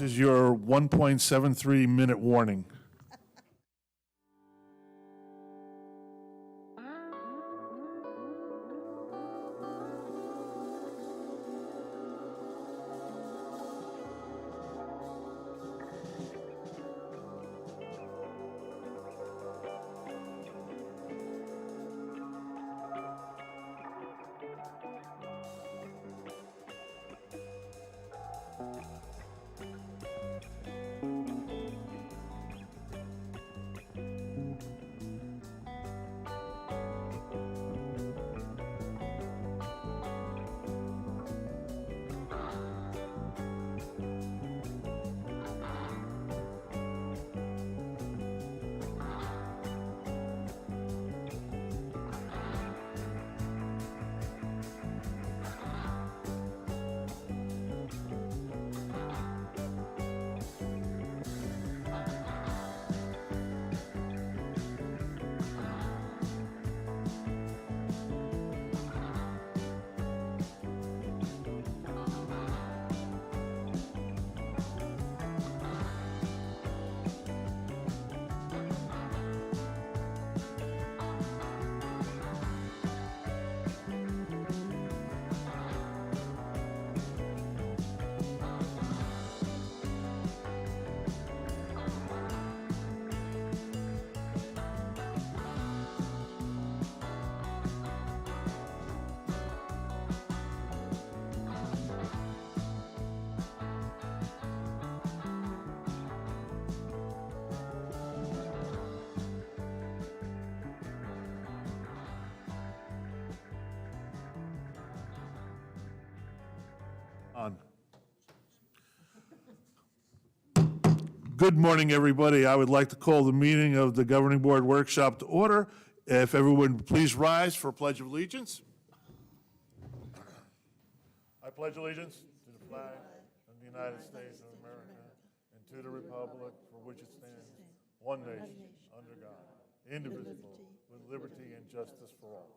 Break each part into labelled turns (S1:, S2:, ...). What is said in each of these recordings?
S1: is your 1.73 minute warning. On. Good morning, everybody. I would like to call the meeting of the Governing Board Workshop to order. If everyone would please rise for a Pledge of Allegiance. I pledge allegiance to the flag of the United States of America and to the republic for which it stands, one nation, under God, indivisible, with liberty and justice for all.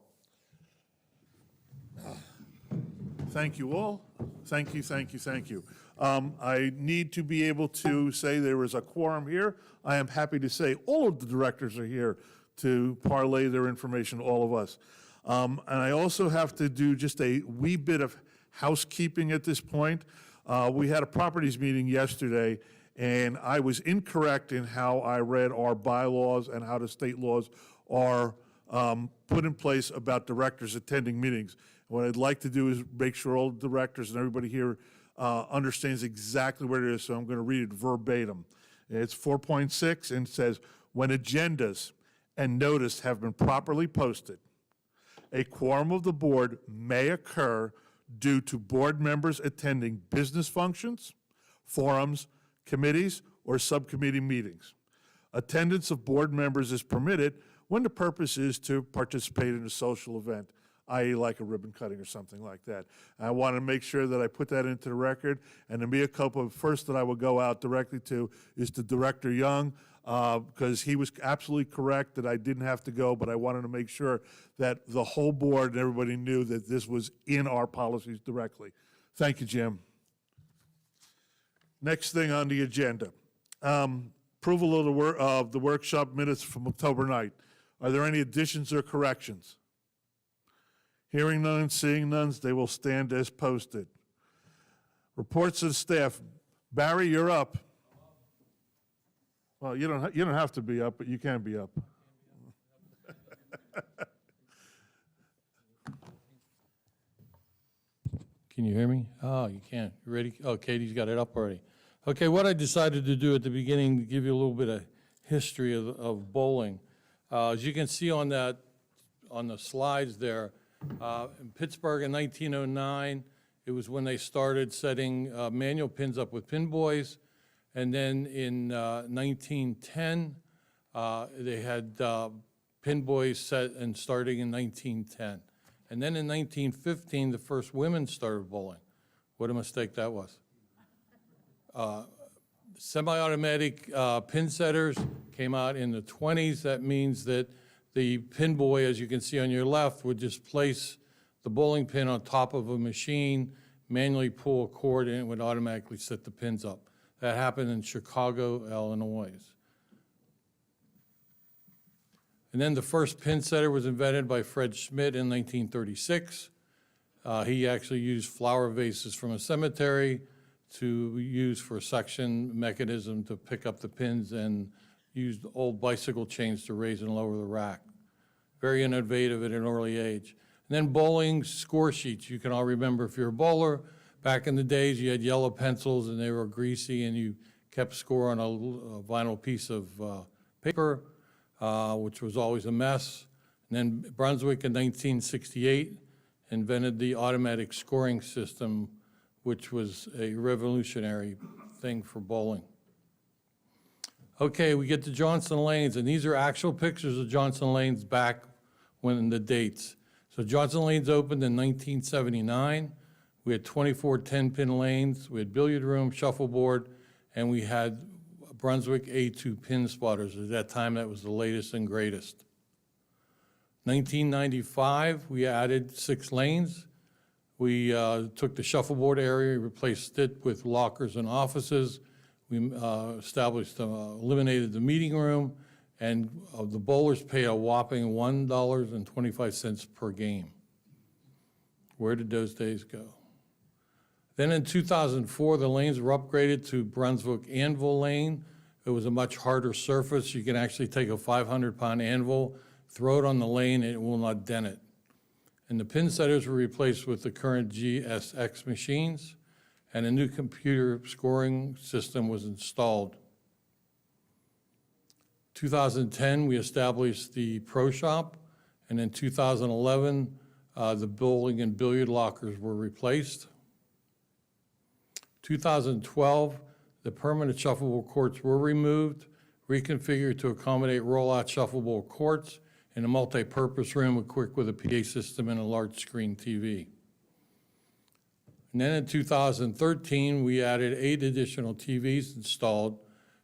S1: Thank you all. Thank you, thank you, thank you. I need to be able to say there is a quorum here. I am happy to say all of the directors are here to parlay their information, all of us. And I also have to do just a wee bit of housekeeping at this point. We had a properties meeting yesterday, and I was incorrect in how I read our bylaws and how the state laws are put in place about directors attending meetings. What I'd like to do is make sure all the directors and everybody here understands exactly what it is, so I'm going to read it verbatim. It's 4.6 and it says, when agendas and notice have been properly posted, a quorum of the board may occur due to board members attending business functions, forums, committees, or subcommittee meetings. Attendance of board members is permitted when the purpose is to participate in a social event, i.e. like a ribbon cutting or something like that. I want to make sure that I put that into the record, and the mea culpa first that I will go out directly to is to Director Young, because he was absolutely correct that I didn't have to go, but I wanted to make sure that the whole board and everybody knew that this was in our policies directly. Thank you, Jim. Next thing on the agenda, approval of the workshop minutes from October 9th. Are there any additions or corrections? Hearing none, seeing none, they will stand as posted. Reports of staff. Barry, you're up. Well, you don't have to be up, but you can be up.
S2: Can you hear me? Oh, you can. You ready? Oh, Katie's got it up already. Okay, what I decided to do at the beginning, to give you a little bit of history of bowling. As you can see on the slides there, in Pittsburgh in 1909, it was when they started setting manual pins up with pin buoys. And then in 1910, they had pin buoys set and starting in 1910. And then in 1915, the first women started bowling. What a mistake that was. Semi-automatic pin setters came out in the 20s. That means that the pin buoy, as you can see on your left, would just place the bowling pin on top of a machine, manually pull a cord, and it would automatically set the pins up. That happened in Chicago, Illinois. And then the first pin setter was invented by Fred Schmidt in 1936. He actually used flower vases from a cemetery to use for a suction mechanism to pick up the pins, and used old bicycle chains to raise and lower the rack. Very innovative at an early age. And then bowling score sheets. You can all remember, if you're a bowler, back in the days you had yellow pencils and they were greasy, and you kept score on a vinyl piece of paper, which was always a mess. And then Brunswick in 1968 invented the automatic scoring system, which was a revolutionary thing for bowling. Okay, we get to Johnson Lanes, and these are actual pictures of Johnson Lanes back when the dates. So Johnson Lanes opened in 1979. We had 24 10-pin lanes. We had billiard room, shuffleboard, and we had Brunswick A2 pin spotters. At that time, that was the latest and greatest. 1995, we added 6 lanes. We took the shuffleboard area, replaced it with lockers and offices. We eliminated the meeting room, and the bowlers pay a whopping $1.25 per game. Where did those days go? Then in 2004, the lanes were upgraded to Brunswick Anvil Lane. It was a much harder surface. You can actually take a 500-pound anvil, throw it on the lane, and it will not dent it. And the pin setters were replaced with the current GSX machines, and a new computer scoring system was installed. 2010, we established the Pro Shop, and in 2011, the bowling and billiard lockers were replaced. 2012, the permanent shuffleboard courts were removed, reconfigured to accommodate rollout shuffleboard courts in a multi-purpose room equipped with a PA system and a large screen TV. And then in 2013, we added 8 additional TVs installed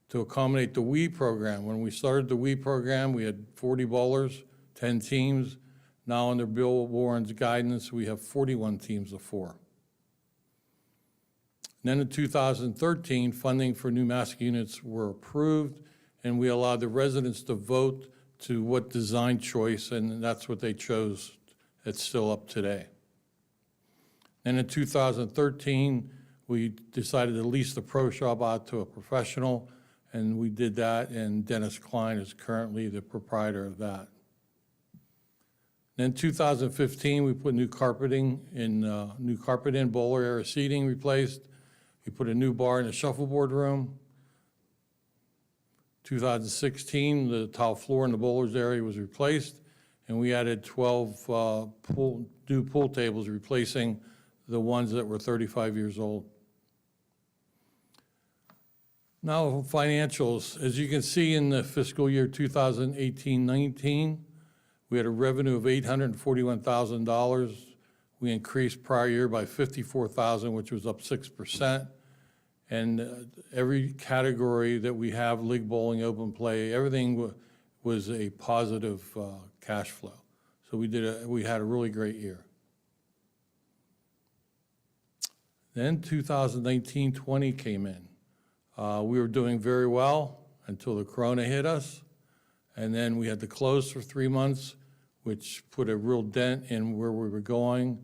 S2: to accommodate the Wii program. When we started the Wii program, we had 40 bowlers, 10 teams. Now under Bill Warren's guidance, we have 41 teams of 4. And then in 2013, funding for new mask units were approved, and we allowed the residents to vote to what design choice, and that's what they chose. It's still up today. And in 2013, we decided to lease the Pro Shop out to a professional, and we did that, and Dennis Klein is currently the proprietor of that. Then 2015, we put new carpet in, bowler area seating replaced. We put a new bar in the shuffleboard room. 2016, the tile floor in the bowlers area was replaced, and we added 12 new pool tables, replacing the ones that were 35 years old. Now, financials. As you can see, in the fiscal year 2018-19, we had a revenue of $841,000. We increased prior year by $54,000, which was up 6%. And every category that we have, league bowling, open play, everything was a positive cash flow. So we had a really great year. Then 2019-20 came in. We were doing very well until the corona hit us. And then we had to close for 3 months, which put a real dent in where we were going.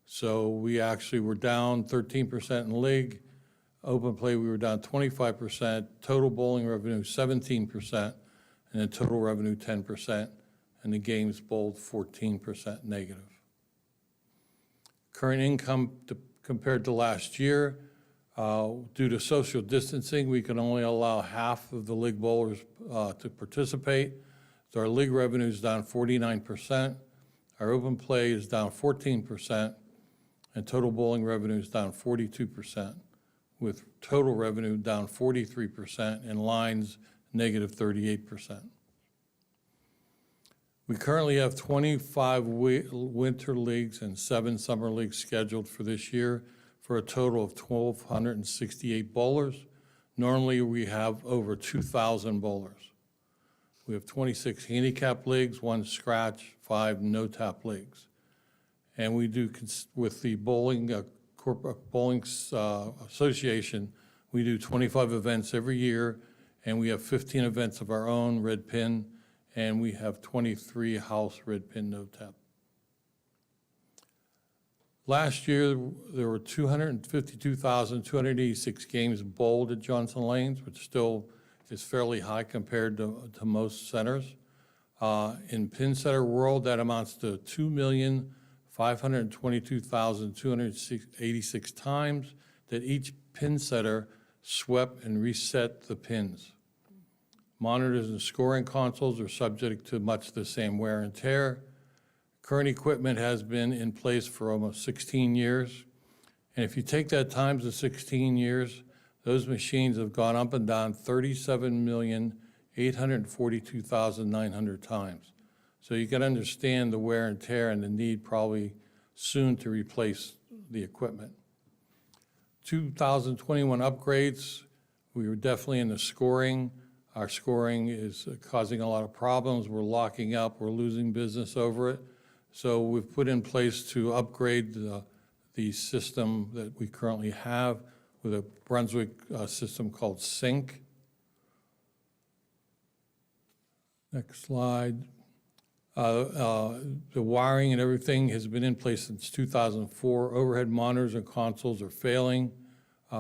S2: So we actually were down 13% in league. Open play, we were down 25%. Total bowling revenue, 17%. And then total revenue, 10%. And the games bowled 14% negative. Current income compared to last year, due to social distancing, we can only allow half of the league bowlers to participate. So our league revenue is down 49%. Our open play is down 14%. And total bowling revenue is down 42%, with total revenue down 43% and lines negative 38%. We currently have 25 winter leagues and 7 summer leagues scheduled for this year, for a total of 1,268 bowlers. Normally, we have over 2,000 bowlers. We have 26 handicap leagues, 1 scratch, 5 no-tap leagues. And we do, with the Bowling Association, We do 25 events every year, and we have 15 events of our own, Red Pin, and we have 23 house Red Pin no tap. Last year, there were 252,286 games bowled at Johnson Lanes, which still is fairly high compared to most centers. In Pin Center world, that amounts to 2,522,286 times that each pin setter swept and reset the pins. Monitors and scoring consoles are subject to much the same wear and tear. Current equipment has been in place for almost 16 years. And if you take that times the 16 years, those machines have gone up and down 37,842,900 times. So you can understand the wear and tear and the need probably soon to replace the equipment. 2021 upgrades, we were definitely in the scoring. Our scoring is causing a lot of problems. We're locking up, we're losing business over it. So we've put in place to upgrade the system that we currently have with a Brunswick system called Sync. Next slide. The wiring and everything has been in place since 2004. Overhead monitors and consoles are failing.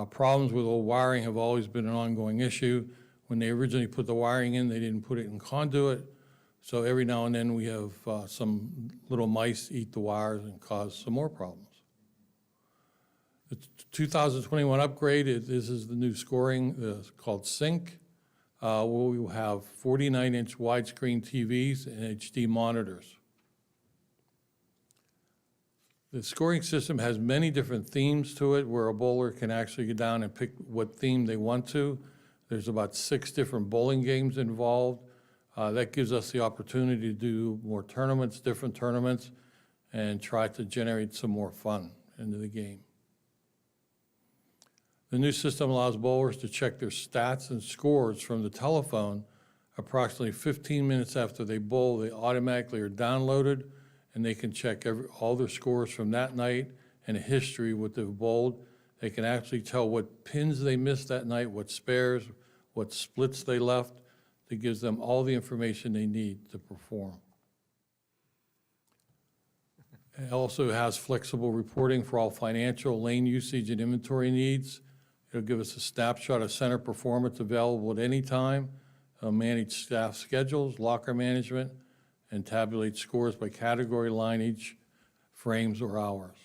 S2: Problems with old wiring have always been an ongoing issue. When they originally put the wiring in, they didn't put it in conduit. So every now and then we have some little mice eat the wires and cause some more problems. The 2021 upgrade, this is the new scoring called Sync. We will have 49-inch widescreen TVs and HD monitors. The scoring system has many different themes to it where a bowler can actually get down and pick what theme they want to. There's about 6 different bowling games involved. That gives us the opportunity to do more tournaments, different tournaments, and try to generate some more fun into the game. The new system allows bowlers to check their stats and scores from the telephone. Approximately 15 minutes after they bowl, they automatically are downloaded, and they can check all their scores from that night and a history what they've bowled. They can actually tell what pins they missed that night, what spares, what splits they left. That gives them all the information they need to perform. It also has flexible reporting for all financial, lane usage, and inventory needs. It'll give us a snapshot of center performance available at any time. It'll manage staff schedules, locker management, and tabulate scores by category, lineage, frames, or hours.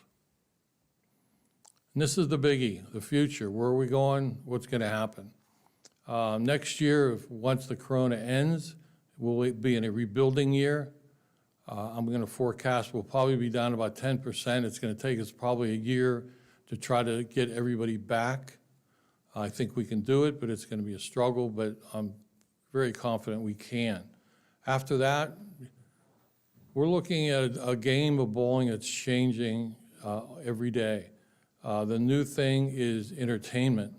S2: And this is the biggie, the future. Where are we going? What's going to happen? Next year, once the corona ends, we'll be in a rebuilding year. I'm going to forecast we'll probably be down about 10%. It's going to take us probably a year to try to get everybody back. I think we can do it, but it's going to be a struggle, but I'm very confident we can. After that, we're looking at a game of bowling that's changing every day. The new thing is entertainment.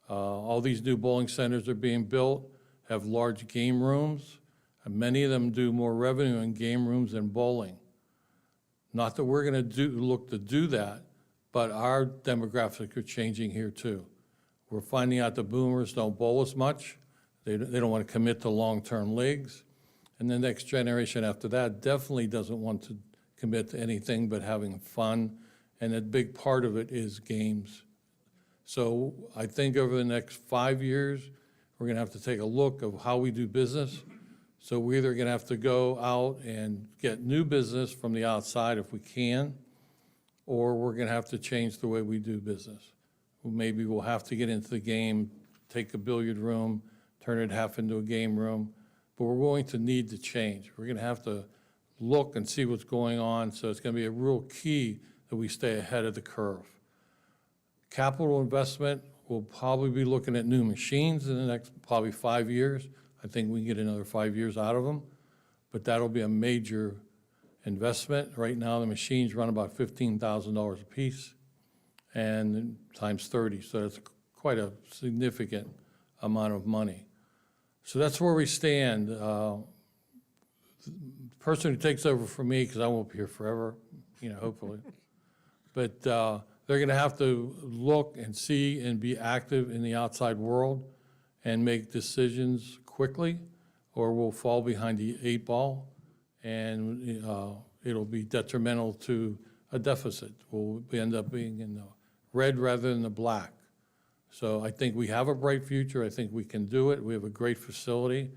S2: All these new bowling centers are being built, have large game rooms, and many of them do more revenue in game rooms than bowling. Not that we're going to look to do that, but our demographics are changing here too. We're finding out the boomers don't bowl as much. They don't want to commit to long-term leagues. And the next generation after that definitely doesn't want to commit to anything but having fun. And a big part of it is games. So I think over the next 5 years, we're going to have to take a look of how we do business. So we're either going to have to go out and get new business from the outside if we can, or we're going to have to change the way we do business. Maybe we'll have to get into the game, take a billiard room, turn it half into a game room, but we're going to need to change. We're going to have to look and see what's going on, so it's going to be a real key that we stay ahead of the curve. Capital investment, we'll probably be looking at new machines in the next probably 5 years. I think we can get another 5 years out of them, but that'll be a major investment. Right now, the machines run about $15,000 a piece, and times 30, so that's quite a significant amount of money. So that's where we stand. The person who takes over from me, because I won't be here forever, hopefully, but they're going to have to look and see and be active in the outside world and make decisions quickly, or we'll fall behind the 8 ball, and it'll be detrimental to a deficit. We'll end up being in the red rather than the black. So I think we have a bright future. I think we can do it. We have a great facility.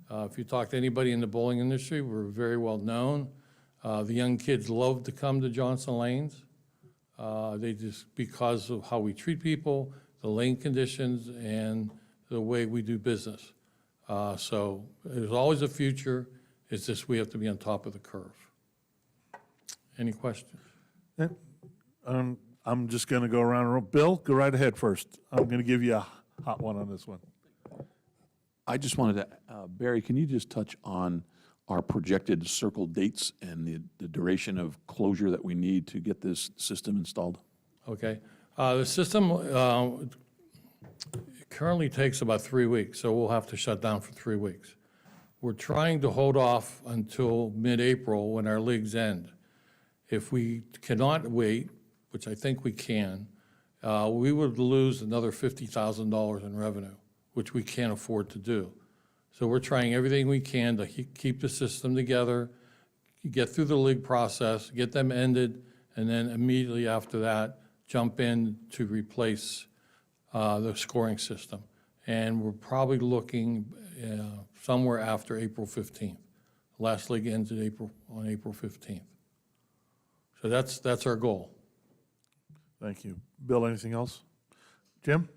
S2: If you talk to anybody in the bowling industry, we're very well known. The young kids love to come to Johnson Lanes. They just, because of how we treat people, the lane conditions, and the way we do business. So there's always a future. It's just we have to be on top of the curve. Any questions?
S1: I'm just going to go around. Bill, go right ahead first. I'm going to give you a hot one on this one.
S3: I just wanted to, Barry, can you just touch on our projected circle dates and the duration of closure that we need to get this system installed?
S2: Okay. The system currently takes about 3 weeks, so we'll have to shut down for 3 weeks. We're trying to hold off until mid-April when our leagues end. If we cannot wait, which I think we can, we would lose another $50,000 in revenue, which we can't afford to do. So we're trying everything we can to keep the system together, get through the league process, get them ended, and then immediately after that, jump in to replace the scoring system. And we're probably looking somewhere after April 15th. Last league ends on April 15th. So that's our goal.
S1: Thank you. Bill, anything else? Jim?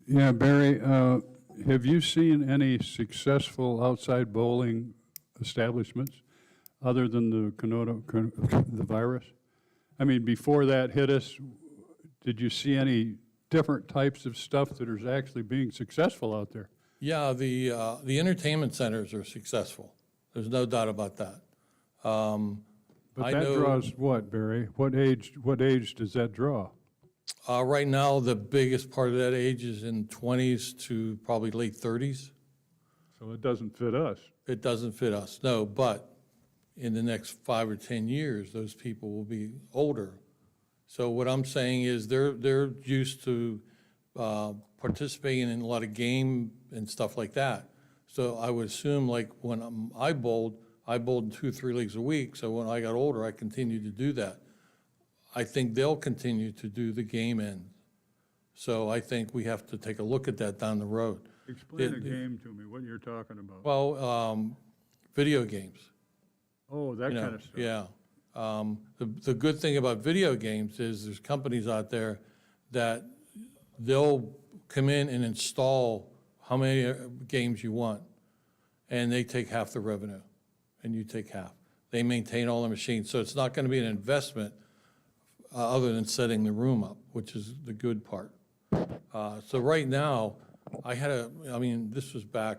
S4: Yeah, Barry, have you seen any successful outside bowling establishments other than the virus? I mean, before that hit us, did you see any different types of stuff that is actually being successful out there?
S2: Yeah, the entertainment centers are successful. There's no doubt about that.
S4: But
S2: I
S4: that
S2: know-
S4: draws what, Barry? What age does that draw?
S2: Right now, the biggest part of that age is in 20s to probably late 30s.
S4: So it doesn't fit us.
S2: It doesn't fit us, no, but in the next 5 or 10 years, those people will be older. So what I'm saying is they're used to participating in a lot of game and stuff like that. So I would assume, like when I bowled 2 or 3 leagues a week, so when I got older, I continued to do that. I think they'll continue to do the game end. So I think we have to take a look at that down the road.
S4: Explain a game to me, what you're talking about.
S2: Well, video games.
S4: Oh, that
S2: You know,
S4: kind of stuff.
S2: yeah. The good thing about video games is there's companies out there that they'll come in and install how many games you want, and they take half the revenue, and you take half. They maintain all the machines, so it's not going to be an investment other than setting the room up, which is the good part. So right now, this was back,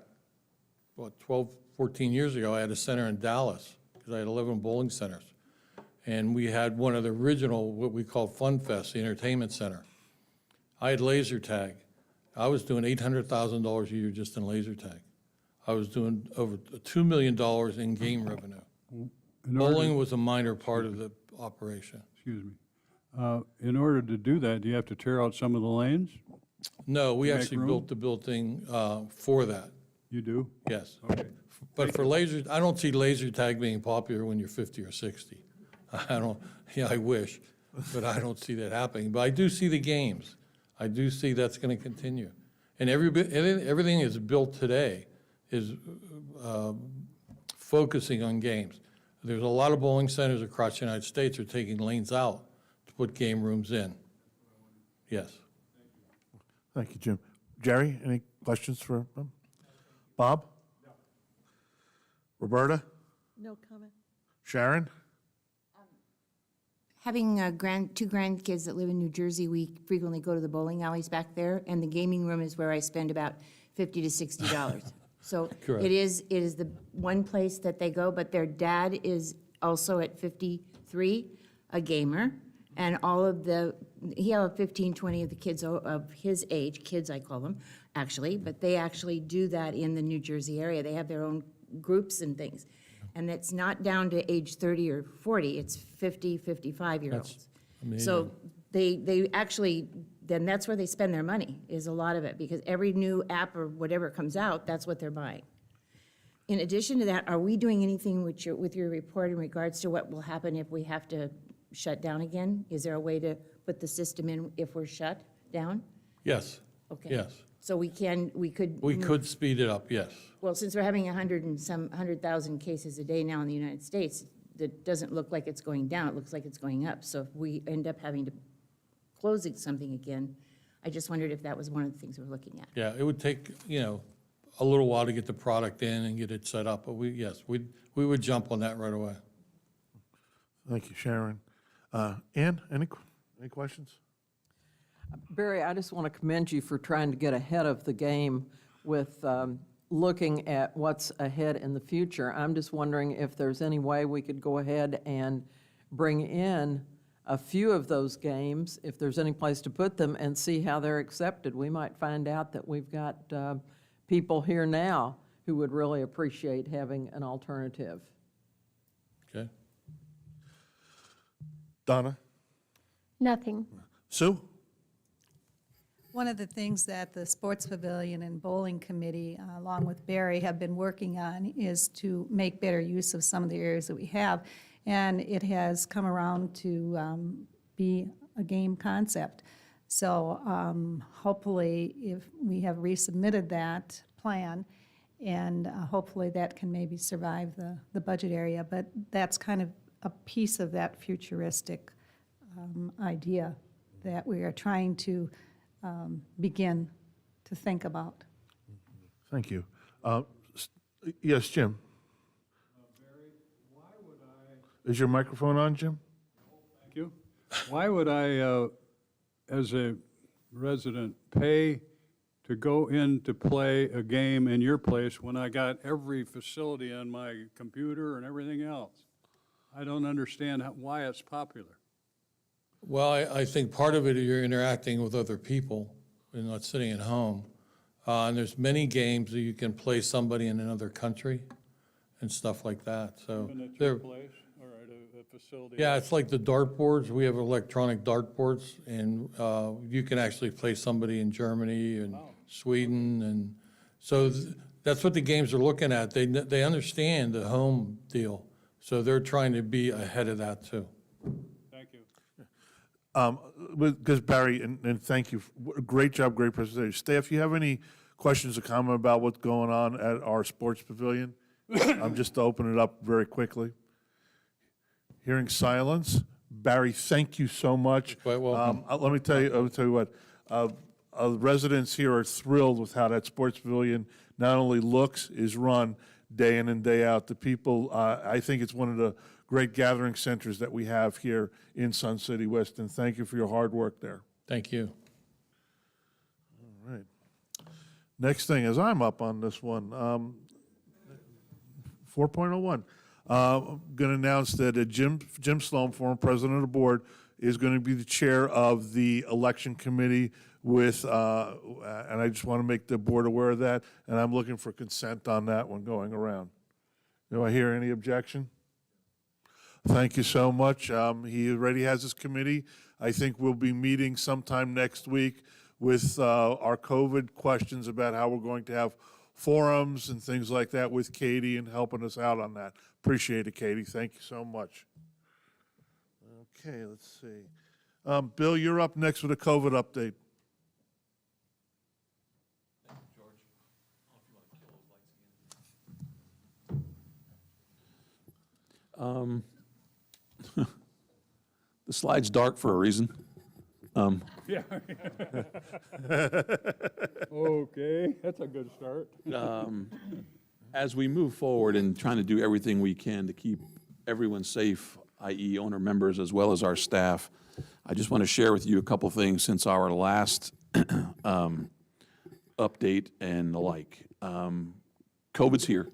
S2: 12, 14 years ago, I had a center in Dallas, because I had 11 bowling centers. And we had one of the original, what we call Fun Fest, the entertainment center. I had laser tag. I was doing $800,000 a year just in laser tag. I was doing over $2 million in game revenue. Bowling was a minor part of the operation.
S4: Excuse me. In order to do that, do you have to tear out some of the lanes?
S2: No, we
S4: Make
S2: actually
S4: room?
S2: built the building for that,
S4: You do?
S2: yes.
S4: Okay.
S2: But for laser, I don't see laser tag being popular when you're 50 or 60. I wish, but I don't see that happening. But I do see the games. I do see that's going to continue. And everything is built today is focusing on games. There's a lot of bowling centers across the United States are taking lanes out to put game rooms in. Yes.
S1: Thank you, Jim. Jerry, any questions for him? Bob? No. Roberta?
S5: No comment.
S1: Sharon?
S6: Having two grandkids that live in New Jersey, we frequently go to the bowling alleys back there, and the gaming room is where I spend about $50 to $60. So
S2: Correct.
S6: it is the one place that they go, but their dad is also at 53, a gamer, and he have 15, 20 of the kids of his age, kids I call them, actually, but they actually do that in the New Jersey area. They have their own groups and things. And it's not down to age 30 or 40, it's 50, 55-year-olds.
S2: That's
S6: So they actually, then that's where they spend their money, is a lot of it, because every new app or whatever comes out, that's what they're buying. In addition to that, are we doing anything with your report in regards to what will happen if we have to shut down again? Is there a way to put the system in if we're shut down?
S2: Yes,
S6: Okay.
S2: yes.
S6: So we could.
S2: We could speed it up, yes.
S6: Well, since we're having 100,000 cases a day now in the United States, that doesn't look like it's going down, it looks like it's going up. So if we end up having to close something again, I just wondered if that was one of the things we're looking at.
S2: Yeah, it would take, a little while to get the product in and get it set up, but we would jump on that right away.
S1: Thank you, Sharon. Ann, any questions?
S5: Barry, I just want to commend you for trying to get ahead of the game with looking at what's ahead in the future. I'm just wondering if there's any way we could go ahead and bring in a few of those games, if there's any place to put them, and see how they're accepted. We might find out that we've got people here now who would really appreciate having an alternative.
S2: Okay?
S1: Donna?
S7: Nothing.
S1: Sue?
S8: One of the things that the Sports Pavilion and Bowling Committee, along with Barry, have been working on is to make better use of some of the areas that we have. And it has come around to be a game concept. So hopefully, if we have resubmitted that plan, and hopefully that can maybe survive the budget area. But that's kind of a piece of that futuristic idea that we are trying to begin to think about.
S1: Thank you. Yes, Jim? Is your microphone on, Jim?
S4: Thank you. Why would I, as a resident, pay to go in to play a game in your place when I got every facility on my computer and everything else? I don't understand why it's popular.
S2: Well, I think part of it, you're interacting with other people and not sitting at home. And there's many games that you can play somebody in another country and stuff like that, so.
S4: Even at
S2: they're-
S4: your place or at a facility?
S2: Yeah, it's like the dartboards. We have electronic dartboards, and you can actually play somebody in Germany and Sweden, and so that's what the games are looking at. They understand the home deal, so they're trying to be ahead of that too.
S4: Thank you.
S1: Because Barry, and thank you, great job, great presentation. Staff, you have any questions or comment about what's going on at our sports pavilion? Just to open it up very quickly. Hearing silence. Barry, thank you so much.
S2: Quite welcome.
S1: Let me tell you what, residents here are thrilled with how that sports pavilion not only looks, is run day in and day out. The people, I think it's one of the great gathering centers that we have here in Sun City West, and thank you for your hard work there.
S2: Thank you.
S1: All right. Next thing is I'm up on this one. 4.01. I'm going to announce that Jim Sloan, former president of the board, is going to be the chair of the election committee with, and I just want to make the board aware of that, and I'm looking for consent on that one going around. Do I hear any objection? Thank you so much. He already has his committee. I think we'll be meeting sometime next week with our COVID questions about how we're going to have forums and things like that with Katie and helping us out on that. Appreciate it, Katie. Thank you so much. Okay, let's see. Bill, you're up next with a COVID update.
S3: The slide's dark for a reason.
S4: Yeah. Okay, that's a good start.
S3: As we move forward and trying to do everything we can to keep everyone safe, i.e. owner members as well as our staff, I just want to share with you a couple things since our last update and the like. COVID's here.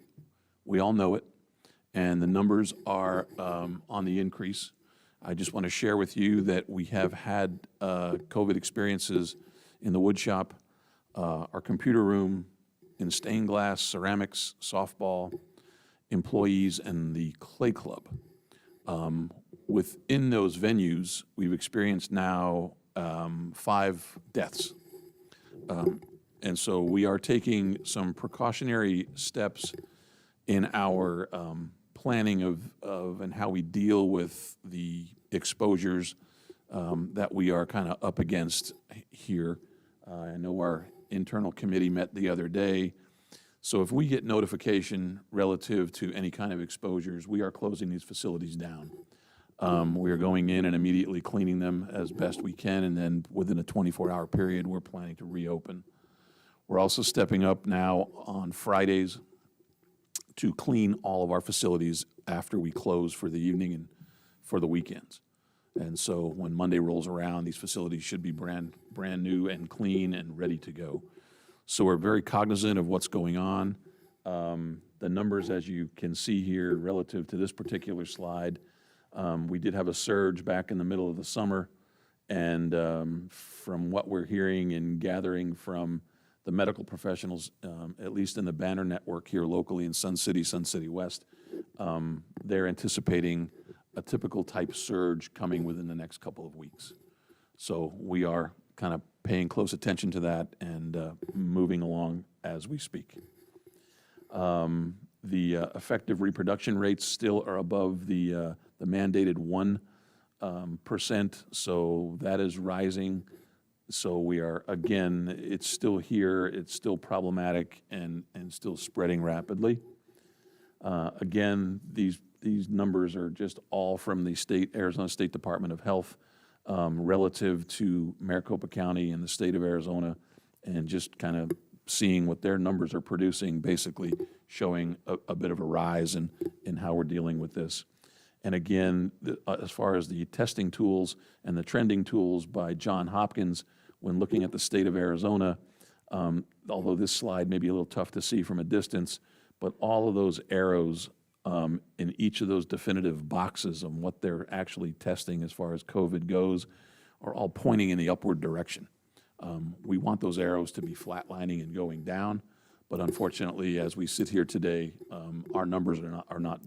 S3: We all know it, and the numbers are on the increase. I just want to share with you that we have had COVID experiences in the wood shop, our computer room, in stained glass, ceramics, softball, employees, and the clay club. within those venues, we've experienced now 5 deaths. And so we are taking some precautionary steps in our planning of and how we deal with the exposures that we are kind of up against here. I know our internal committee met the other day. So if we get notification relative to any kind of exposures, we are closing these facilities down. We are going in and immediately cleaning them as best we can, and then within a 24-hour period, we're planning to reopen. We're also stepping up now on Fridays to clean all of our facilities after we close for the evening and for the weekends. And so when Monday rolls around, these facilities should be brand new and clean and ready to go. So we're very cognizant of what's going on. The numbers, as you can see here, relative to this particular slide, we did have a surge back in the middle of the summer. And from what we're hearing and gathering from the medical professionals, at least in the Banner network here locally in Sun City West, they're anticipating a typical type surge coming within the next couple of weeks. So we are kind of paying close attention to that and moving along as we speak. The effective reproduction rates still are above the mandated 1%, so that is rising. So we are, again, it's still here, it's still problematic and still spreading rapidly. Again, these numbers are just all from the Arizona State Department of Health relative to Maricopa County and the state of Arizona, and just kind of seeing what their numbers are producing, basically showing a bit of a rise in how we're dealing with this. And again, as far as the testing tools and the trending tools by Johns Hopkins, when looking at the state of Arizona, although this slide may be a little tough to see from a distance, but all of those arrows in each of those definitive boxes on what they're actually testing as far as COVID goes are all pointing in the upward direction. We want those arrows to be flatlining and going down, but unfortunately, as we sit here today, our numbers are not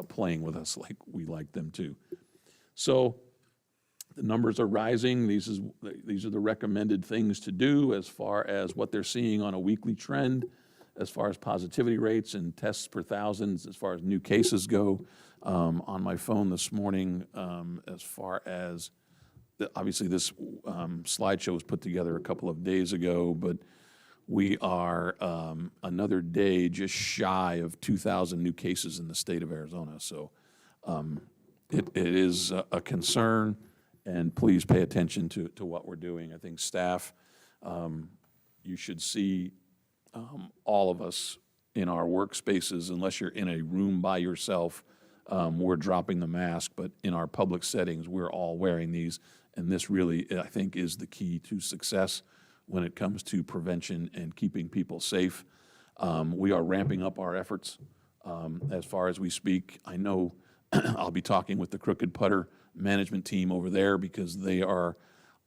S3: playing with us like we like them to. So the numbers are rising. These are the recommended things to do as far as what they're seeing on a weekly trend, as far as positivity rates and tests per thousands, as far as new cases go. On my phone this morning, as far as obviously this slideshow was put together a couple of days ago, but we are another day just shy of 2,000 new cases in the state of Arizona. So it is a concern, and please pay attention to what we're doing. I think staff, you should see all of us in our workspaces, unless you're in a room by yourself, we're dropping the mask, but in our public settings, we're all wearing these. And this really, I think, is the key to success when it comes to prevention and keeping people safe. We are ramping up our efforts as far as we speak. I know I'll be talking with the Crooked Putter management team over there, because they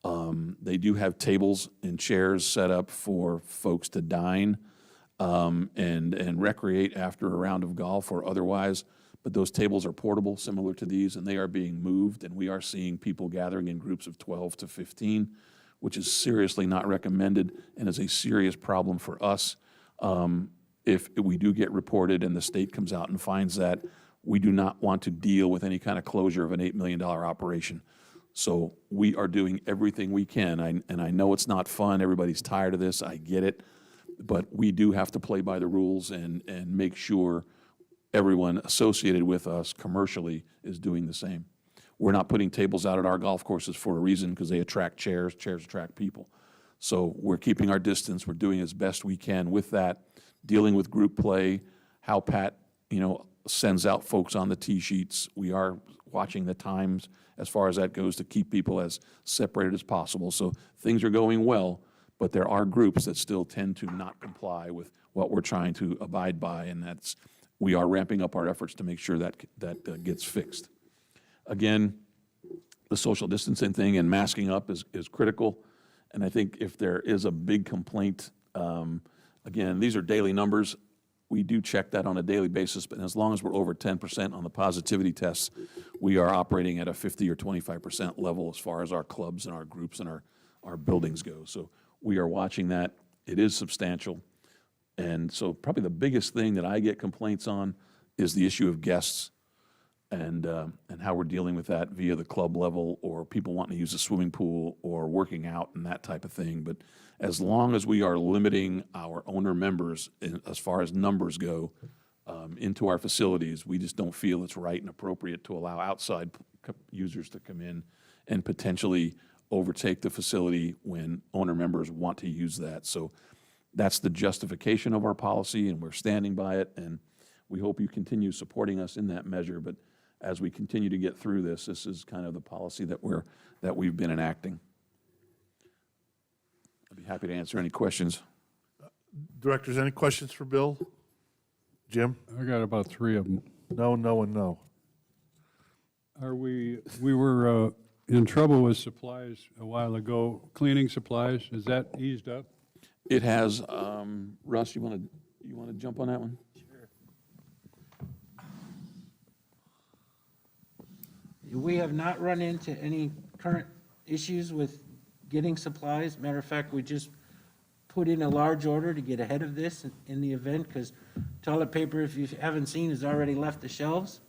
S3: do have tables and chairs set up for folks to dine and recreate after a round of golf or otherwise. But those tables are portable, similar to these, and they are being moved, and we are seeing people gathering in groups of 12 to 15, which is seriously not recommended and is a serious problem for us. If we do get reported and the state comes out and finds that, we do not want to deal with any kind of closure of an $8 million operation. So we are doing everything we can, and I know it's not fun. Everybody's tired of this. I get it. But we do have to play by the rules and make sure everyone associated with us commercially is doing the same. We're not putting tables out at our golf courses for a reason, because they attract chairs. Chairs attract people. So we're keeping our distance. We're doing as best we can with that, dealing with group play, how Pat, sends out folks on the tee sheets. We are watching the times as far as that goes to keep people as separated as possible. So things are going well, but there are groups that still tend to not comply with what we're trying to abide by, and we are ramping up our efforts to make sure that gets fixed. Again, the social distancing thing and masking up is critical, and I think if there is a big complaint, again, these are daily numbers. We do check that on a daily basis, but as long as we're over 10% on the positivity tests, we are operating at a 50 or 25% level as far as our clubs and our groups and our buildings go. So we are watching that. It is substantial. And so probably the biggest thing that I get complaints on is the issue of guests and how we're dealing with that via the club level or people wanting to use the swimming pool or working out and that type of thing. But as long as we are limiting our owner members as far as numbers go into our facilities, we just don't feel it's right and appropriate to allow outside users to come in and potentially overtake the facility when owner members want to use that. So that's the justification of our policy, and we're standing by it, and we hope you continue supporting us in that measure. But as we continue to get through this, this is kind of the policy that we've been enacting. I'd be happy to answer any questions.
S1: Directors, any questions for Bill? Jim?
S4: I got about 3 of them.
S1: No, no, and no.
S4: We were in trouble with supplies a while ago, cleaning supplies. Is that eased up?
S3: It has, Russ, you want to jump on that one?
S9: We have not run into any current issues with getting supplies. Matter of fact, we just put in a large order to get ahead of this in the event, because toilet paper, if you haven't seen, has already left the shelves.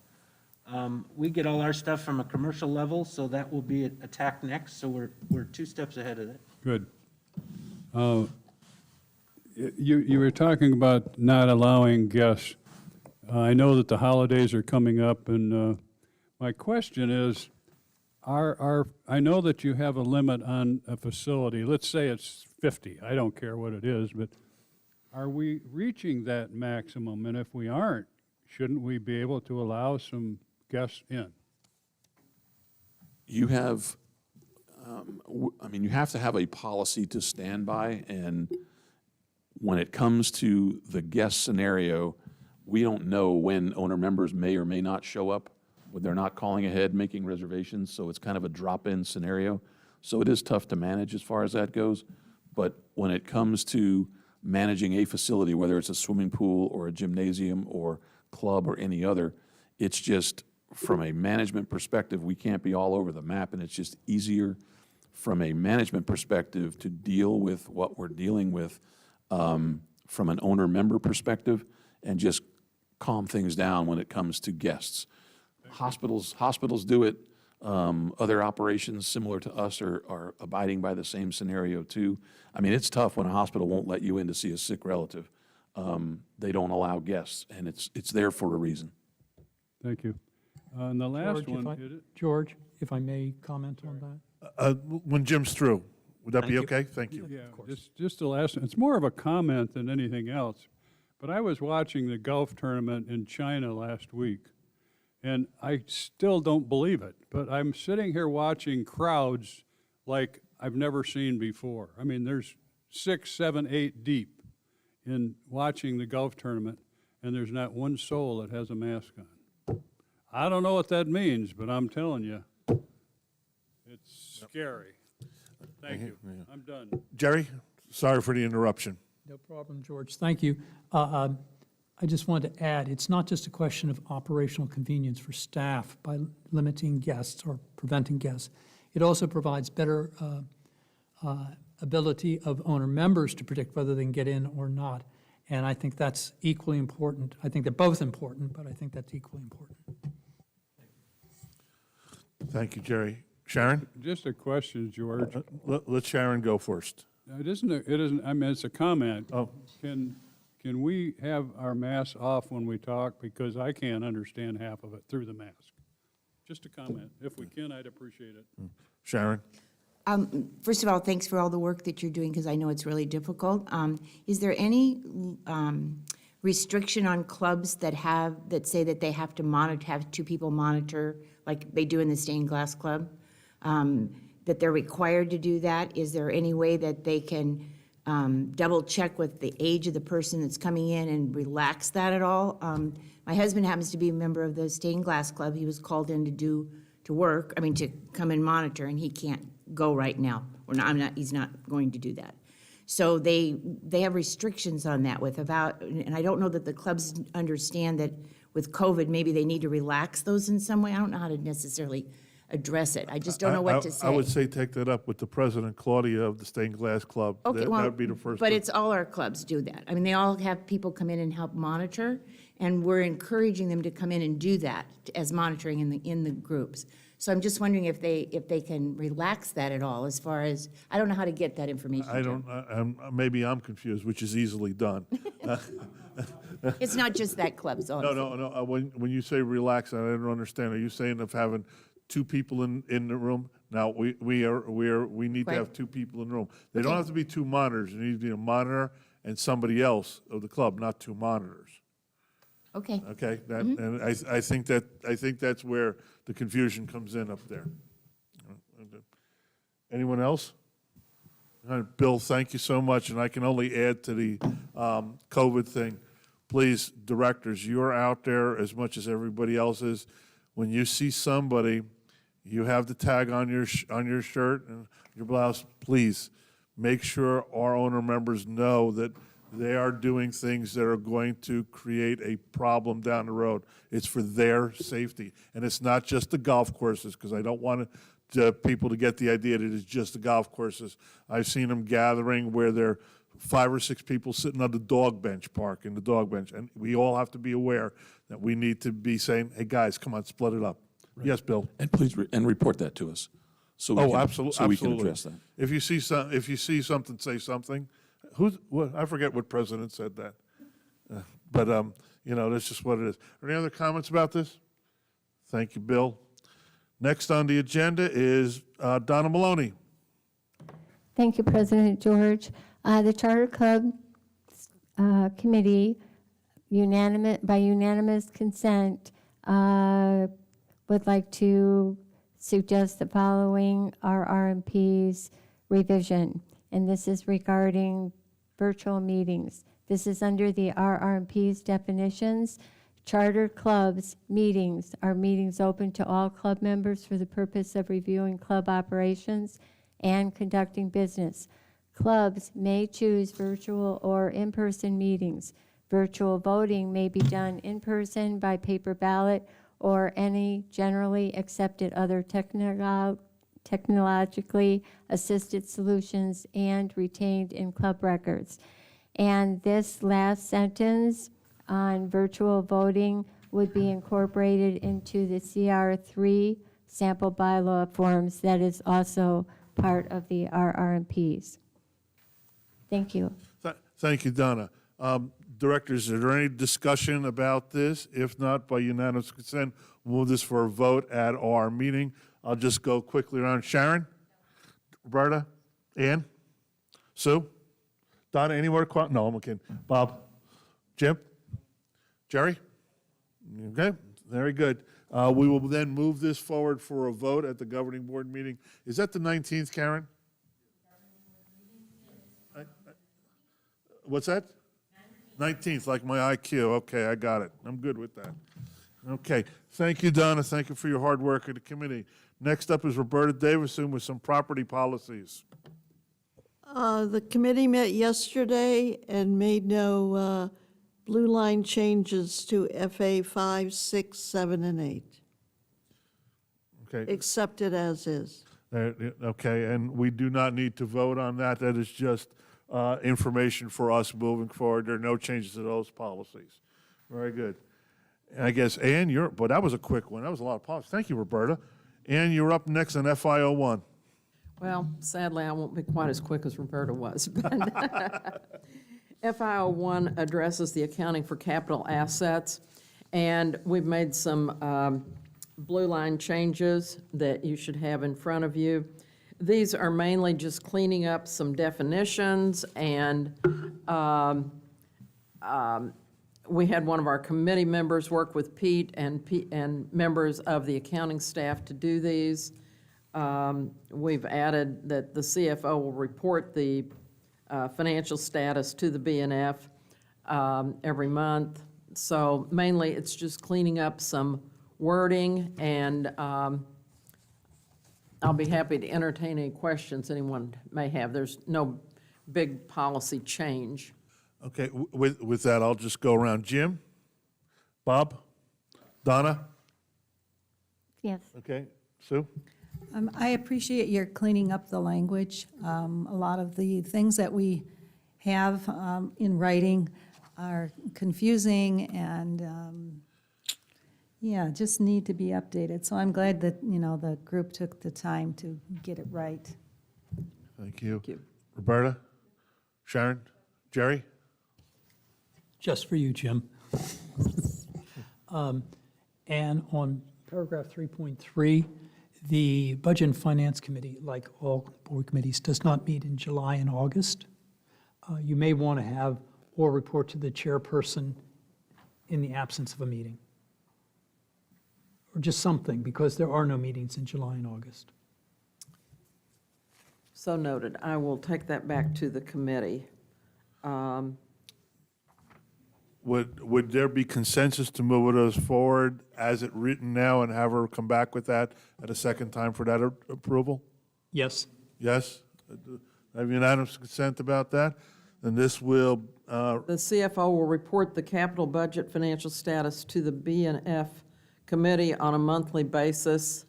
S9: We get all our stuff from a commercial level, so that will be attacked next, so we're 2 steps ahead of that.
S4: Good. You were talking about not allowing guests. I know that the holidays are coming up, and my question is, I know that you have a limit on a facility. Let's say it's 50. I don't care what it is, but are we reaching that maximum? And if we aren't, shouldn't we be able to allow some guests in?
S3: You have, you have to have a policy to stand by, and when it comes to the guest scenario, we don't know when owner members may or may not show up, when they're not calling ahead, making reservations, so it's kind of a drop-in scenario. So it is tough to manage as far as that goes, but when it comes to managing a facility, whether it's a swimming pool or a gymnasium or club or any other, it's just, from a management perspective, we can't be all over the map, and it's just easier from a management perspective to deal with what we're dealing with from an owner-member perspective and just calm things down when it comes to guests. Hospitals do it. Other operations similar to us are abiding by the same scenario too. I mean, it's tough when a hospital won't let you in to see a sick relative. They don't allow guests, and it's there for a reason.
S4: Thank you. And the last
S10: George,
S4: one,
S10: George, if I may comment on that?
S1: When Jim's through, would that be
S3: Thank you.
S1: okay? Thank you.
S4: yeah, just the last one. It's more of a comment than anything else. But I was watching the golf tournament in China last week, and I still don't believe it. But I'm sitting here watching crowds like I've never seen before. I mean, there's 6, 7, 8 deep in watching the golf tournament, and there's not one soul that has a mask on. I don't know what that means, but I'm telling you, it's scary. Thank you. I'm done.
S1: Jerry, sorry for the interruption.
S10: No problem, George. Thank you. I just wanted to add, it's not just a question of operational convenience for staff by limiting guests or preventing guests. It also provides better ability of owner members to predict whether they can get in or not. And I think that's equally important. I think they're both important, but I think that's equally important.
S1: Thank you, Jerry. Sharon?
S4: Just a question, George.
S1: Let Sharon go first.
S4: It isn't, I mean, it's a comment.
S1: Oh.
S4: Can we have our masks off when we talk? Because I can't understand half of it through the mask. Just a comment. If we can, I'd appreciate it.
S1: Sharon?
S6: First of all, thanks for all the work that you're doing, because I know it's really difficult. Is there any restriction on clubs that say that they have to have 2 people monitor, like they do in the Stained Glass Club? That they're required to do that? Is there any way that they can double check with the age of the person that's coming in and relax that at all? My husband happens to be a member of the Stained Glass Club. He was called in to come and monitor, and he can't go right now. He's not going to do that. So they have restrictions on that and I don't know that the clubs understand that with COVID, maybe they need to relax those in some way. I don't know how to necessarily address it. I just don't know what to say.
S1: I would say take that up with the president, Claudia, of the Stained Glass Club.
S6: Okay,
S1: That
S6: well,
S1: would be the first.
S6: but it's all our clubs do that. I mean, they all have people come in and help monitor, and we're encouraging them to come in and do that as monitoring in the groups. So I'm just wondering if they can relax that at all, as far as, I don't know how to get that information.
S1: I
S6: to
S1: don't, maybe I'm confused, which is easily done.
S6: It's not just that club's all.
S1: No, when you say relax, I don't understand. Are you saying of having two people in the room? Now, we need to
S6: Right.
S1: have two people in the room. They don't have to be two monitors. There needs to be a monitor and somebody else of the club, not two monitors.
S6: Okay.
S1: Okay, and I think that's where the confusion comes in up there. Anyone else? All right, Bill, thank you so much, and I can only add to the COVID thing. Please, directors, you're out there as much as everybody else is. When you see somebody, you have the tag on your shirt and your blouse, please make sure our owner members know that they are doing things that are going to create a problem down the road. It's for their safety. And it's not just the golf courses, because I don't want people to get the idea that it's just the golf courses. I've seen them gathering where there are 5 or 6 people sitting on the dog bench park, in the dog bench. And we all have to be aware that we need to be saying, hey, guys, come on, split it up. Yes, Bill?
S3: And please, report that to us. So we can,
S1: Absolutely.
S3: so we can address that.
S1: If you see something, say something. I forget what president said that. But that's just what it is. Any other comments about this? Thank you, Bill. Next on the agenda is Donna Maloney.
S7: Thank you, President George. The Charter Club Committee, by unanimous consent, would like to suggest the following RRMP's revision, and this is regarding virtual meetings. This is under the RRMP's definitions. Charter clubs meetings are meetings open to all club members for the purpose of reviewing club operations and conducting business. Clubs may choose virtual or in-person meetings. Virtual voting may be done in person, by paper ballot, or any generally accepted other technologically assisted solutions and retained in club records. And this last sentence on virtual voting would be incorporated into the CR3 sample bylaw forms that is also part of the RRMPs. Thank you.
S1: Thank you, Donna. Directors, is there any discussion about this? If not, by unanimous consent, we'll move this for a vote at our meeting. I'll just go quickly around. Sharon? Roberta? Ann? Sue? Donna, any more questions? No, I'm kidding. Bob? Jim? Jerry? Okay, very good. We will then move this forward for a vote at the governing board meeting. Is that the 19th, Karen? What's that? 19th, like my IQ. Okay, I got it. I'm good with that. Okay, thank you, Donna. Thank you for your hard work at the committee. Next up is Roberta Davison with some property policies.
S11: The committee met yesterday and made no blue line changes to FA 5, 6, 7, and 8.
S1: Okay,
S11: Accepted as is.
S1: okay, and we do not need to vote on that. That is just information for us moving forward. There are no changes to those policies. Very good. And I guess, Ann, but that was a quick one. That was a lot of policies. Thank you, Roberta. Ann, you're up next on FI01.
S5: Well, sadly, I won't be quite as quick as Roberta was. FI01 addresses the accounting for capital assets, and we've made some blue line changes that you should have in front of you. These are mainly just cleaning up some definitions, and we had one of our committee members work with Pete and members of the accounting staff to do these. We've added that the CFO will report the financial status to the BNF every month. So mainly, it's just cleaning up some wording, and I'll be happy to entertain any questions anyone may have. There's no big policy change.
S1: Okay, with that, I'll just go around. Jim? Bob? Donna?
S7: Yes.
S1: Okay, Sue?
S8: I appreciate your cleaning up the language. A lot of the things that we have in writing are confusing and, yeah, just need to be updated. So I'm glad that, the group took the time to get it right.
S1: Thank you.
S5: you.
S1: Roberta? Sharon? Jerry?
S10: Just for you, Jim. And on paragraph 3.3, the Budget and Finance Committee, like all board committees, does not meet in July and August. You may want to have or report to the chairperson in the absence of a meeting. Or just something, because there are no meetings in July and August.
S5: So noted. I will take that back to the committee.
S1: Would there be consensus to move us forward as it written now and have her come back with that at a second time for that approval?
S10: Yes?
S1: Yes? Have unanimous consent about that? Then this will,
S5: The CFO will report the capital budget financial status to the B&F committee on a monthly basis.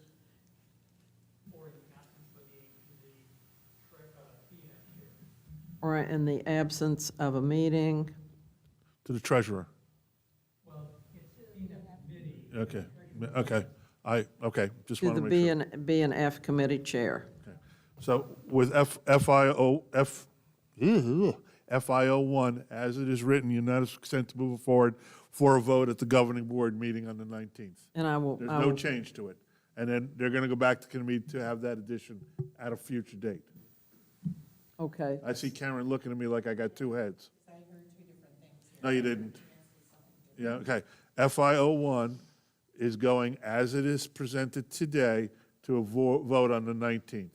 S5: Or in the absence of a meeting.
S1: to the treasurer. Okay, okay. Okay, just
S5: To
S1: want
S5: the
S1: to make sure.
S5: B&F committee chair.
S1: So with FIO1, as it is written, unanimous consent to move it forward for a vote at the governing board meeting on the 19th.
S5: And I will,
S1: There's
S5: I
S1: no
S5: will,
S1: change to it. And then they're going to go back to committee to have that addition at a future date.
S5: okay.
S1: I see Karen looking at me like I got two heads. No, you didn't. Yeah, okay. FIO1 is going, as it is presented today, to a vote on the 19th.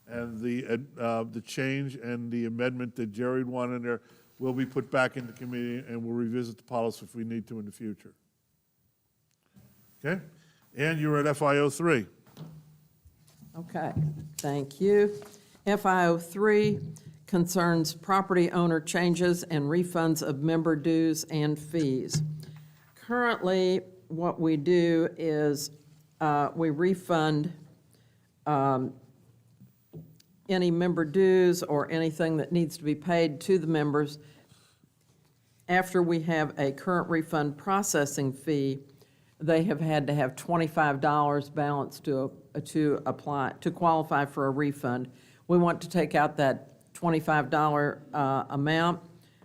S1: And the change and the amendment that Jerry wanted in there will be put back into committee, and we'll revisit the policy if we need to in the future. Okay? And you're at FIO3.
S5: Okay, thank you. FIO3 concerns property owner changes and refunds of member dues and fees. Currently, what we do is we refund any member dues or anything that needs to be paid to the members. After we have a current refund processing fee, they have had to have $25 balance to apply, to qualify for a refund. We want to take out that $25 amount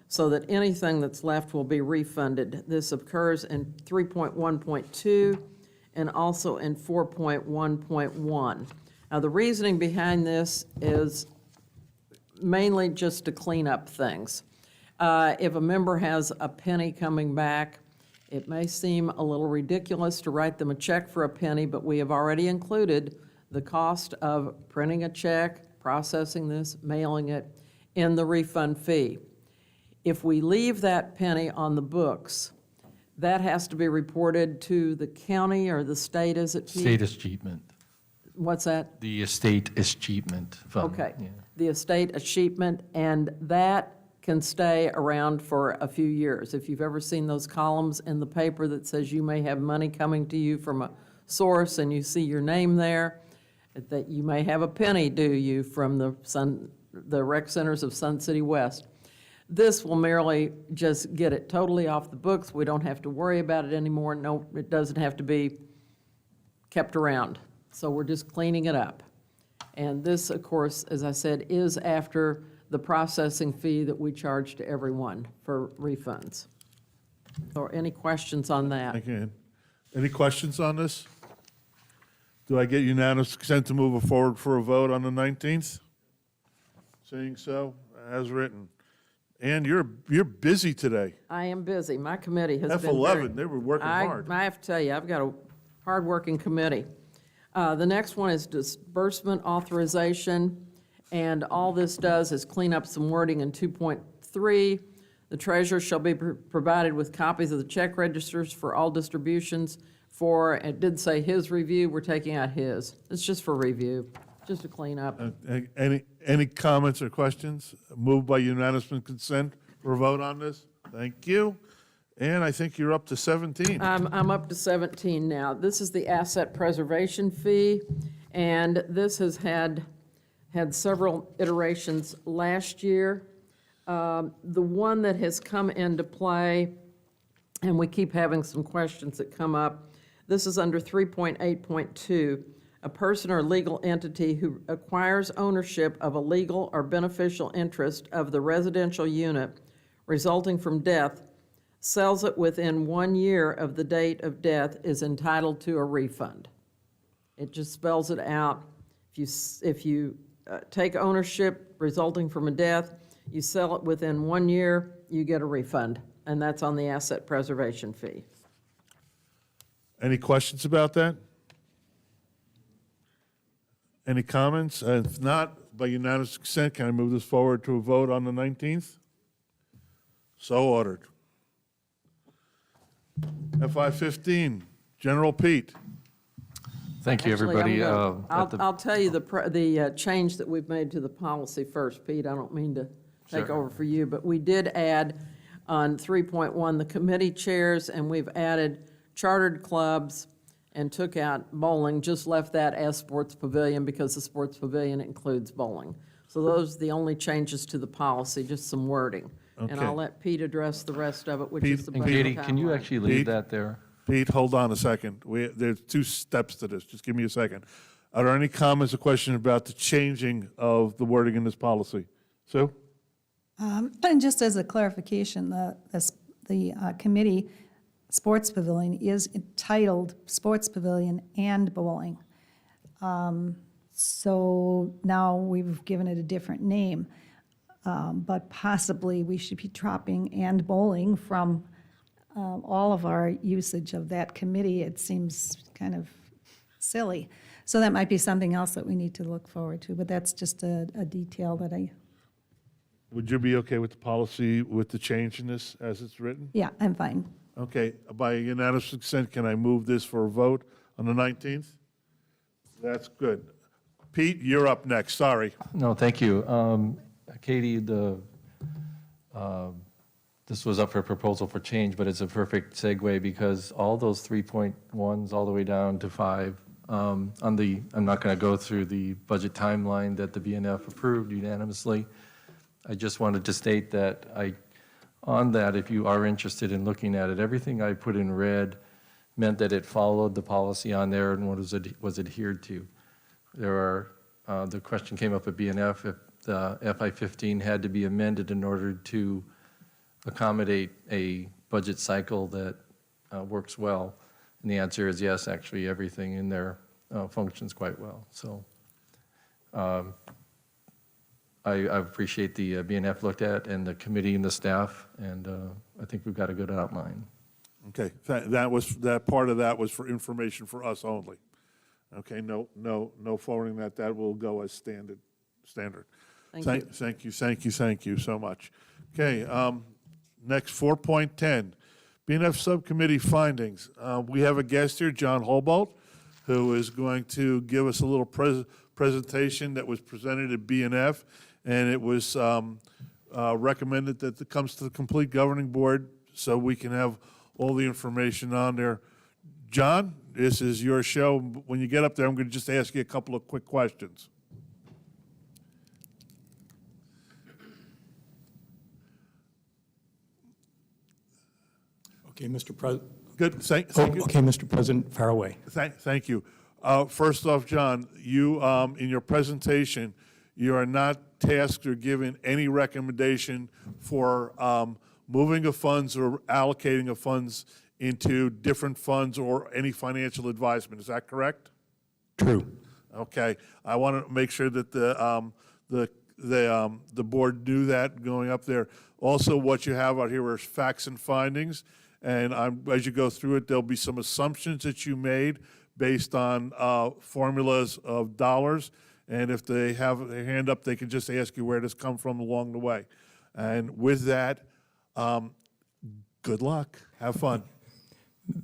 S5: so that anything that's left will be refunded. This occurs in 3.1.2 and also in 4.1.1. Now, the reasoning behind this is mainly just to clean up things. If a member has a penny coming back, it may seem a little ridiculous to write them a check for a penny, but we have already included the cost of printing a check, processing this, mailing it, in the refund fee. If we leave that penny on the books, that has to be reported to the county or the state, is it, Pete?
S12: State escheatment.
S5: What's that?
S12: The estate escheatment fund.
S5: Okay.
S12: yeah.
S5: The estate escheatment, and that can stay around for a few years. If you've ever seen those columns in the paper that says you may have money coming to you from a source and you see your name there, that you may have a penny due you from the rec centers of Sun City West. This will merely just get it totally off the books. We don't have to worry about it anymore. No, it doesn't have to be kept around. So we're just cleaning it up. And this, of course, as I said, is after the processing fee that we charge to everyone for refunds. Or any questions on that?
S1: Thank you, Ann. Any questions on this? Do I get unanimous consent to move it forward for a vote on the 19th? Seeing so, as written. Ann, you're busy today.
S5: I am busy. My committee has been very...
S1: F11, they were working hard.
S5: I have to tell you, I've got a hard-working committee. The next one is disbursement authorization, and all this does is clean up some wording in 2.3. The treasurer shall be provided with copies of the check registers for all distributions for, it did say his review, we're taking out his. It's just for review. just to clean up.
S1: Any comments or questions? Moved by unanimous consent for a vote on this? Thank you. And I think you're up to 17.
S5: I'm up to 17 now. This is the asset preservation fee, and this has had several iterations last year. The one that has come into play, and we keep having some questions that come up, this is under 3.8.2. A person or legal entity who acquires ownership of a legal or beneficial interest of the residential unit resulting from death, sells it within 1 year of the date of death, is entitled to a refund. It just spells it out. If you take ownership resulting from a death, you sell it within 1 year, you get a refund, and that's on the asset preservation fee.
S1: Any questions about that? Any comments? If not, by unanimous consent, can I move this forward to a vote on the 19th? So ordered. FY 15, General Pete.
S12: Thank you,
S5: Actually,
S12: everybody.
S5: I'll tell you the change that we've made to the policy first, Pete. I don't mean to take over for you, but we did add on 3.1 the committee chairs, and we've added chartered clubs and took out bowling, just left that as sports pavilion because the sports pavilion includes bowling. So those are the only changes to the policy, just some wording. And
S1: Okay.
S5: I'll let Pete address the rest of it, which
S1: Pete.
S5: is the
S12: And
S5: budget
S12: Katie, can you
S5: timeline.
S12: actually leave
S1: Pete?
S12: that there?
S1: Pete, hold on a second. There's 2 steps to this. Just give me a second. Are there any comments or questions about the changing of the wording in this policy? Sue?
S8: And just as a clarification, the committee sports pavilion is entitled Sports Pavilion and Bowling. So now we've given it a different name, but possibly we should be dropping and bowling from all of our usage of that committee. It seems kind of silly. So that might be something else that we need to look forward to, but that's just a detail that
S1: Would you be okay with the policy, with the change in this as it's written?
S8: yeah, I'm fine.
S1: Okay, by unanimous consent, can I move this for a vote on the 19th? That's good. Pete, you're up next, sorry.
S12: No, thank you. Katie, this was up for proposal for change, but it's a perfect segue because all those 3.1s all the way down to 5, I'm not going to go through the budget timeline that the BNF approved unanimously. I just wanted to state that on that, if you are interested in looking at it, everything I put in red meant that it followed the policy on there and was adhered to. The question came up at BNF if the FY15 had to be amended in order to accommodate a budget cycle that works well. And the answer is yes, actually, everything in there functions quite well. So I appreciate the BNF looked at and the committee and the staff, and I think we've got a good outline.
S1: Okay, that part of that was for information for us only. Okay, no forwarding that. That will go as standard. Thank you so much. Okay, next 4.10, BNF Subcommittee findings. We have a guest here, John Holbolt, who is going to give us a little presentation that was presented at BNF, and it was recommended that it comes to the complete governing board so we can have all the information on there. John, this is your show. When you get up there, I'm going to just ask you a couple of quick questions.
S13: Okay, Mr. President.
S1: Good, thank you.
S13: Okay, Mr. President, fire away.
S1: Thank you. First off, John, you, in your presentation, you are not tasked or given any recommendation for moving of funds or allocating of funds into different funds or any financial advisement. Is that correct?
S13: True.
S1: Okay. I want to make sure that the board knew that going up there. Also, what you have out here are facts and findings, and as you go through it, there'll be some assumptions that you made based on formulas of dollars, and if they have their hand up, they can just ask you where this come from along the way. And with that, good luck. Have fun.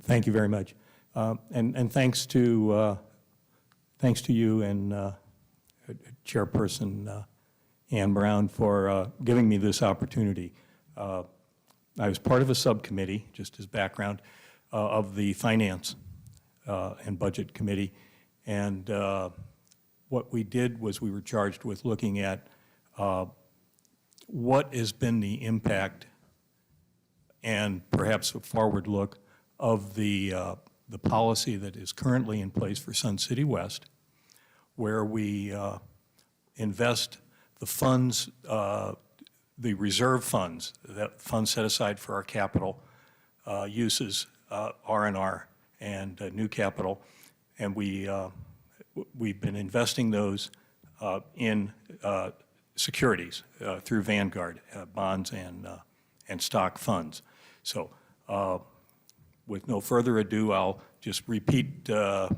S13: Thank you very much. And thanks to you and Chairperson Ann Brown for giving me this opportunity. I was part of a subcommittee, just as background, of the Finance and Budget Committee. And what we did was we were charged with looking at what has been the impact and perhaps a forward look of the policy that is currently in place for Sun City West, where we invest the funds, the reserve funds, that funds set aside for our capital uses, R&R and new capital, and we've been investing those in securities through Vanguard, bonds and stock funds. So with no further ado, I'll just repeat a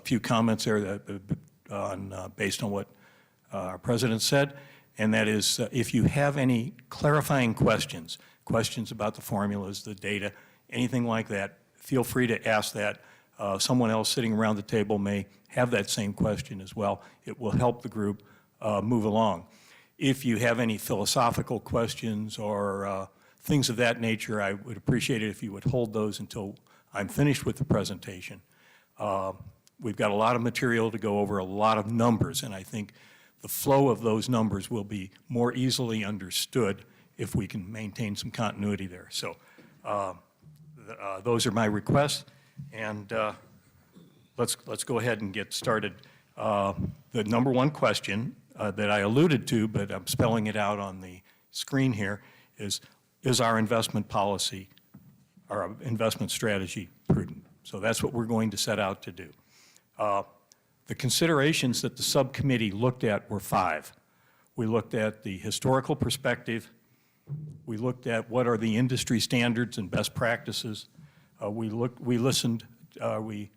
S13: few comments there based on what our president said, and that is if you have any clarifying questions about the formulas, the data, anything like that, feel free to ask that. Someone else sitting around the table may have that same question as well. It will help the group move along. If you have any philosophical questions or things of that nature, I would appreciate it if you would hold those until I'm finished with the presentation. We've got a lot of material to go over, a lot of numbers, and I think the flow of those numbers will be more easily understood if we can maintain some continuity there. So those are my requests, and let's go ahead and get started. The number one question that I alluded to, but I'm spelling it out on the screen here, is our investment policy, our investment strategy prudent? So that's what we're going to set out to do. The considerations that the subcommittee looked at were 5. We looked at the historical perspective. We looked at what are the industry standards and best practices. We listened, we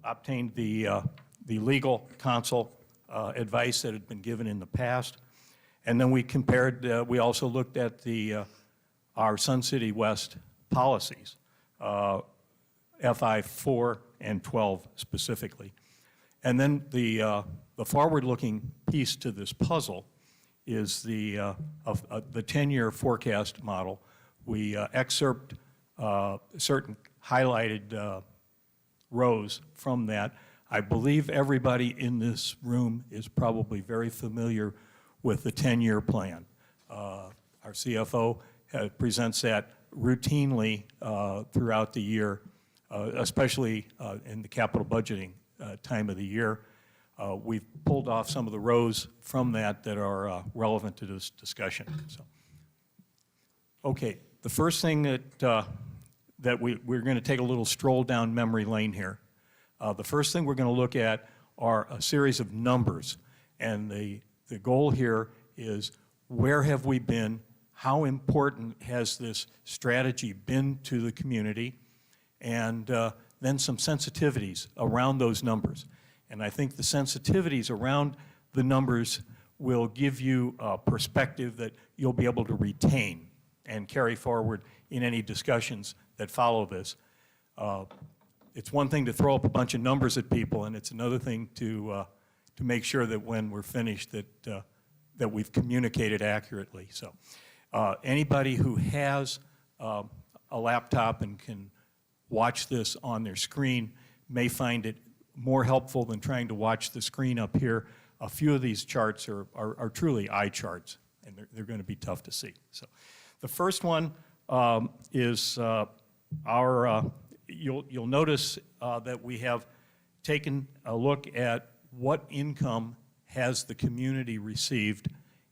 S13: obtained the legal counsel advice that had been given in the past. And then we compared, we also looked at our Sun City West policies, FI 4 and 12 specifically. And then the forward-looking piece to this puzzle is the 10-year forecast model. We excerpt certain highlighted rows from that. I believe everybody in this room is probably very familiar with the 10-year plan. Our CFO presents that routinely throughout the year, especially in the capital budgeting time of the year. We've pulled off some of the rows from that are relevant to this discussion. So, okay, the first thing that we're going to take a little stroll down memory lane here. The first thing we're going to look at are a series of numbers, and the goal here is where have we been, how important has this strategy been to the community, and then some sensitivities around those numbers. And I think the sensitivities around the numbers will give you a perspective that you'll be able to retain and carry forward in any discussions that follow this. It's one thing to throw up a bunch of numbers at people, and it's another thing to make sure that when we're finished that we've communicated accurately. So anybody who has a laptop and can watch this on their screen may find it more helpful than trying to watch the screen up here. A few of these charts are truly eye charts, and they're going to be tough to see. So the first one is you'll notice that we have taken a look at what income has the community received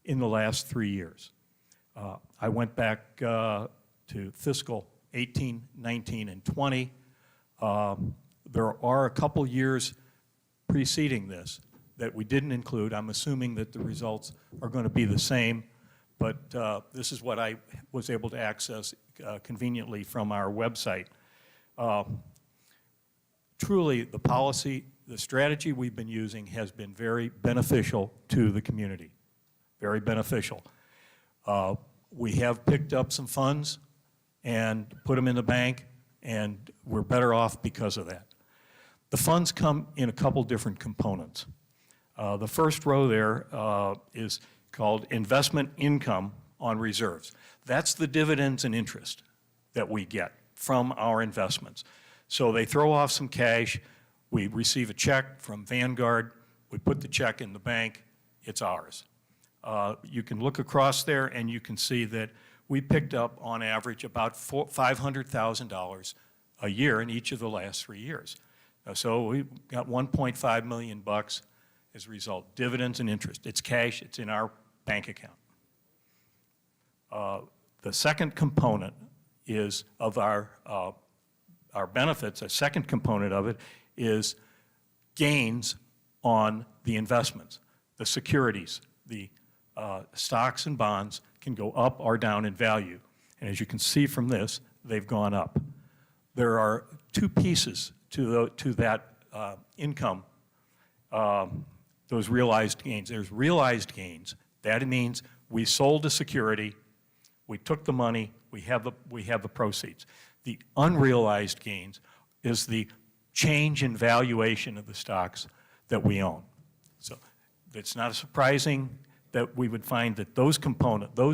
S13: in the last 3 years. I went back to fiscal 18, 19, and 20. There are a couple years preceding this that we didn't include. I'm assuming that the results are going to be the same, but this is what I was able to access conveniently from our website. Truly, the policy, the strategy we've been using has been very beneficial to the community, very beneficial. We have picked up some funds and put them in the bank, and we're better off because of that. The funds come in a couple different components. The first row there is called investment income on reserves. That's the dividends and interest that we get from our investments. So they throw off some cash, we receive a check from Vanguard, we put the check in the bank, it's ours. You can look across there and you can see that we picked up on average about $500,000 a year in each of the last 3 years. So we got 1.5 million bucks as a result, dividends and interest. It's cash, it's in our bank account. The second component is of our benefits, a second component of it is gains on the investments. The securities, the stocks and bonds can go up or down in value. And as you can see from this, they've gone up. There are two pieces to that income, those realized gains. There's realized gains. That means we sold a security, we took the money, we have the proceeds. The unrealized gains is the change in valuation of the stocks that we own. So it's not surprising that we would find that those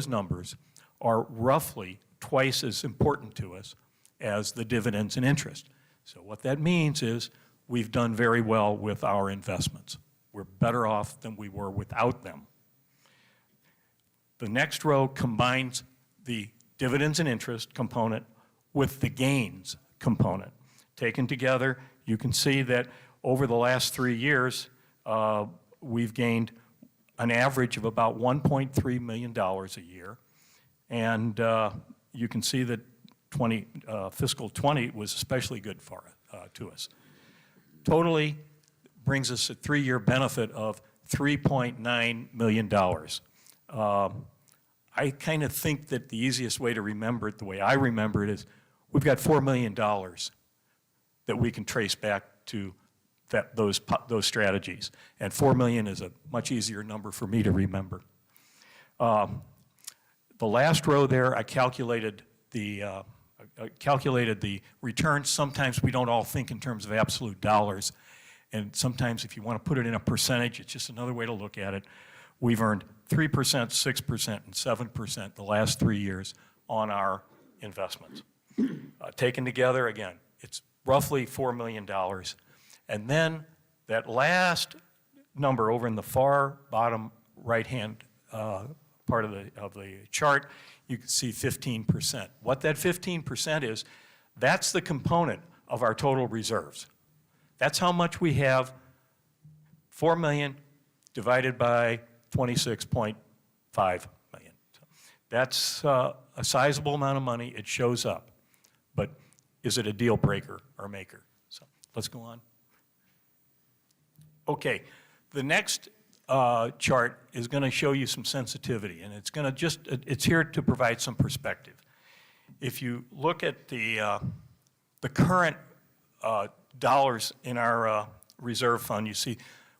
S13: numbers are roughly twice as important to us as the dividends and interest. So what that means is we've done very well with our investments. We're better off than we were without them. The next row combines the dividends and interest component with the gains component. Taken together, you can see that over the last 3 years, we've gained an average of about $1.3 million a year. And you can see that fiscal 20 was especially good to us. Totally brings us a 3-year benefit of $3.9 million. I kind of think that the easiest way to remember it, the way I remember it, is we've got $4 million that we can trace back to those strategies. And 4 million is a much easier number for me to remember. The last row there, I calculated the returns. Sometimes we don't all think in terms of absolute dollars. And sometimes if you want to put it in a percentage, it's just another way to look at it. We've earned 3%, 6%, and 7% the last 3 years on our investments. Taken together, again, it's roughly $4 million. And then that last number over in the far bottom right-hand part of the chart, you can see 15%. What that 15% is, that's the component of our total reserves. That's how much we have, 4 million divided by 26.5 million. So that's a sizable amount of money. It shows up. But is it a deal breaker or maker? So let's go on. Okay, the next chart is going to show you some sensitivity, and it's going to it's here to provide some perspective. If you look at the current dollars in our reserve fund, you see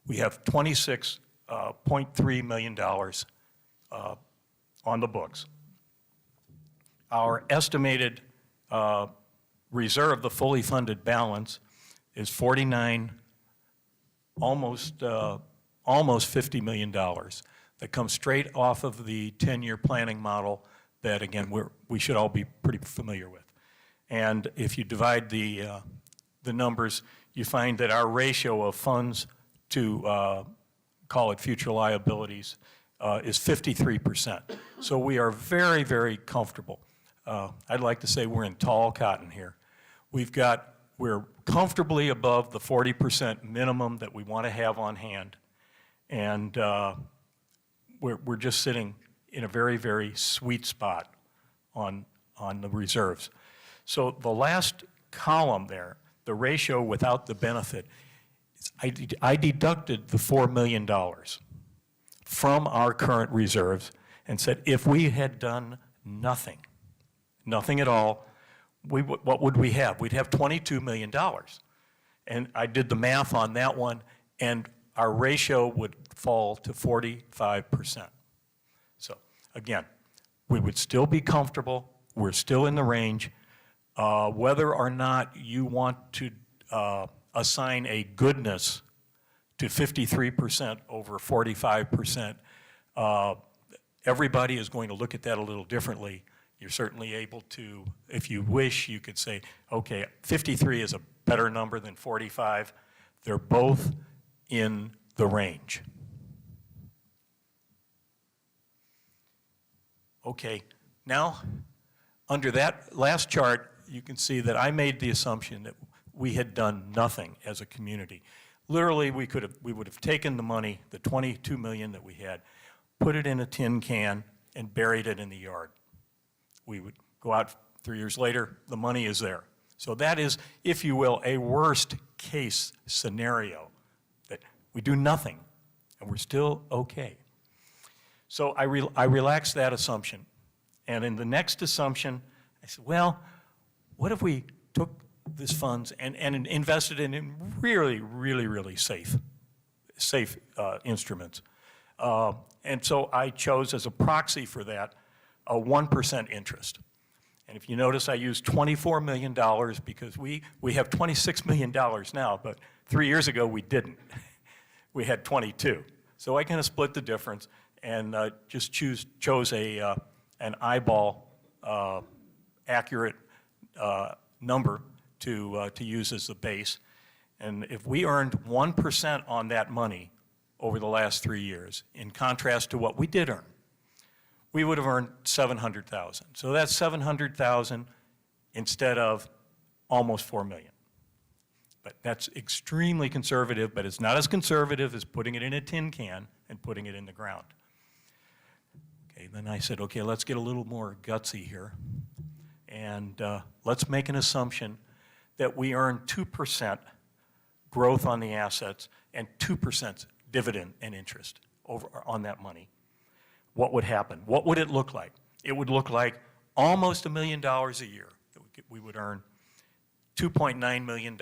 S13: we have $26.3 million on the books. Our estimated reserve, the fully funded balance, is almost $50 million that comes straight off of the 10-year planning model that, again, we should all be pretty familiar with. And if you divide the numbers, you find that our ratio of funds to, call it future liabilities, is 53%. So we are very, very comfortable. I'd like to say we're in tall cotton here. We're comfortably above the 40% minimum that we want to have on hand. And we're just sitting in a very, very sweet spot on the reserves. So the last column there, the ratio without the benefit, I deducted the $4 million from our current reserves and said if we had done nothing at all, what would we have? We'd have $22 million. And I did the math on that one, and our ratio would fall to 45%. So again, we would still be comfortable. We're still in the range. Whether or not you want to assign a goodness to 53% over 45%. Everybody is going to look at that a little differently. You're certainly able to, if you wish, you could say, okay, 53 is a better number than 45. They're both in the range. Okay, now, under that last chart, you can see that I made the assumption that we had done nothing as a community. Literally, we would have taken the money, the 22 million that we had, put it in a tin can and buried it in the yard. We would go out 3 years later, the money is there. So that is, if you will, a worst case scenario, that we do nothing and we're still okay. So I relaxed that assumption. And in the next assumption, I said, well, what if we took these funds and invested in really, really, really safe instruments? And so I chose as a proxy for that a 1% interest. And if you notice, I used $24 million because we have $26 million now, but 3 years ago we didn't. We had 22. So I kind of split the difference and just chose an eyeball accurate number to use as the base. And if we earned 1% on that money over the last 3 years, in contrast to what we did earn, we would have earned $700,000. So that's $700,000 instead of almost $4 million. But that's extremely conservative, but it's not as conservative as putting it in a tin can and putting it in the ground. Okay, then I said, okay, let's get a little more gutsy here. And let's make an assumption that we earn 2% growth on the assets and 2% dividend and interest on that money. What would happen? What would it look like? It would look like almost $1 million a year that we would earn, $2.9 million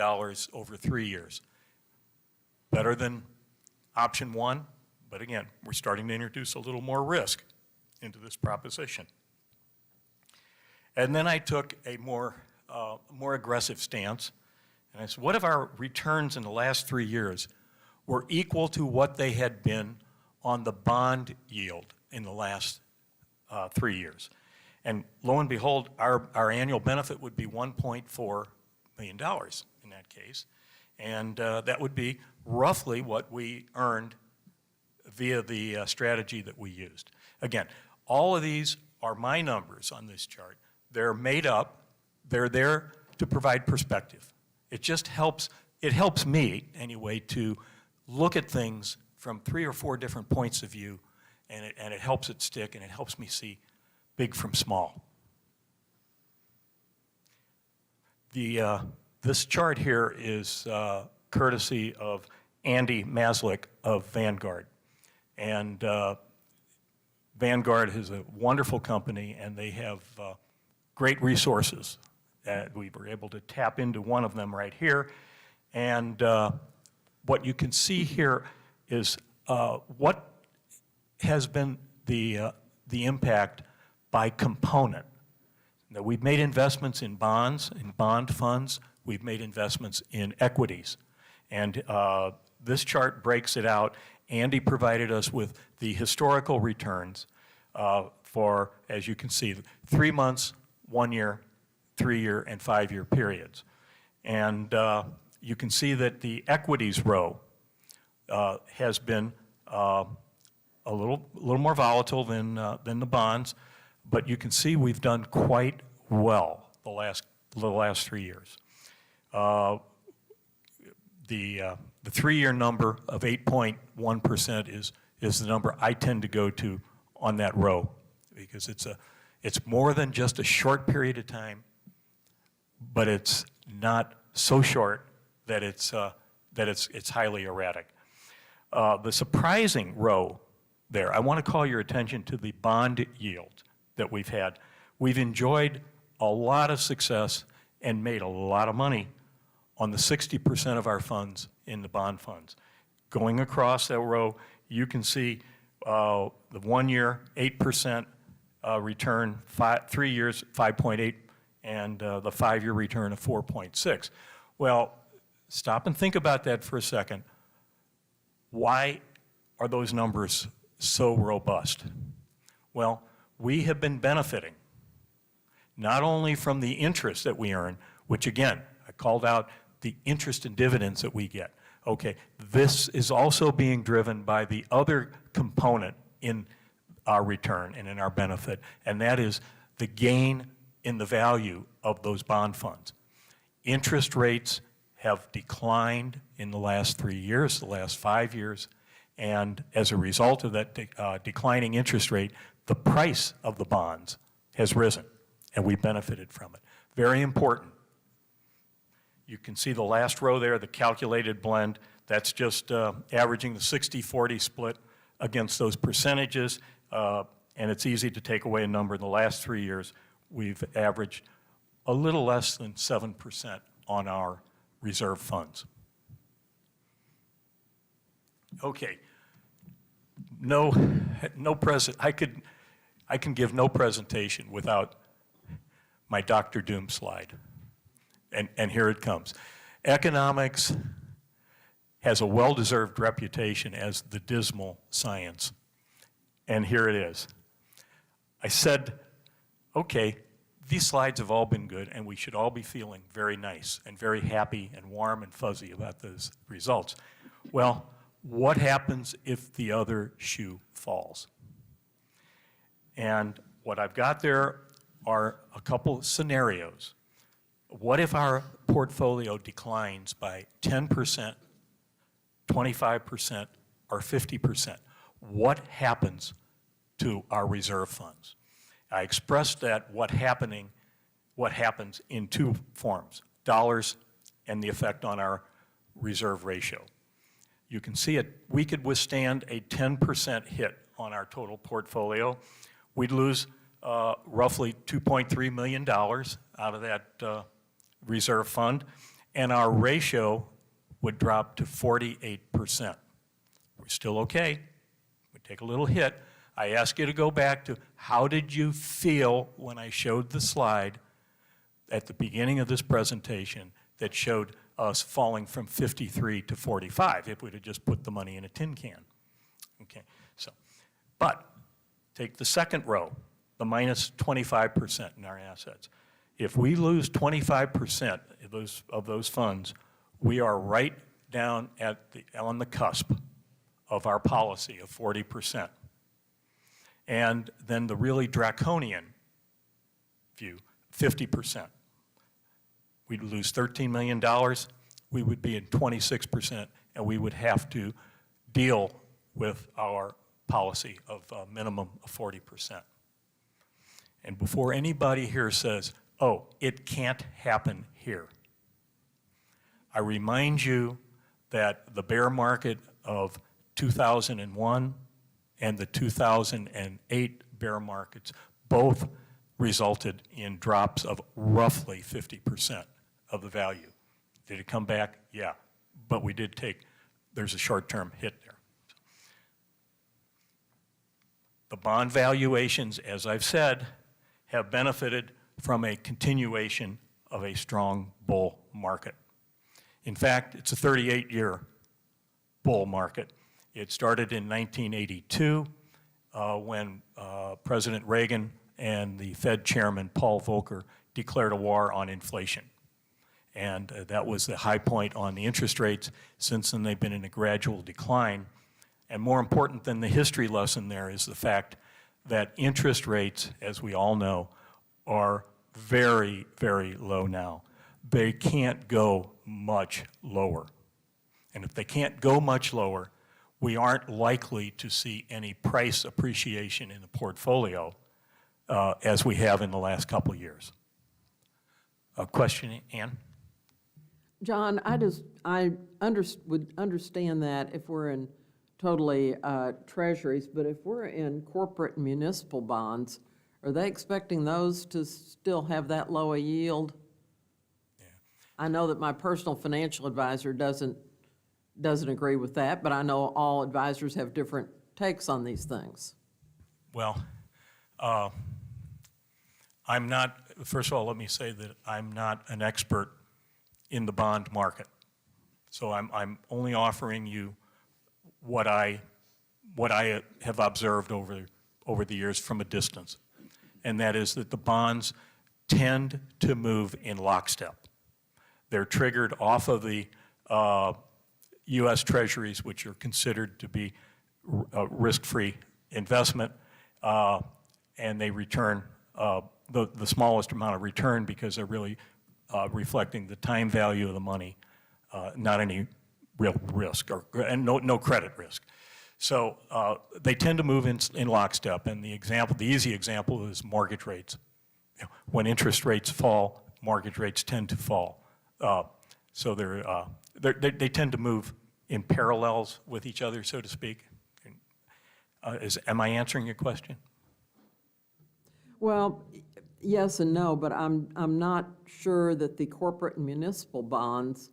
S13: over 3 years. Better than option one, but again, we're starting to introduce a little more risk into this proposition. And then I took a more aggressive stance, and I said, what if our returns in the last 3 years were equal to what they had been on the bond yield in the last 3 years? And lo and behold, our annual benefit would be $1.4 million in that case, and that would be roughly what we earned via the strategy that we used. Again, all of these are my numbers on this chart. They're made up. They're there to provide perspective. It just helps, it helps me anyway to look at things from 3 or 4 different points of view, and it helps it stick, and it helps me see big from small. This chart here is courtesy of Andy Maslick of Vanguard. And Vanguard is a wonderful company, and they have great resources. We were able to tap into one of them right here. And what you can see here is what has been the impact by component. Now, we've made investments in bonds, in bond funds. We've made investments in equities. And this chart breaks it out. Andy provided us with the historical returns for, as you can see, 3 months, 1 year, 3 year, and 5 year periods. And you can see that the equities row has been a little more volatile than the bonds, but you can see we've done quite well the last 3 years. The 3 year number of 8.1% is the number I tend to go to on that row, because it's more than just a short period of time, but it's not so short that it's highly erratic. The surprising row there, I want to call your attention to the bond yield that we've had. We've enjoyed a lot of success and made a lot of money on the 60% of our funds in the bond funds. Going across that row, you can see the 1 year, 8% return, 3 years, 5.8, and the 5 year return of 4.6. Well, stop and think about that for a second. Why are those numbers so robust? Well, we have been benefiting not only from the interest that we earn, which again, I called out the interest and dividends that we get. Okay, this is also being driven by the other component in our return and in our benefit, and that is the gain in the value of those bond funds. Interest rates have declined in the last 3 years, the last 5 years, and as a result of that declining interest rate, the price of the bonds has risen, and we benefited from it. Very important. You can see the last row there, the calculated blend. That's just averaging the 60-40 split against those percentages, and it's easy to take away a number. In the last 3 years, we've averaged a little less than 7% on our reserve funds. Okay, I can give no presentation without my Dr. Doom slide, and here it comes. Economics has a well-deserved reputation as the dismal science, and here it is. I said, okay, these slides have all been good, and we should all be feeling very nice and very happy and warm and fuzzy about those results. Well, what happens if the other shoe falls? And what I've got there are a couple scenarios. What if our portfolio declines by 10%, 25%, or 50%? What happens to our reserve funds? I expressed that what happens in two forms, dollars and the effect on our reserve ratio. You can see it, we could withstand a 10% hit on our total portfolio. We'd lose roughly $2.3 million out of that reserve fund, and our ratio would drop to 48%. We're still okay. We take a little hit. I ask you to go back to how did you feel when I showed the slide at the beginning of this presentation that showed us falling from 53 to 45 if we'd have just put the money in a tin can. Okay, so, but take the second row, the minus 25% in our assets. If we lose 25% of those funds, we are right down on the cusp of our policy of 40%. And then the really draconian view, 50%. We'd lose $13 million, we would be in 26%, and we would have to deal with our policy of a minimum of 40%. And before anybody here says, oh, it can't happen here, I remind you that the bear market of 2001 and the 2008 bear markets both resulted in drops of roughly 50% of the value. Did it come back? Yeah, but we did there's a short-term hit there. The bond valuations, as I've said, have benefited from a continuation of a strong bull market. In fact, it's a 38-year bull market. It started in 1982 when President Reagan and the Fed chairman, Paul Volcker, declared a war on inflation. And that was the high point on the interest rates. Since then, they've been in a gradual decline. And more important than the history lesson there is the fact that interest rates, as we all know, are very, very low now. They can't go much lower. And if they can't go much lower, we aren't likely to see any price appreciation in the portfolio as we have in the last couple of years. A question, Ann?
S5: John, I would understand that if we're in totally treasuries, but if we're in corporate and municipal bonds, are they expecting those to still have that low a yield? Yeah. I know that my personal financial advisor doesn't agree with that, but I know all advisors have different takes on these things.
S13: Well, first of all, let me say that I'm not an expert in the bond market. So I'm only offering you what I have observed over the years from a distance, and that is that the bonds tend to move in lockstep. They're triggered off of the U.S. Treasuries, which are considered to be a risk-free investment, and they return the smallest amount of return because they're really reflecting the time value of the money, not any real risk and no credit risk. So they tend to move in lockstep, and the easy example is mortgage rates. When interest rates fall, mortgage rates tend to fall. So they tend to move in parallels with each other, so to speak. Am I answering your question?
S5: Well, yes and no, but I'm not sure that the corporate and municipal bonds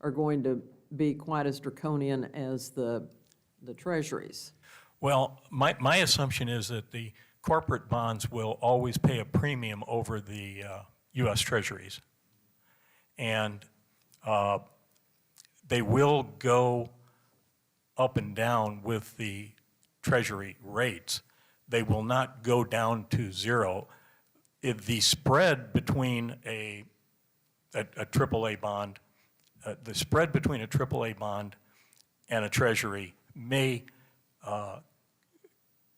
S5: are going to be quite as draconian as the treasuries.
S13: Well, my assumption is that the corporate bonds will always pay a premium over the U.S. Treasuries. And they will go up and down with the Treasury rates. They will not go down to zero. If the spread between a AAA bond, the spread between a AAA bond and a Treasury may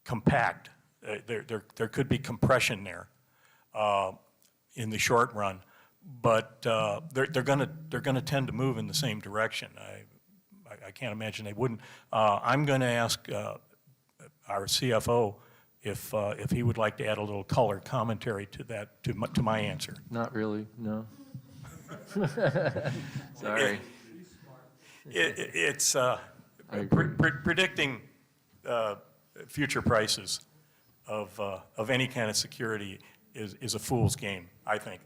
S13: compact. There could be compression there in the short run, but they're going to tend to move in the same direction. I can't imagine they wouldn't. I'm going to ask our CFO if he would like to add a little color commentary to that, to my answer.
S12: Not really, no. Sorry.
S13: It's predicting future prices of any kind of security is a fool's game, I think.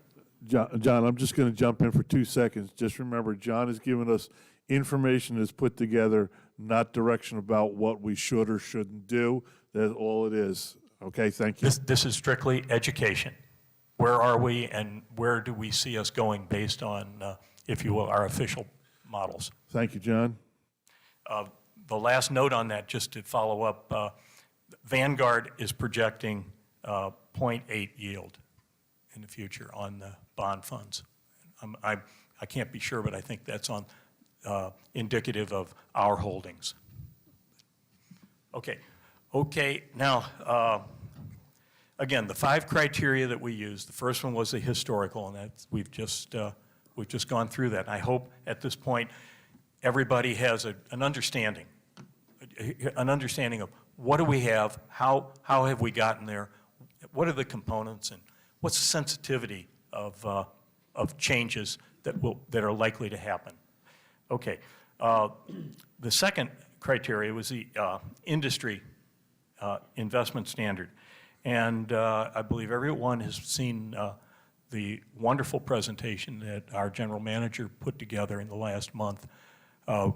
S1: John, I'm just going to jump in for 2 seconds. Just remember, John has given us information that's put together, not direction about what we should or shouldn't do. That's all it is. Okay, thank you.
S13: This is strictly education. Where are we and where do we see us going based on, if you will, our official models?
S1: Thank you, John.
S13: The last note on that, just to follow up, Vanguard is projecting 0.8 yield in the future on the bond funds. I can't be sure, but I think that's on indicative of our holdings. Okay, now, again, the 5 criteria that we used, the first one was the historical, and that's, we've just gone through that. I hope at this point everybody has an understanding of what do we have, how have we gotten there, what are the components, and what's the sensitivity of changes that are likely to happen. Okay, the second criteria was the industry investment standard. And I believe everyone has seen the wonderful presentation that our general manager put together in the last month on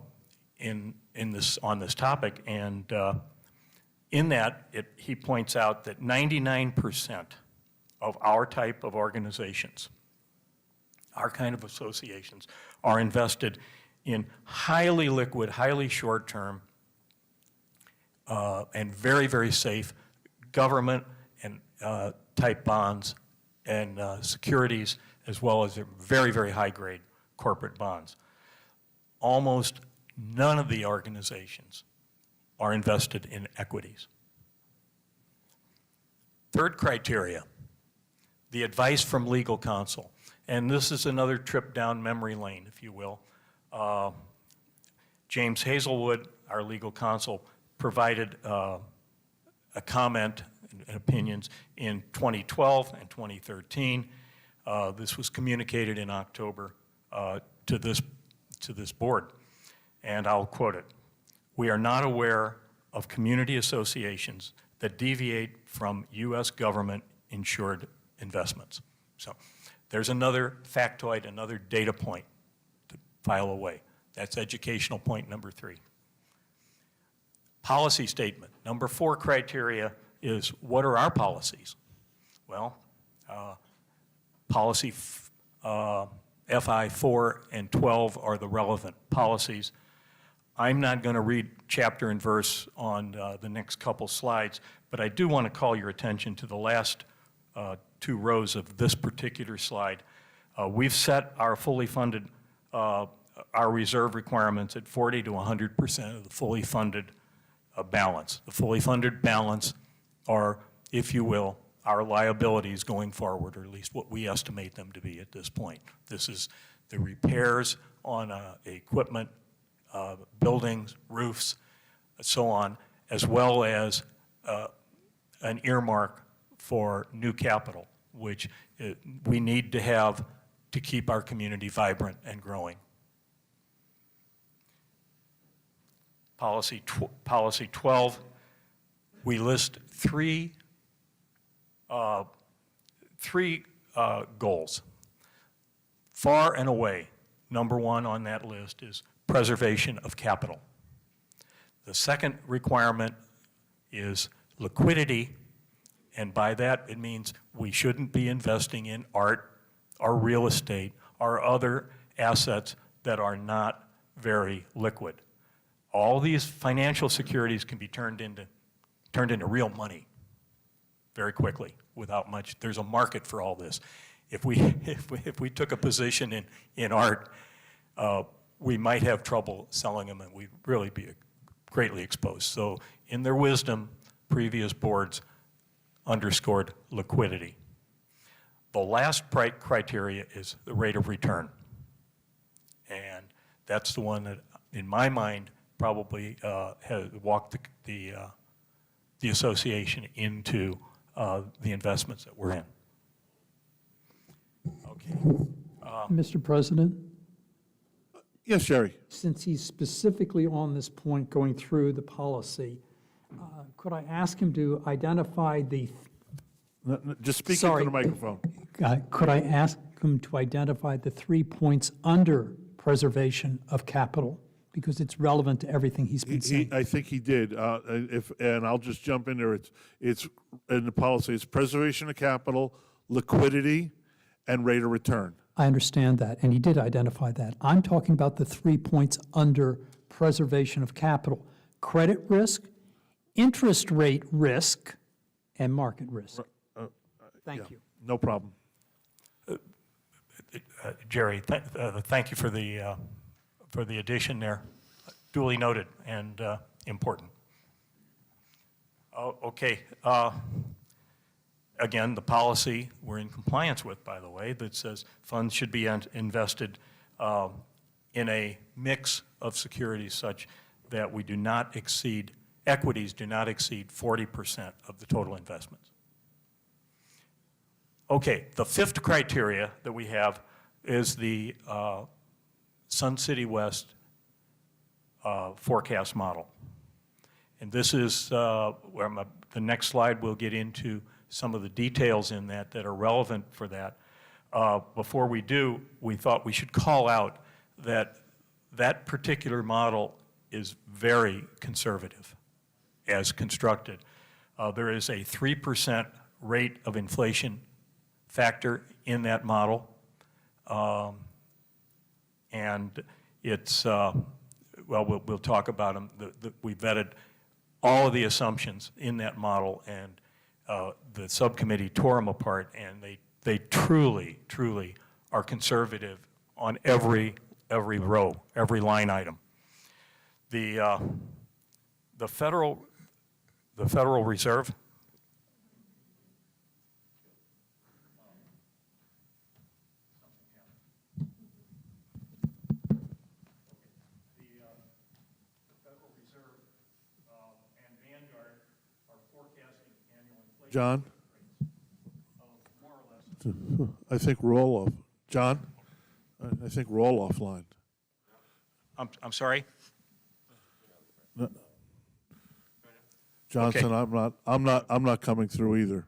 S13: this topic. And in that, he points out that 99% of our type of organizations, our kind of associations, are invested in highly liquid, highly short-term, and very, very safe government and type bonds and securities, as well as very, very high-grade corporate bonds. Almost none of the organizations are invested in equities. Third criteria, the advice from legal counsel. And this is another trip down memory lane, if you will. James Hazelwood, our legal counsel, provided a comment and opinions in 2012 and 2013. This was communicated in October to this board, and I'll quote it. "We are not aware of community associations that deviate from U.S. government-insured investments." So there's another factoid, another data point to file away. That's educational point number 3. Policy statement. Number 4 criteria is, what are our policies? Well, policy FI 4 and 12 are the relevant policies. I'm not going to read chapter and verse on the next couple slides, but I do want to call your attention to the last 2 rows of this particular slide. We've set our fully funded, our reserve requirements at 40 to 100% of the fully funded balance. The fully funded balance are, if you will, our liabilities going forward, or at least what we estimate them to be at this point. This is the repairs on equipment, buildings, roofs, so on, as well as an earmark for new capital, which we need to have to keep our community vibrant and growing. Policy 12, we list three goals. Far and away, number 1 on that list is preservation of capital. The second requirement is liquidity, and by that it means we shouldn't be investing in art or real estate or other assets that are not very liquid. All these financial securities can be turned into real money very quickly without much. There's a market for all this. If we took a position in art, we might have trouble selling them, and we'd really be greatly exposed. So in their wisdom, previous boards underscored liquidity. The last criteria is the rate of return. And that's the one that, in my mind, probably has walked the association into the investments that we're in. Okay.
S10: Mr. President,
S1: Yes, Jerry.
S10: since he's specifically on this point going through the policy, could I ask him to identify the,
S1: Just speak into
S10: Sorry.
S1: the microphone.
S10: could I ask him to identify the 3 points under preservation of capital? Because it's relevant to everything he's been saying.
S1: I think he did. And I'll just jump in there. It's in the policy. It's preservation of capital, liquidity, and rate of return.
S10: I understand that, and he did identify that. I'm talking about the 3 points under preservation of capital: credit risk, interest rate risk, and market risk. Thank you.
S1: No problem.
S13: Jerry, thank you for the addition there. Duly noted and important. Okay. Again, the policy we're in compliance with, by the way, that says funds should be invested in a mix of securities such that we do not exceed, equities do not exceed 40% of the total investments. Okay, the 5th criteria that we have is the Sun City West forecast model. And this is where the next slide will get into some of the details in that are relevant for that. Before we do, we thought we should call out that that particular model is very conservative as constructed. There is a 3% rate of inflation factor in that model. And it's, well, we'll talk about them. We vetted all of the assumptions in that model, and the subcommittee tore them apart, and they truly, truly are conservative on every row, every line item. The Federal Reserve
S1: John? I think we're all off. John? I think we're all offline.
S13: I'm sorry?
S1: Johnson, I'm not coming through either.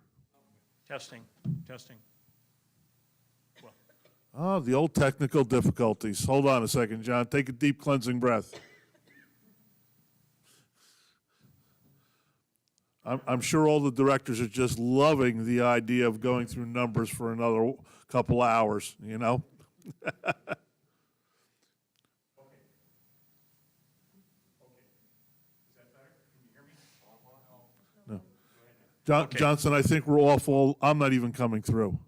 S13: Testing.
S1: Oh, the old technical difficulties. Hold on a second, John. Take a deep cleansing breath. I'm sure all the directors are just loving the idea of going through numbers for another couple hours, you know? Johnson, I think we're awful, I'm not even coming through.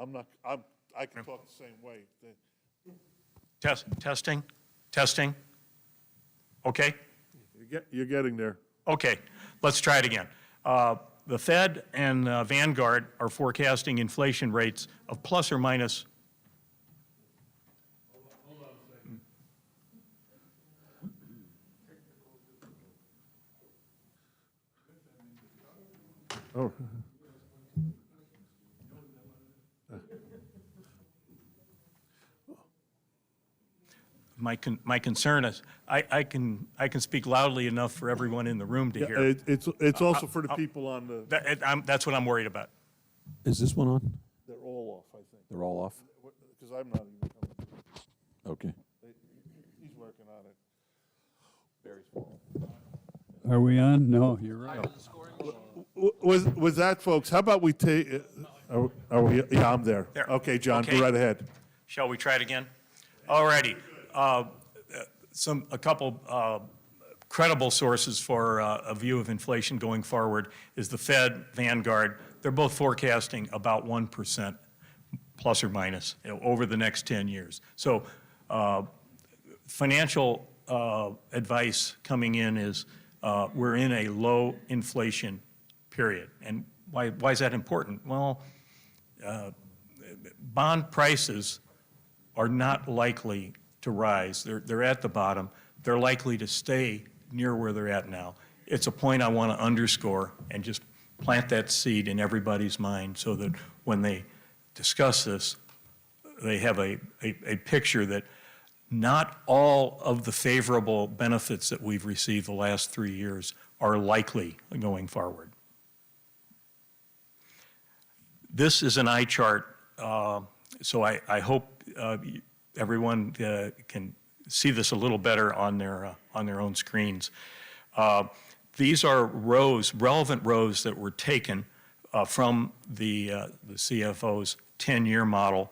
S1: I'm not, I can talk the same way.
S13: Testing. Okay?
S1: You're getting there.
S13: Okay, let's try it again. The Fed and Vanguard are forecasting inflation rates of plus or minus.
S1: Oh.
S13: My concern is, I can speak loudly enough for everyone in the room to hear.
S1: It's also for the people on the,
S13: That's what I'm worried about.
S3: Is this one on?
S1: they're all off, I think,
S3: They're all off?
S1: because I'm not even coming through.
S3: Okay.
S1: He's working on it.
S4: Are we on? No, you're right.
S1: With that, folks, how about we take, are we, yeah, I'm there.
S13: There.
S1: Okay, John, go
S13: Okay.
S1: right ahead.
S13: Shall we try it again? All righty. A couple credible sources for a view of inflation going forward is the Fed, Vanguard. They're both forecasting about 1% plus or minus, over the next 10 years. So financial advice coming in is we're in a low inflation period. And why is that important? Well, bond prices are not likely to rise. They're at the bottom. They're likely to stay near where they're at now. It's a point I want to underscore and just plant that seed in everybody's mind so that when they discuss this, they have a picture that not all of the favorable benefits that we've received the last 3 years are likely going forward. This is an eye chart, so I hope everyone can see this a little better on their own screens. These are rows, relevant rows that were taken from the CFO's 10-year model.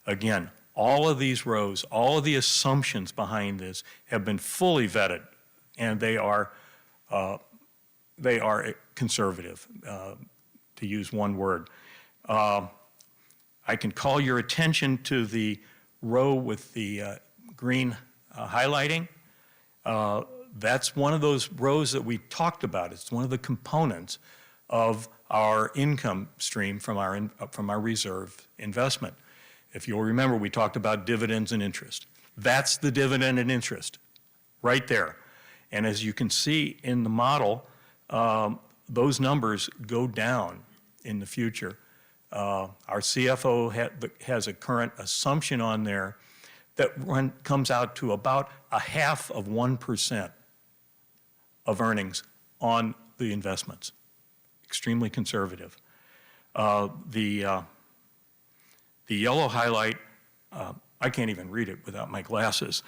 S13: Again, all of these rows, all of the assumptions behind this have been fully vetted, and they are conservative, to use one word. I can call your attention to the row with the green highlighting. That's one of those rows that we talked about. It's one of the components of our income stream from our reserve investment. If you'll remember, we talked about dividends and interest. That's the dividend and interest right there. And as you can see in the model, those numbers go down in the future. Our CFO has a current assumption on there that comes out to about 0.5% of earnings on the investments. Extremely conservative. The yellow highlight, I can't even read it without my glasses.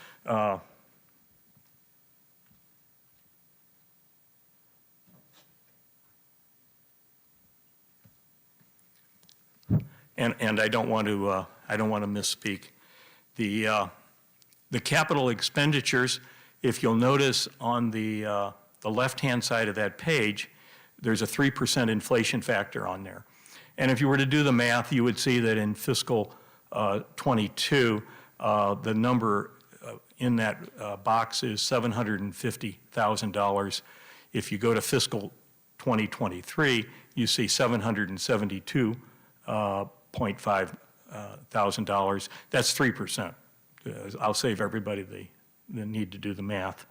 S13: And I don't want to misspeak. The capital expenditures, if you'll notice on the left-hand side of that page, there's a 3% inflation factor on there. And if you were to do the math, you would see that in fiscal '22, the number in that box is $750,000. If you go to fiscal 2023, you see $772.5 thousand. That's 3%. I'll save everybody the need to do the math.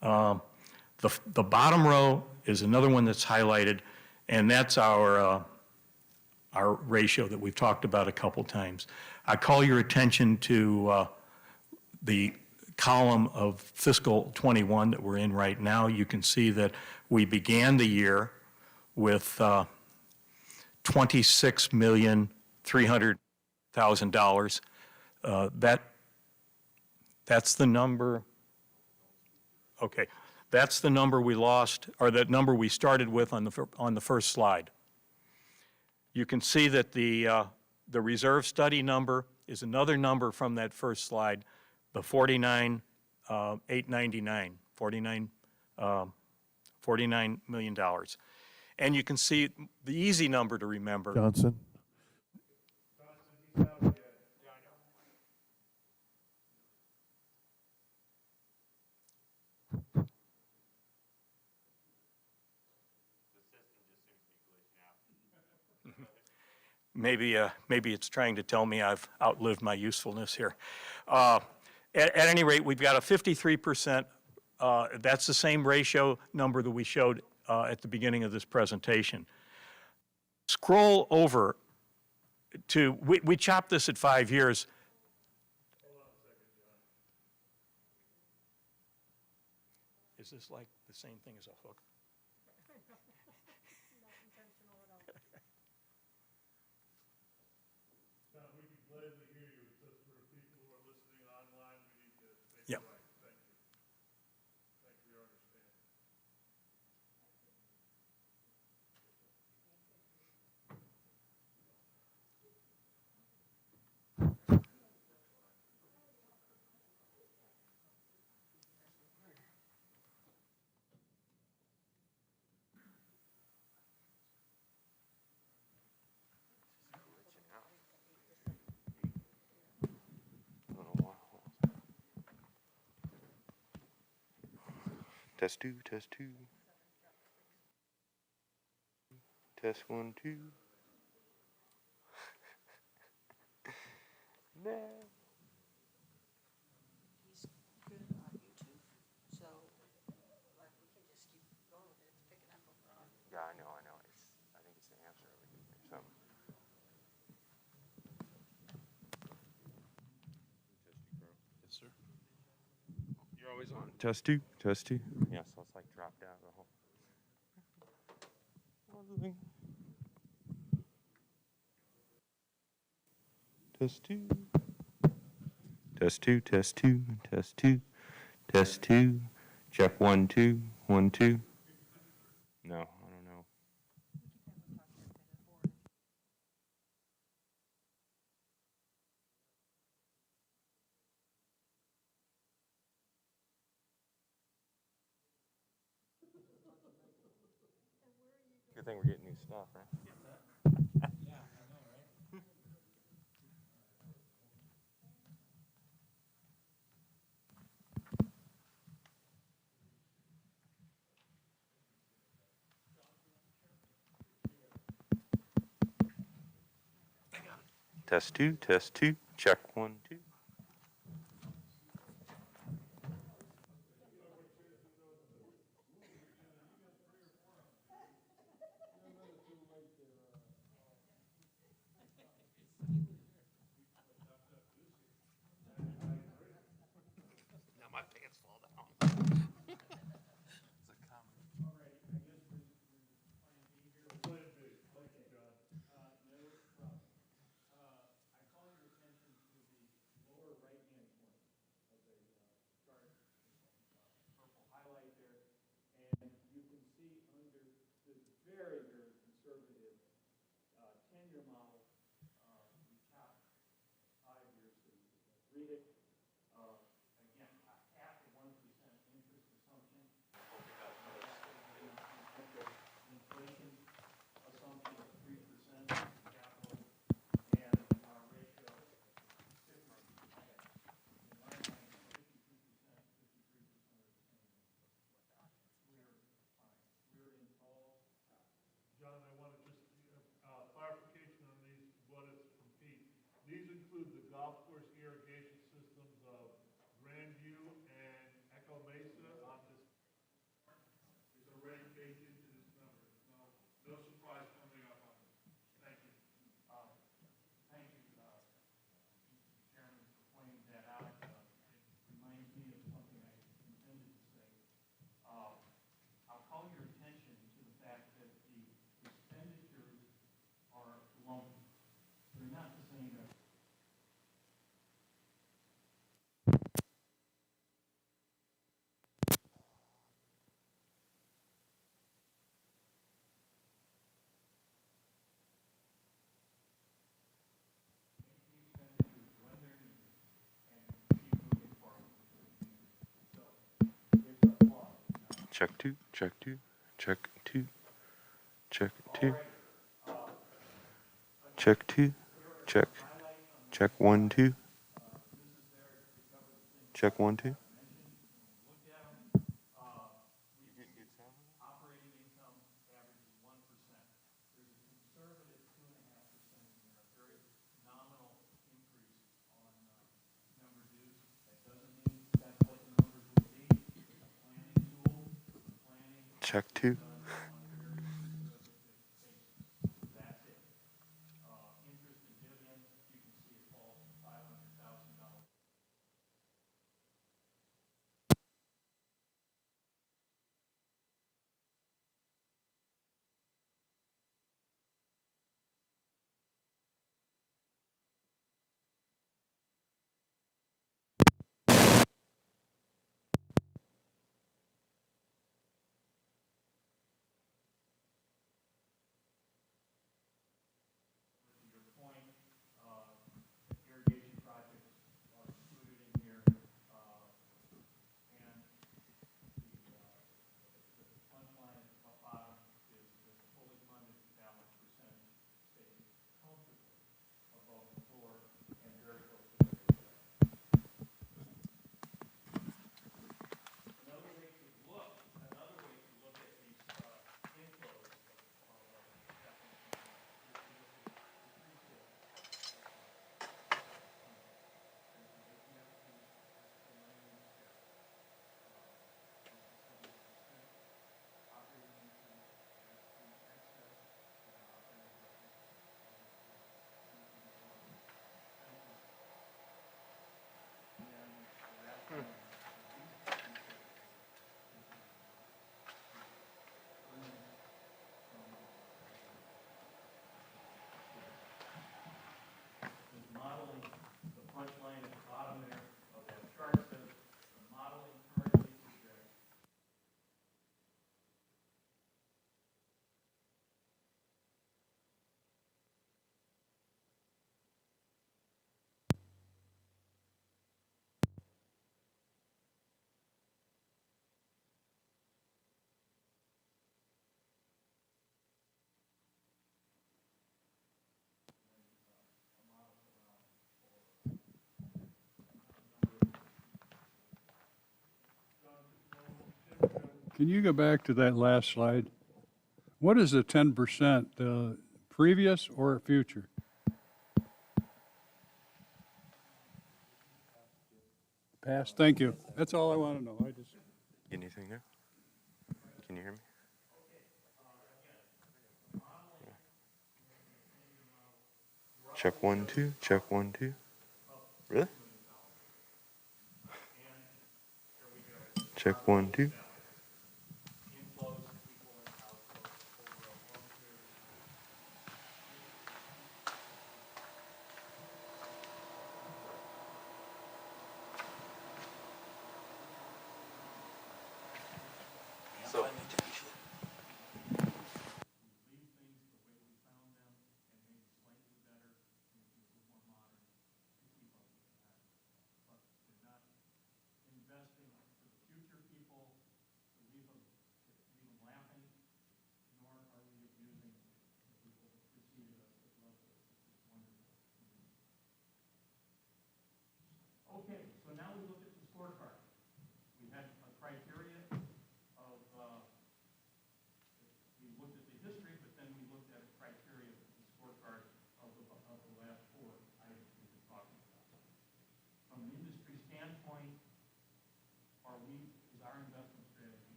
S13: The bottom row is another one that's highlighted, and that's our ratio that we've talked about a couple times. I call your attention to the column of fiscal '21 that we're in right now. You can see that we began the year with $26,300,000. That's the number. Okay, that's the number we lost, or that number we started with on the first slide. You can see that the The reserve study number is another number from that first slide, the 49,899, $49 million. And you can see the easy number to remember.
S1: Johnson?
S13: Maybe it's trying to tell me I've outlived my usefulness here. At any rate, we've got a 53%. That's the same ratio number that we showed at the beginning of this presentation. Scroll over to, we chopped this at 5 years. Is this like the same thing as a hook? Yeah.
S14: Test two, test two. Test 1, 2. No.
S5: He's good on YouTube, so like we can just keep going with it. It's picking up.
S14: Yeah, I know. I think it's the answer over here or something. Yes, sir. You're always on. Test two, test two. Yeah, so it's like dropped out the whole. Test two. Test two, test two, test two, test two. Check 1, 2, 1, 2. No, I don't know. Good thing we're getting new stuff, right? Test two, check 1, 2. Now my pants fall down. check two, check two, check two, check two, check two, check, check 1 2, check 1 2. Check two.
S4: Can you go back to that last slide? What is the 10%, previous or future? Past, thank you. That's all I want to know. I just.
S14: Anything there? Can you hear me? Check 1 2, check 1 2. Really? Check 1 2. So,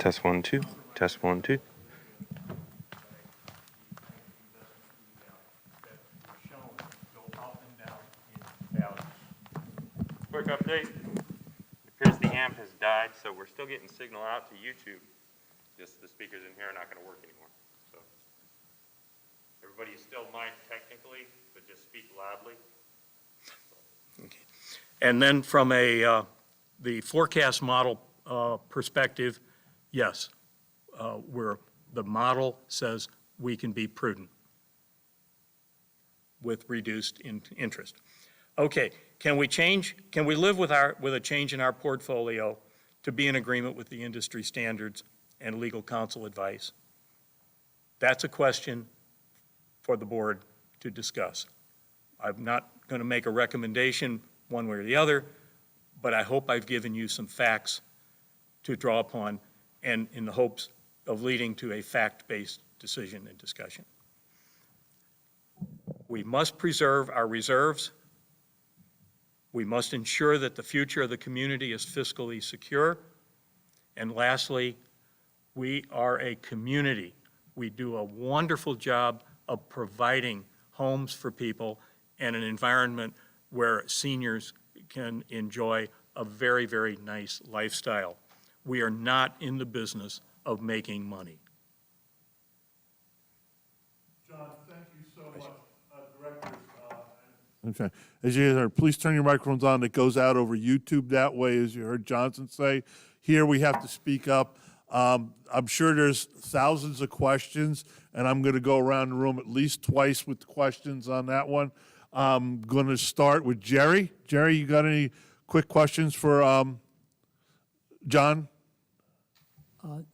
S14: test 1 2, test 1 2. Quick update. It appears the amp has died, so we're still getting signal out to YouTube. Just the speakers in here are not going to work anymore. So everybody is still mic'd technically, but just speak loudly.
S9: Okay.
S13: And then from the forecast model perspective, yes, the model says we can be prudent with reduced interest. Okay, can we live with a change in our portfolio to be in agreement with the industry standards and legal counsel advice? That's a question for the board to discuss. I'm not going to make a recommendation one way or the other, but I hope I've given you some facts to draw upon, and in the hopes of leading to a fact-based decision and discussion. We must preserve our reserves. We must ensure that the future of the community is fiscally secure. And lastly, we are a community. We do a wonderful job of providing homes for people and an environment where seniors can enjoy a very, very nice lifestyle. We are not in the business of making money.
S1: John, thank you so much. Directors, okay. As you heard, please turn your microphones on. It goes out over YouTube that way, as you heard Johnson say. Here we have to speak up. I'm sure there's thousands of questions, and I'm going to go around the room at least twice with questions on that one. I'm going to start with Jerry. Jerry, you got any quick questions for John?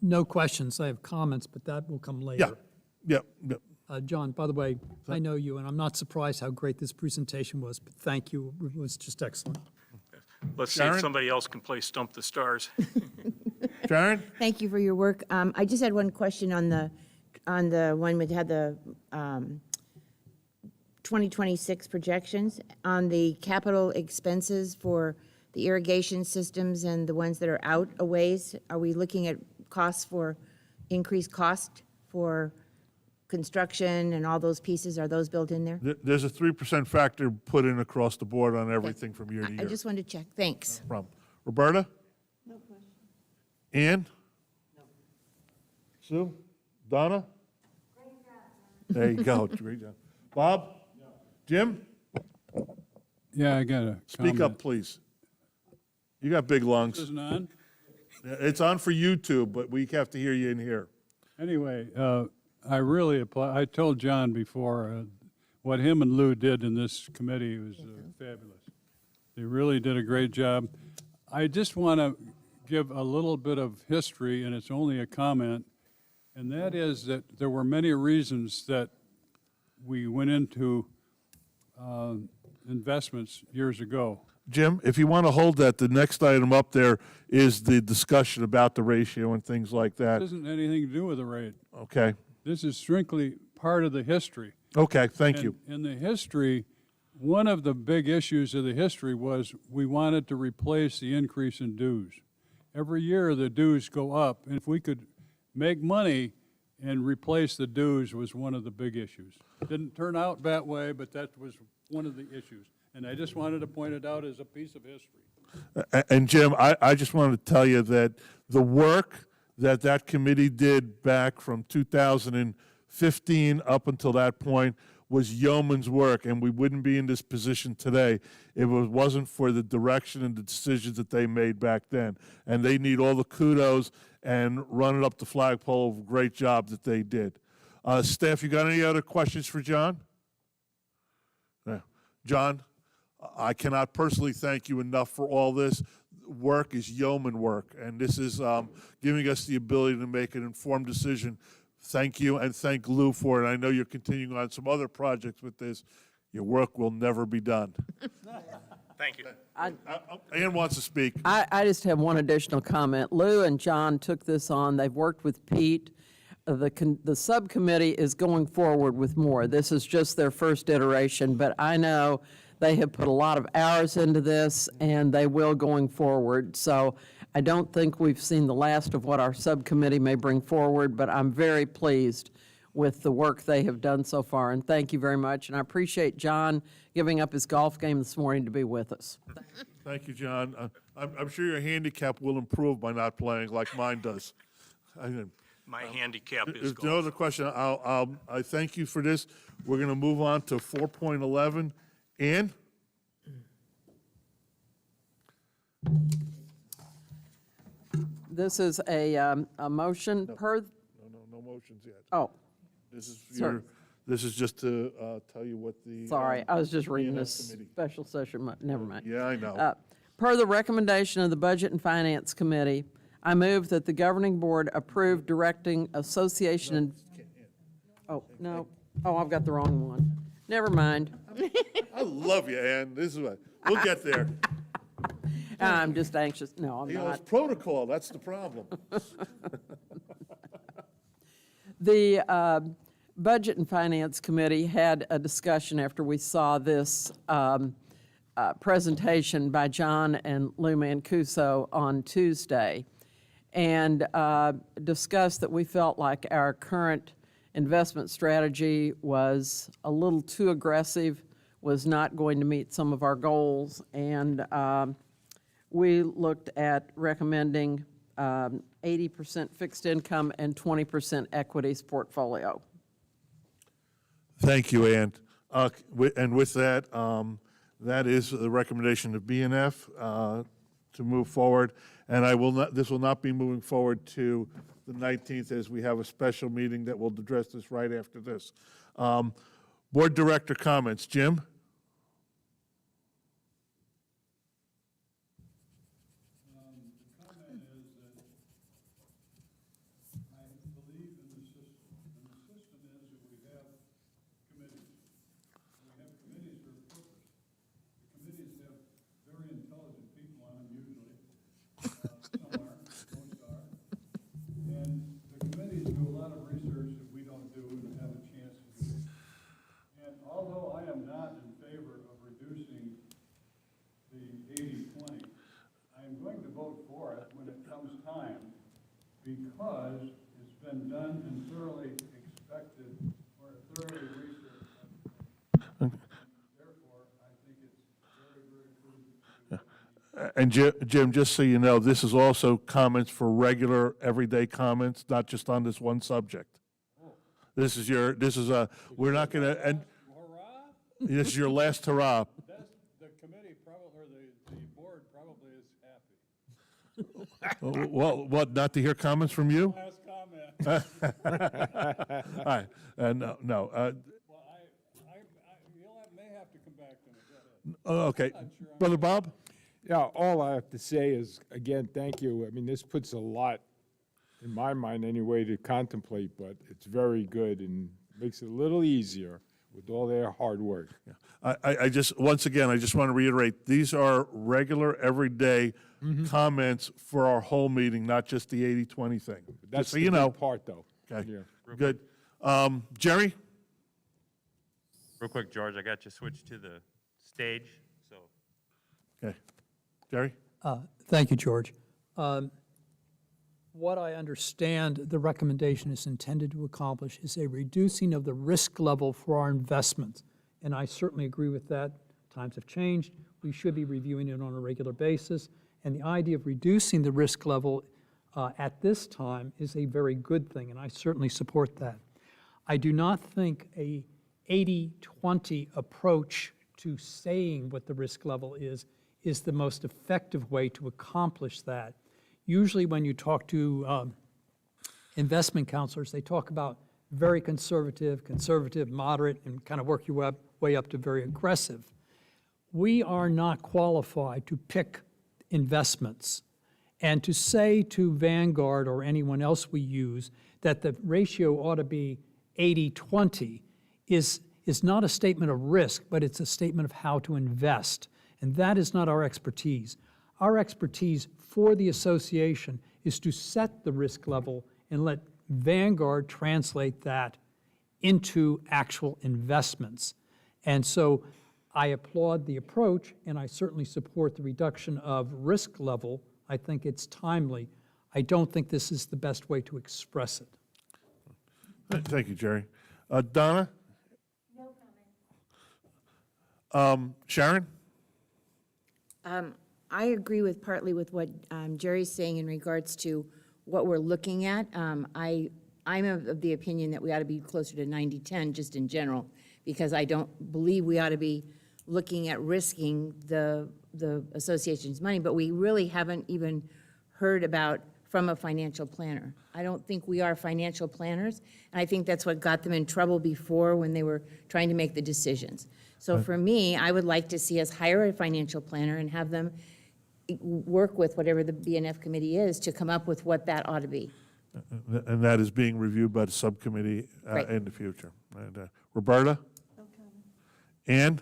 S10: No questions. I have comments, but that will come later.
S1: Yeah.
S10: John, by the way, I know you, and I'm not surprised how great this presentation was, but thank you. It was just excellent.
S13: Let's see
S1: Sharon?
S13: if somebody else can play Stump the Stars.
S1: Sharon?
S6: Thank you for your work. I just had one question on the one that had the 2026 projections. On the capital expenses for the irrigation systems and the ones that are out a ways, are we looking at increased cost for construction and all those pieces? Are those built in there?
S1: There's a 3% factor put in across the board on everything from year to
S6: I
S1: year.
S6: just wanted to check. Thanks.
S1: No problem. Roberta? No question. Ann? No. Sue? Donna? Great job. There you go. Great job. Bob? No. Jim?
S4: Yeah, I got a
S1: Speak
S4: comment.
S1: up, please. You got big lungs.
S4: This isn't on?
S1: It's on for YouTube, but we have to hear you in here.
S4: Anyway, I really apply. I told John before, what him and Lou did in this committee was fabulous. They really did a great job. I just want to give a little bit of history, and it's only a comment, and that is that there were many reasons that we went into investments years ago.
S1: Jim, if you want to hold that, the next item up there is the discussion about the ratio and things like that.
S4: This isn't anything to do with the rate.
S1: Okay.
S4: This is strictly part of the history.
S1: Okay, thank you.
S4: In the history, one of the big issues of the history was we wanted to replace the increase in dues. Every year, the dues go up, and if we could make money and replace the dues was one of the big issues. Didn't turn out that way, but that was one of the issues. And I just wanted to point it out as a piece of history.
S1: And Jim, I just wanted to tell you that the work that committee did back from 2015 up until that point was yeoman's work, and we wouldn't be in this position today if it wasn't for the direction and the decisions that they made back then. And they need all the kudos and running up the flagpole of a great job that they did. Steph, you got any other questions for John? No. John, I cannot personally thank you enough for all this. Work is yeoman work, and this is giving us the ability to make an informed decision. Thank you, and thank Lou for it. I know you're continuing on some other projects with this. Your work will never be done.
S13: Thank you.
S1: Ann wants to speak.
S5: I just have one additional comment. Lou and John took this on. They've worked with Pete. The subcommittee is going forward with more. This is just their first iteration, but I know they have put a lot of hours into this, and they will going forward. So I don't think we've seen the last of what our subcommittee may bring forward, but I'm very pleased with the work they have done so far, and thank you very much. And I appreciate John giving up his golf game this morning to be with us.
S1: Thank you, John. I'm sure your handicap will improve by not playing like mine does.
S13: My handicap is
S1: There's
S13: golf.
S1: no other question. I thank you for this. We're going to move on to 4.11. Ann?
S5: This is a motion per,
S1: No motions yet.
S5: oh,
S1: This is
S5: Sir.
S1: your, this is just to tell you what the.
S5: sorry, I was just reading
S1: B&F
S5: this
S1: committee.
S5: special session, never mind.
S1: Yeah, I know.
S5: Per the recommendation of the Budget and Finance Committee, I move that the governing board approve directing association and, oh, no, oh, I've got the wrong one. Never mind.
S1: I love you, Ann. This is what, we'll get there.
S5: I'm just anxious. No, I'm
S1: You know, it's
S5: not.
S1: protocol, that's the problem.
S5: The Budget and Finance Committee had a discussion after we saw this presentation by John and Lou Mancuso on Tuesday, and discussed that we felt like our current investment strategy was a little too aggressive, was not going to meet some of our goals, and we looked at recommending 80% fixed income and 20% equities portfolio.
S1: Thank you, Ann. And with that, that is the recommendation of BNF to move forward. And I will not, this will not be moving forward to the 19th, as we have a special meeting that will address this right after this. Board Director comments. Jim?
S4: Although I am not in favor of reducing the 80/20, I am going to vote for it when it comes time, because it's been done and thoroughly expected or thoroughly researched. Therefore, I think it's very, very prudent.
S1: And Jim, just so you know, this is also comments for regular, everyday comments, not just on this one subject. This is we're not going to, and this is your last hurrah.
S4: The committee probably, or the board probably is happy.
S1: Well, what, not to hear comments from you?
S4: Last comment.
S1: All right, and no.
S4: Well, you'll may have to come back to me.
S1: Okay. Brother Bob?
S15: Yeah, all I have to say is, again, thank you. I mean, this puts a lot, in my mind anyway, to contemplate, but it's very good and makes it a little easier with all their hard work.
S1: I just, once again, I just want to reiterate, these are regular, everyday comments for our whole meeting, not just the 80/20 thing. Just
S15: That's
S1: so
S15: the
S1: you know.
S15: big part, though.
S1: Okay,
S15: Yeah.
S1: good. Jerry?
S14: Real quick, George, I got you switched to the stage, so.
S1: Okay. Jerry?
S10: Thank you, George. What I understand the recommendation is intended to accomplish is a reducing of the risk level for our investments. And I certainly agree with that. Times have changed. We should be reviewing it on a regular basis. And the idea of reducing the risk level at this time is a very good thing, and I certainly support that. I do not think a 80/20 approach to saying what the risk level is the most effective way to accomplish that. Usually when you talk to investment counselors, they talk about very conservative, moderate, and kind of work your way up to very aggressive. We are not qualified to pick investments. And to say to Vanguard or anyone else we use that the ratio ought to be 80/20 is not a statement of risk, but it's a statement of how to invest. And that is not our expertise. Our expertise for the association is to set the risk level and let Vanguard translate that into actual investments. And so I applaud the approach, and I certainly support the reduction of risk level. I think it's timely. I don't think this is the best way to express it.
S1: Thank you, Jerry. Donna? No comment. Sharon?
S6: I agree with partly with what Jerry's saying in regards to what we're looking at. I'm of the opinion that we ought to be closer to 90/10 just in general, because I don't believe we ought to be looking at risking the the association's money, but we really haven't even heard about from a financial planner. I don't think we are financial planners, and I think that's what got them in trouble before when they were trying to make the decisions. So for me, I would like to see us hire a financial planner and have them work with whatever the BNF committee is to come up with what that ought to be.
S1: And that is being reviewed by the subcommittee
S6: Right.
S1: in the future. And, Roberta? Ann?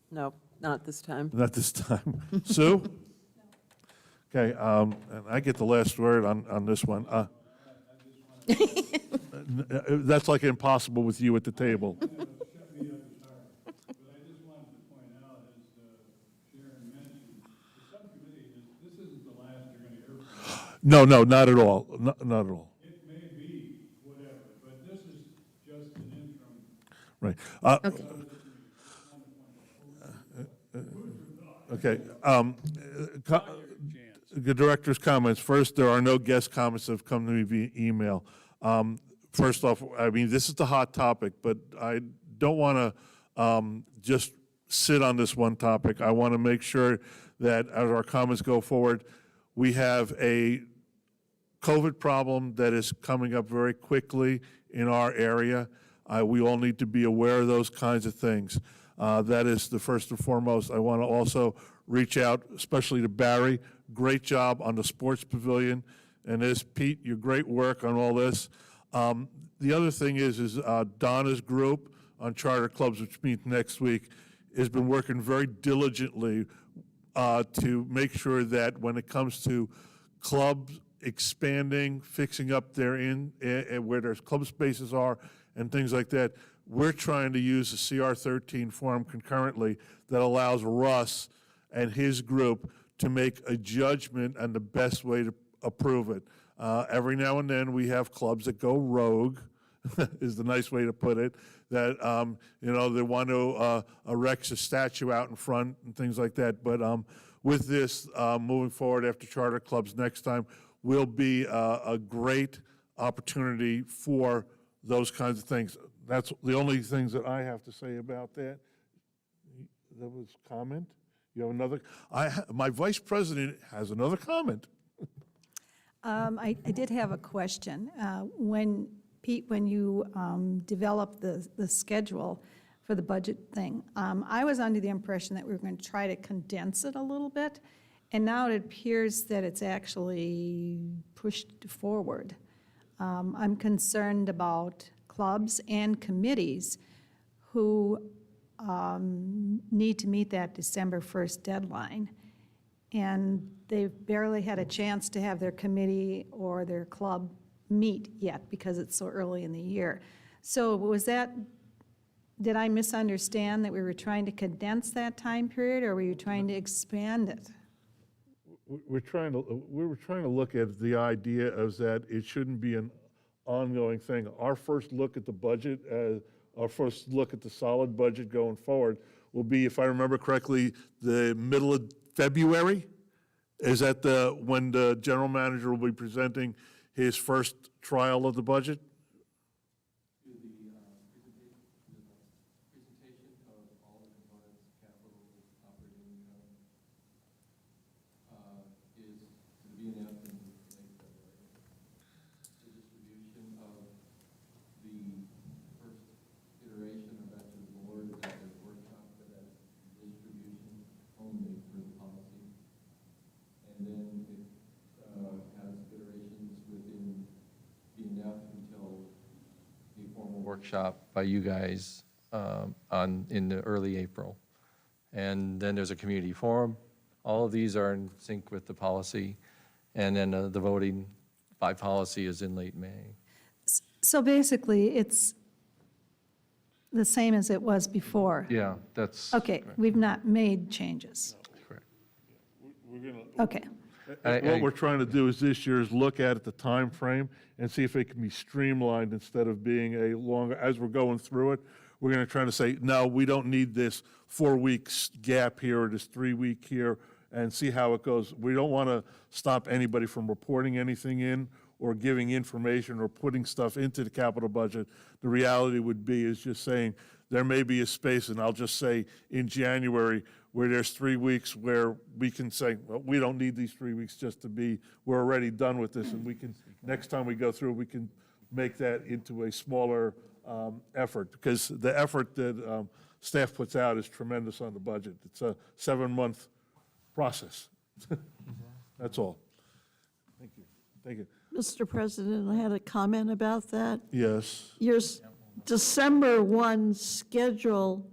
S5: No, not this time.
S1: Not this time. Sue? Okay, and I get the last word on this one. That's like impossible with you at the table. No, no, not at all. Not at all.
S4: It may be whatever, but this is just an interim.
S1: Right.
S6: Okay.
S1: Okay. The director's comments. First, there are no guest comments that have come to me via email. First off, I mean, this is the hot topic, but I don't want to just sit on this one topic. I want to make sure that as our comments go forward, we have a COVID problem that is coming up very quickly in our area. We all need to be aware of those kinds of things. That is the first and foremost. I want to also reach out, especially to Barry. Great job on the sports pavilion. And this, Pete, your great work on all this. The other thing is Donna's group on charter clubs, which meets next week, has been working very diligently to make sure that when it comes to clubs expanding, fixing up their where their club spaces are and things like that, we're trying to use the CR13 form concurrently that allows Russ and his group to make a judgment on the best way to approve it. Every now and then, we have clubs that go rogue, is the nice way to put it, that, they want to erect a statue out in front and things like that. But with this, moving forward after charter clubs next time, will be a great opportunity for those kinds of things. That's the only things that I have to say about that. That was comment? You have another? My vice president has another comment.
S8: I did have a question. When, Pete, when you developed the schedule for the budget thing, I was under the impression that we were going to try to condense it a little bit, and now it appears that it's actually pushed forward. I'm concerned about clubs and committees who need to meet that December 1st deadline, and they've barely had a chance to have their committee or their club meet yet because it's so early in the year. So did I misunderstand that we were trying to condense that time period, or were you trying to expand it?
S1: We were trying to look at the idea of that it shouldn't be an ongoing thing. Our first look at the budget, our first look at the solid budget going forward will be, if I remember correctly, the middle of February? Is that when the general manager will be presenting his first trial of the budget?
S12: Workshop by you guys in the early April. And then there's a community forum. All of these are in sync with the policy. And then the voting by policy is in late May.
S8: So basically, it's the same as it was before?
S12: Yeah, that's.
S8: Okay,
S12: correct.
S8: we've not made changes?
S12: Correct.
S8: Okay.
S1: What we're trying to do is this year is look at the time frame and see if it can be streamlined instead of being a longer, as we're going through it, we're going to try to say, no, we don't need this 4 weeks gap here or this 3 week here, and see how it goes. We don't want to stop anybody from reporting anything in or giving information or putting stuff into the capital budget. The reality would be is just saying there may be a space, and I'll just say in January, where there's 3 weeks where we can say, well, we don't need these 3 weeks just to be, we're already done with this, and we can, next time we go through, we can make that into a smaller effort, because the effort that staff puts out is tremendous on the budget. It's a 7-month process. That's all. Thank you. Thank you.
S11: Mr. President, I had a comment about that.
S1: Yes.
S11: Your December 1 schedule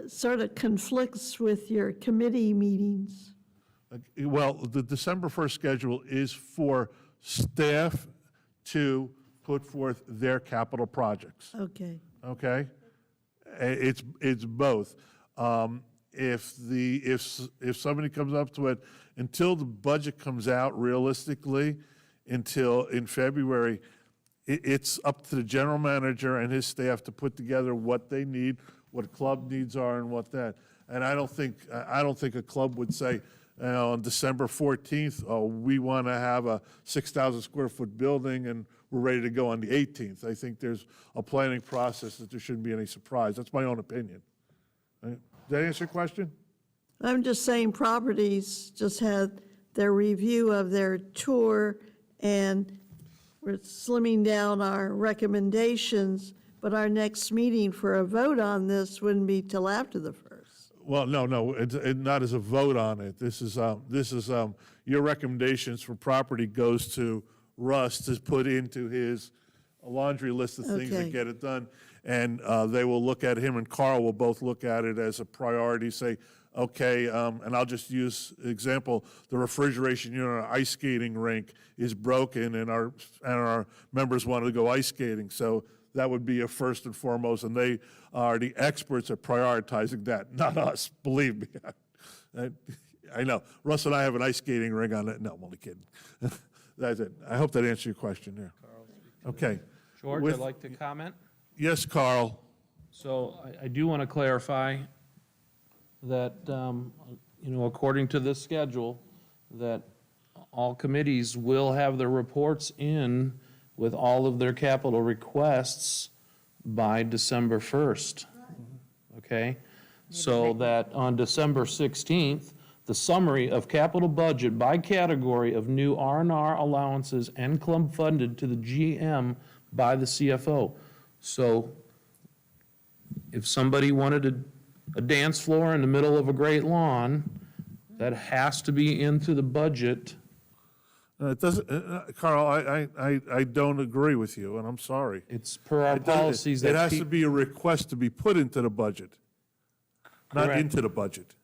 S11: sort of conflicts with your committee meetings.
S1: Well, the December 1st schedule is for staff to put forth their capital projects,
S11: Okay.
S1: okay? It's both. If somebody comes up to it, until the budget comes out realistically, until in February, it's up to the general manager and his staff to put together what they need, what club needs are and what that. And I don't think a club would say, on December 14th, oh, we want to have a 6,000 square foot building and we're ready to go on the 18th. I think there's a planning process that there shouldn't be any surprise. That's my own opinion. Did that answer your question?
S11: I'm just saying properties just had their review of their tour, and we're slimming down our recommendations, but our next meeting for a vote on this wouldn't be till after the 1st.
S1: Well, no, it's not as a vote on it. This is your recommendations for property goes to Russ to put into his laundry list of things that
S11: Okay.
S1: get it done. And they will look at, him and Carl will both look at it as a priority, say, okay, and I'll just use example, the refrigeration unit on our ice skating rink is broken and our members want to go ice skating. So that would be a first and foremost, and they are the experts at prioritizing that, not us, believe me. I know. Russ and I have an ice skating ring on it. No, I'm only kidding. That's it. I hope that answered your question there. Okay.
S16: George,
S1: With-
S16: I'd like to comment.
S1: Yes, Carl.
S16: So I do want to clarify that, according to this schedule, that all committees will have their reports in with all of their capital requests by December 1st. Okay? So that on December 16th, the summary of capital budget by category of new R&R allowances and club funded to the GM by the CFO. So if somebody wanted a dance floor in the middle of a great lawn, that has to be into the budget.
S1: It doesn't, Carl, I don't agree with you, and I'm sorry.
S16: It's per our
S1: It doesn't-
S16: policies
S1: It
S16: that
S1: has to be a request to be put into the budget, not
S16: Correct.
S1: into the budget.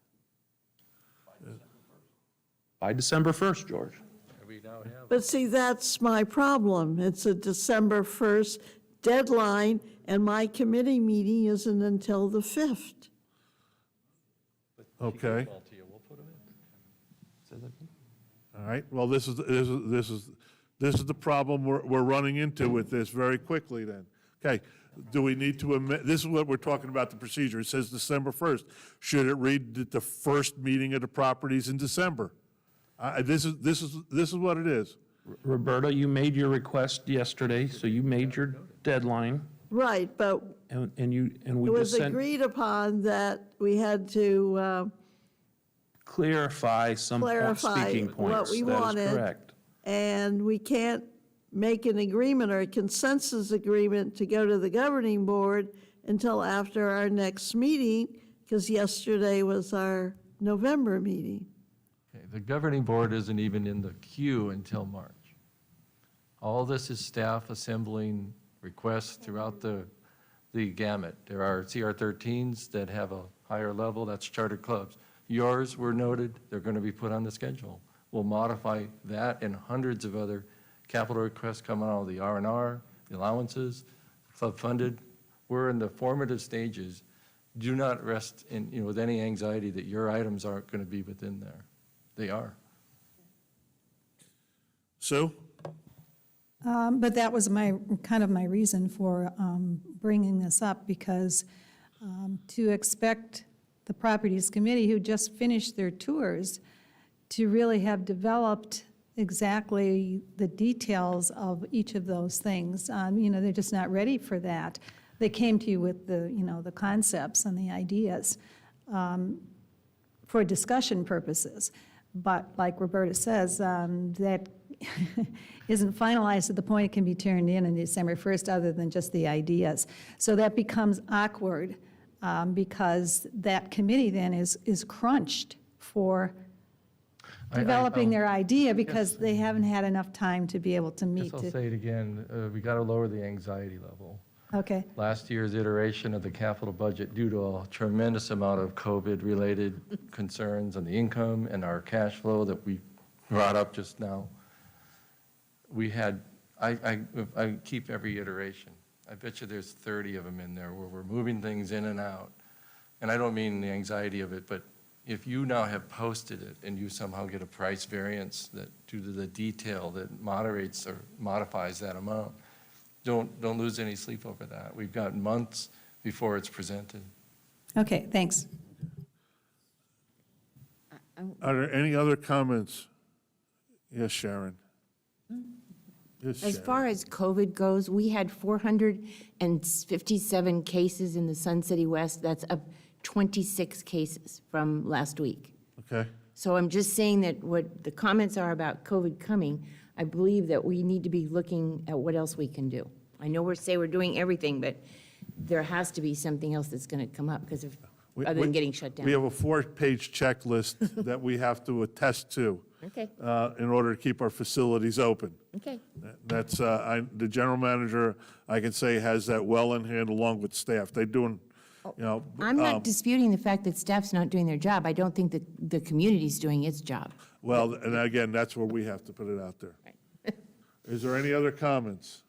S16: by December 1st, George.
S11: But see, that's my problem. It's a December 1st deadline, and my committee meeting isn't until the 5th.
S1: Okay. All right, well, this is the problem we're running into with this very quickly then. Okay, do we need to amend, this is what we're talking about, the procedure. It says December 1st. Should it read that the first meeting of the properties in December? This is what it is.
S16: Roberta, you made your request yesterday, so you made your deadline,
S11: Right, but
S16: and
S11: it
S16: we
S11: was
S16: just sent,
S11: agreed upon that we had to
S16: clarify some
S11: clarify
S16: speaking
S11: what
S16: points.
S11: we
S16: That is
S11: wanted.
S16: correct.
S11: And we can't make an agreement or a consensus agreement to go to the governing board until after our next meeting, because yesterday was our November meeting.
S12: Okay, the governing board isn't even in the queue until March. All this is staff assembling requests throughout the gamut. There are CR13s that have a higher level, that's charter clubs. Yours were noted, they're going to be put on the schedule. We'll modify that and hundreds of other capital requests coming out of the R&R, the allowances, club funded. We're in the formative stages. Do not rest in, with any anxiety that your items aren't going to be within there. They are.
S1: Sue?
S8: But that was kind of my reason for bringing this up, because to expect the Properties Committee, who just finished their tours, to really have developed exactly the details of each of those things. They're just not ready for that. They came to you with the concepts and the ideas. for discussion purposes. But like Roberta says, that isn't finalized at the point it can be turned in December 1st, other than just the ideas. So that becomes awkward, because that committee then is crunched for developing their idea, because they haven't had enough time to be able to meet.
S12: I'll say it again, we got to lower the anxiety level.
S8: Okay,
S12: Last year's iteration of the capital budget, due to a tremendous amount of COVID-related concerns on the income and our cash flow that we brought up just now, we had, I keep every iteration. I bet you there's 30 of them in there where we're moving things in and out. And I don't mean the anxiety of it, but if you now have posted it and you somehow get a price variance that, due to the detail that moderates or modifies that amount, don't lose any sleep over that. We've got months before it's presented.
S8: okay, thanks.
S1: Are there any other comments? Yes, Sharon. Yes,
S6: As
S1: Sharon.
S6: far as COVID goes, we had 457 cases in the Sun City West. That's up 26 cases from last week.
S1: Okay.
S6: So I'm just saying that what the comments are about COVID coming, I believe that we need to be looking at what else we can do. I know we're doing everything, but there has to be something else that's going to come up because of, other than getting shut down.
S1: We have a 4-page checklist that we have to attest to
S6: Okay,
S1: in order to keep our facilities open.
S6: okay.
S1: That's, the general manager, I can say, has that well in hand along with staff. They're doing, you know.
S6: I'm not disputing the fact that staff's not doing their job. I don't think that the community's doing its job.
S1: Well, and again, that's where we have to put it out there. Is there any other comments?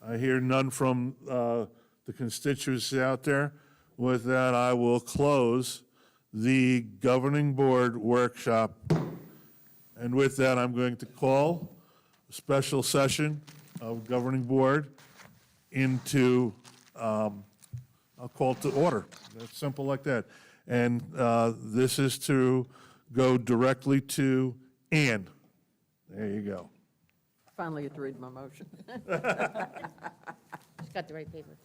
S1: I hear none from the constituency out there. With that, I will close the governing board workshop. And with that, I'm going to call a special session of governing board into, I'll call it to order. It's simple like that. And this is to go directly to Ann. There you go.
S5: Finally get to read my motion.
S6: She's got the right paper.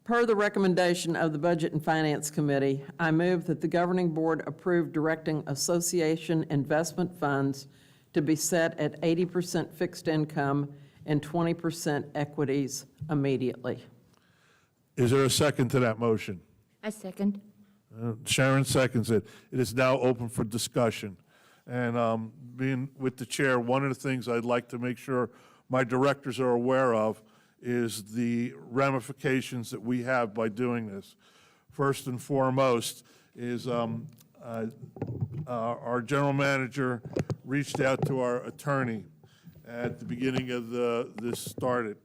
S5: Per the recommendation of the Budget and Finance Committee, I move that the governing board approve directing association investment funds to be set at 80% fixed income and 20% equities immediately.
S1: Is there a second to that motion?
S6: I second.
S1: Sharon seconds it. It is now open for discussion. And being with the chair, one of the things I'd like to make sure my directors are aware of is the ramifications that we have by doing this. First and foremost is our general manager reached out to our attorney at the beginning of this started.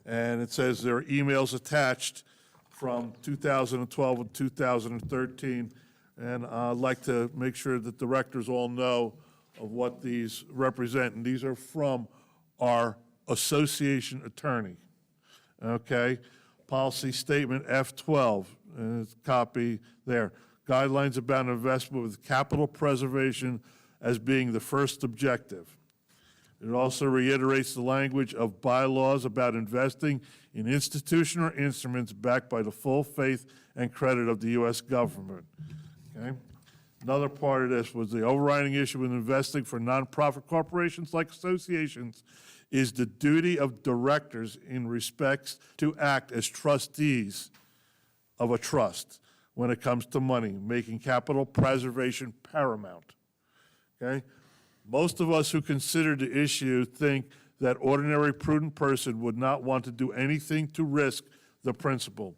S1: And it says there are emails attached from 2012 and 2013. And I'd like to make sure that the directors all know of what these represent. And these are from our association attorney. Okay? Policy statement F12, and it's a copy there. Guidelines about investment with capital preservation as being the first objective. It also reiterates the language of bylaws about investing in institution or instruments backed by the full faith and credit of the U.S. government. Okay? Another part of this was the overriding issue with investing for nonprofit corporations like associations is the duty of directors in respects to act as trustees of a trust when it comes to money, making capital preservation paramount. Okay? Most of us who consider the issue think that ordinary prudent person would not want to do anything to risk the principle.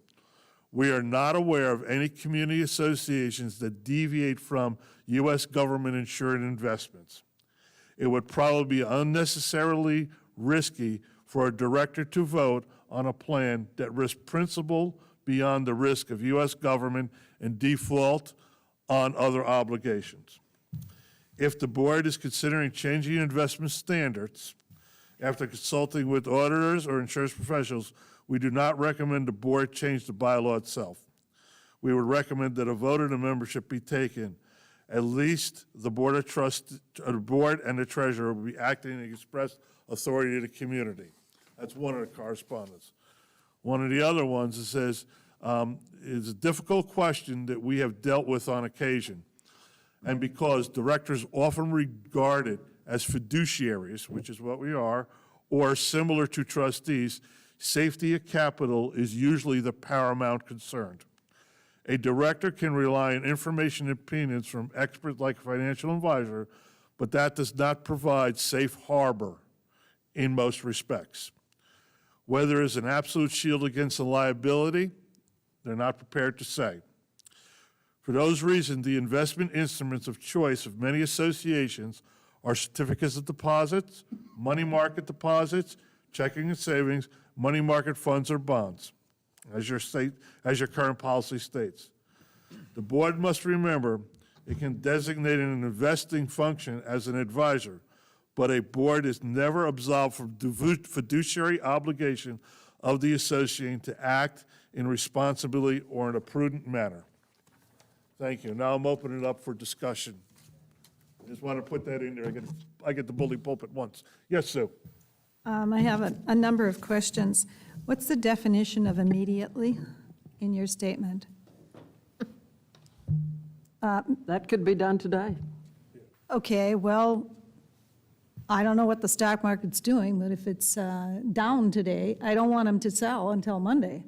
S1: We are not aware of any community associations that deviate from U.S. government-insured investments. It would probably be unnecessarily risky for a director to vote on a plan that risks principle beyond the risk of U.S. government and default on other obligations. If the board is considering changing investment standards after consulting with auditors or insurance professionals, we do not recommend the board change the bylaw itself. We would recommend that a vote of the membership be taken. At least the board of trust, the board and the treasurer will be acting in express authority to the community. That's one of the correspondence. One of the other ones, it says, is a difficult question that we have dealt with on occasion. and because directors often regarded as fiduciaries, which is what we are, or similar to trustees, safety of capital is usually the paramount concern. A director can rely on information and opinions from experts like a financial advisor, but that does not provide safe harbor in most respects. Whether it's an absolute shield against a liability, they're not prepared to say. For those reasons, the investment instruments of choice of many associations are certificates of deposits, money market deposits, checking and savings, money market funds, or bonds, as your current policy states. The board must remember it can designate an investing function as an advisor, but a board is never absolved from fiduciary obligation of the association to act in responsibility or in a prudent manner. Thank you. Now I'm opening it up for discussion. I just want to put that in there. I get the bully pulpit once. Yes, Sue?
S8: I have a number of questions. What's the definition of immediately in your statement?
S5: That could be done today.
S8: Okay, well, I don't know what the stock market's doing, but if it's down today, I don't want them to sell until Monday.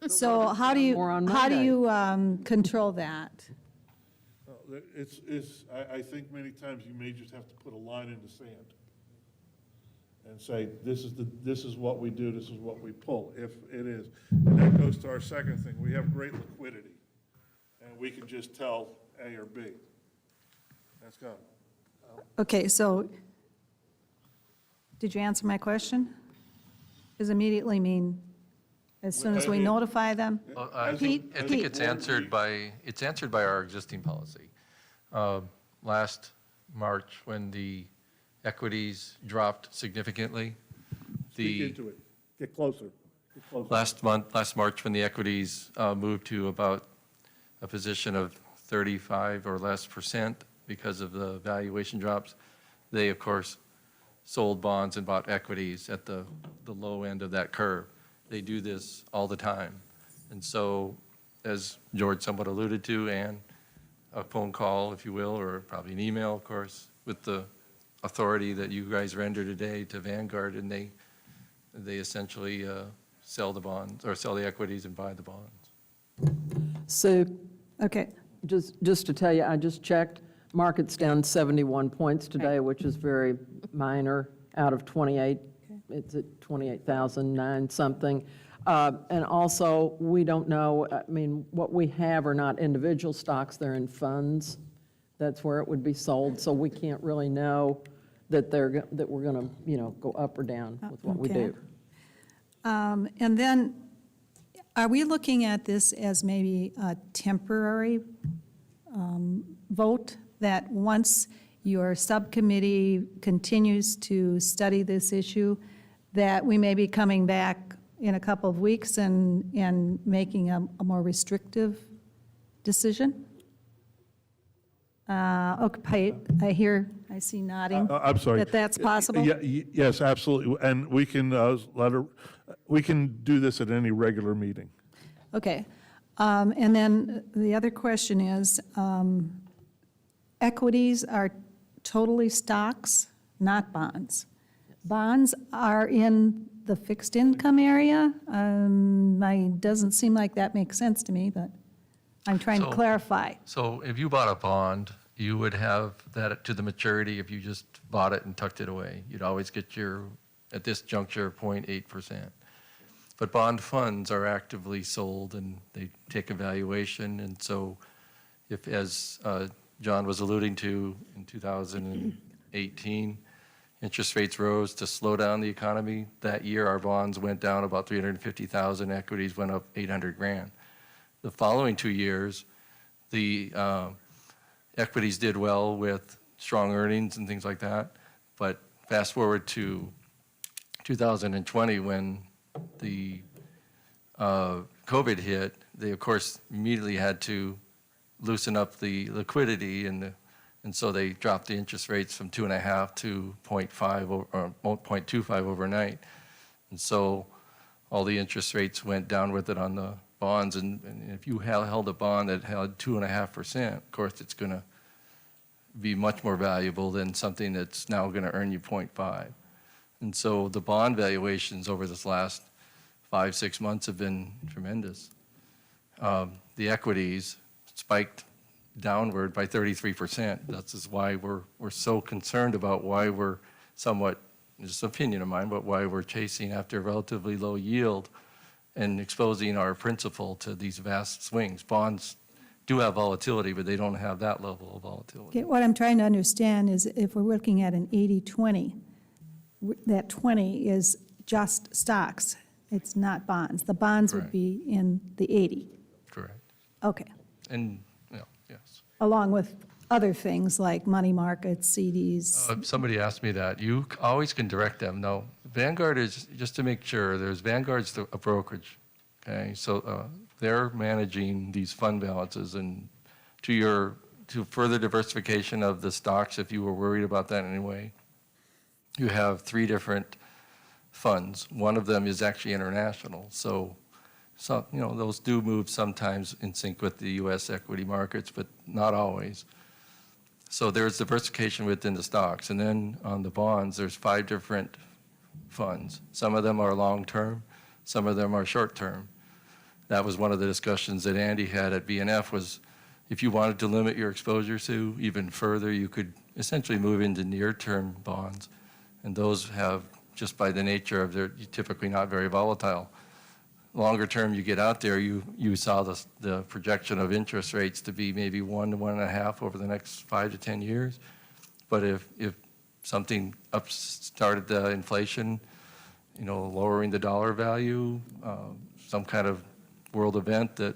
S8: So how do
S5: More on
S8: you control that?
S1: I think many times you may just have to put a line in the sand and say, this is what we do, this is what we pull, if it is. And that goes to our second thing. We have great liquidity, and we can just tell A or B. That's gone.
S8: Okay, so, did you answer my question? Does immediately mean as soon as we notify them?
S12: Well, I
S8: Pete,
S12: think
S8: Pete.
S12: it's answered by our existing policy. Last March, when the equities dropped significantly,
S1: Speak into it. Get closer. Get closer.
S12: last March, when the equities moved to about a position of 35 or less % because of the valuation drops, they, of course, sold bonds and bought equities at the low end of that curve. They do this all the time. And so, as George somewhat alluded to, and a phone call, if you will, or probably an email, of course, with the authority that you guys render today to Vanguard, and they essentially sell the bonds, or sell the equities and buy the bonds.
S5: Sue,
S8: Okay,
S5: just to tell you, I just checked, market's down 71 points today, which is very minor, out of 28. It's at 28,009 something. And also, we don't know, I mean, what we have are not individual stocks, they're in funds. That's where it would be sold, so we can't really know that that we're going to, go up or down with what we
S8: Okay.
S5: do.
S8: and then, are we looking at this as maybe a temporary vote, that once your subcommittee continues to study this issue, that we may be coming back in a couple of weeks and making a more restrictive decision? Okay, I see nodding.
S1: I'm sorry.
S8: That that's possible?
S1: Yes, absolutely. And we can we can do this at any regular meeting.
S8: Okay. And then the other question is, equities are totally stocks, not bonds. Bonds are in the fixed income area. Doesn't seem like that makes sense to me, but I'm trying to
S12: So-
S8: clarify.
S12: So if you bought a bond, you would have that to the maturity if you just bought it and tucked it away. You'd always get your, at this juncture, 0.8%. But bond funds are actively sold and they take a valuation. And so if, as John was alluding to, in 2018, interest rates rose to slow down the economy. That year, our bonds went down about 350,000, equities went up 800 grand. The following 2 years, the equities did well with strong earnings and things like that. But fast forward to 2020, when the COVID hit, they, of course, immediately had to loosen up the liquidity, and so they dropped the interest rates from 2.5 to 0.5 or 0.25 overnight. And so all the interest rates went down with it on the bonds, and if you held a bond that held 2.5%, of course, it's going to be much more valuable than something that's now going to earn you 0.5. And so the bond valuations over this last 5-6 months have been tremendous. The equities spiked downward by 33%. That's is why we're so concerned about why we're somewhat, just an opinion of mine, but why we're chasing after relatively low yield and exposing our principal to these vast swings. Bonds do have volatility, but they don't have that level of volatility.
S8: Okay, what I'm trying to understand is if we're looking at an 80-20, that 20 is just stocks. It's not bonds. The bonds would
S12: Correct.
S8: be in the 80.
S12: Correct.
S8: Okay.
S12: And, yes.
S8: Along with other things like money markets, CDs.
S12: Somebody asked me that. You always can direct them. No, Vanguard is, just to make sure, Vanguard's a brokerage, okay? So they're managing these fund balances, and to further diversification of the stocks, if you were worried about that in any way, you have 3 different funds. One of them is actually international. So those do move sometimes in sync with the U.S. equity markets, but not always. So there's diversification within the stocks. And then on the bonds, there's 5 different funds. Some of them are long-term, some of them are short-term. That was one of the discussions that Andy had at BNF was if you wanted to limit your exposure to even further, you could essentially move into near-term bonds. And those have, just by the nature of they're typically not very volatile. Longer term, you get out there, you saw the projection of interest rates to be maybe 1 to 1.5 over the next 5 to 10 years. But if something started the inflation, lowering the dollar value, some kind of world event that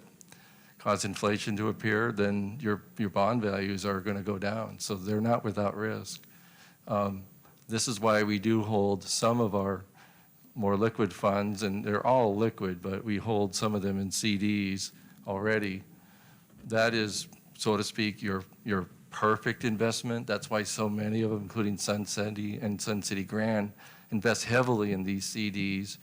S12: caused inflation to appear, then your bond values are going to go down. So they're not without risk. This is why we do hold some of our more liquid funds, and they're all liquid, but we hold some of them in CDs already. That is, so to speak, your perfect investment. That's why so many of them, including Sun City and Sun City Grand, invest heavily in these CDs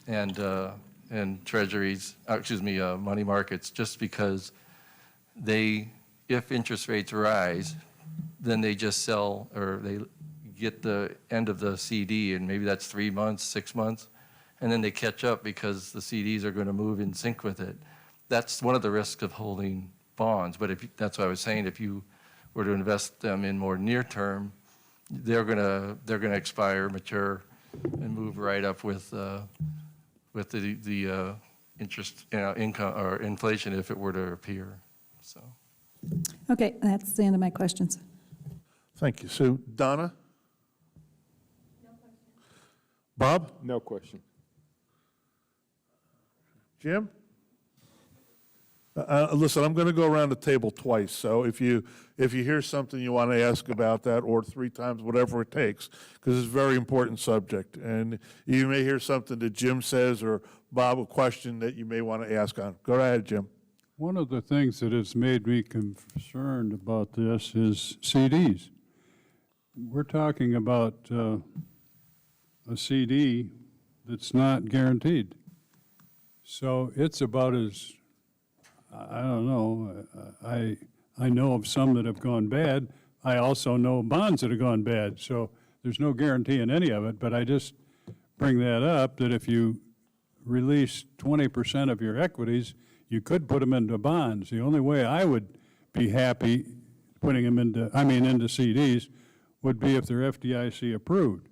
S12: and treasuries, money markets, just because if interest rates rise, then they just sell, or they get the end of the CD, and maybe that's 3 months, 6 months, and then they catch up because the CDs are going to move in sync with it. That's one of the risks of holding bonds. But that's what I was saying. If you were to invest them in more near term, they're gonna expire, mature, and move right up with the interest, income or inflation if it were to appear. So.
S8: Okay, that's the end of my questions.
S1: Thank you, Sue. Donna? Bob?
S15: No question.
S1: Jim? Listen, I'm going to go around the table twice, so if you hear something you want to ask about that, or 3 times, whatever it takes, because it's a very important subject, and you may hear something that Jim says, or Bob, a question that you may want to ask on. Go ahead, Jim.
S4: One of the things that has made me concerned about this is CDs. We're talking about a CD that's not guaranteed. So it's about as, I don't know, I know of some that have gone bad. I also know bonds that have gone bad. So there's no guarantee in any of it, but I just bring that up, that if you release 20% of your equities, you could put them into bonds. The only way I would be happy putting them into CDs would be if they're FDIC approved.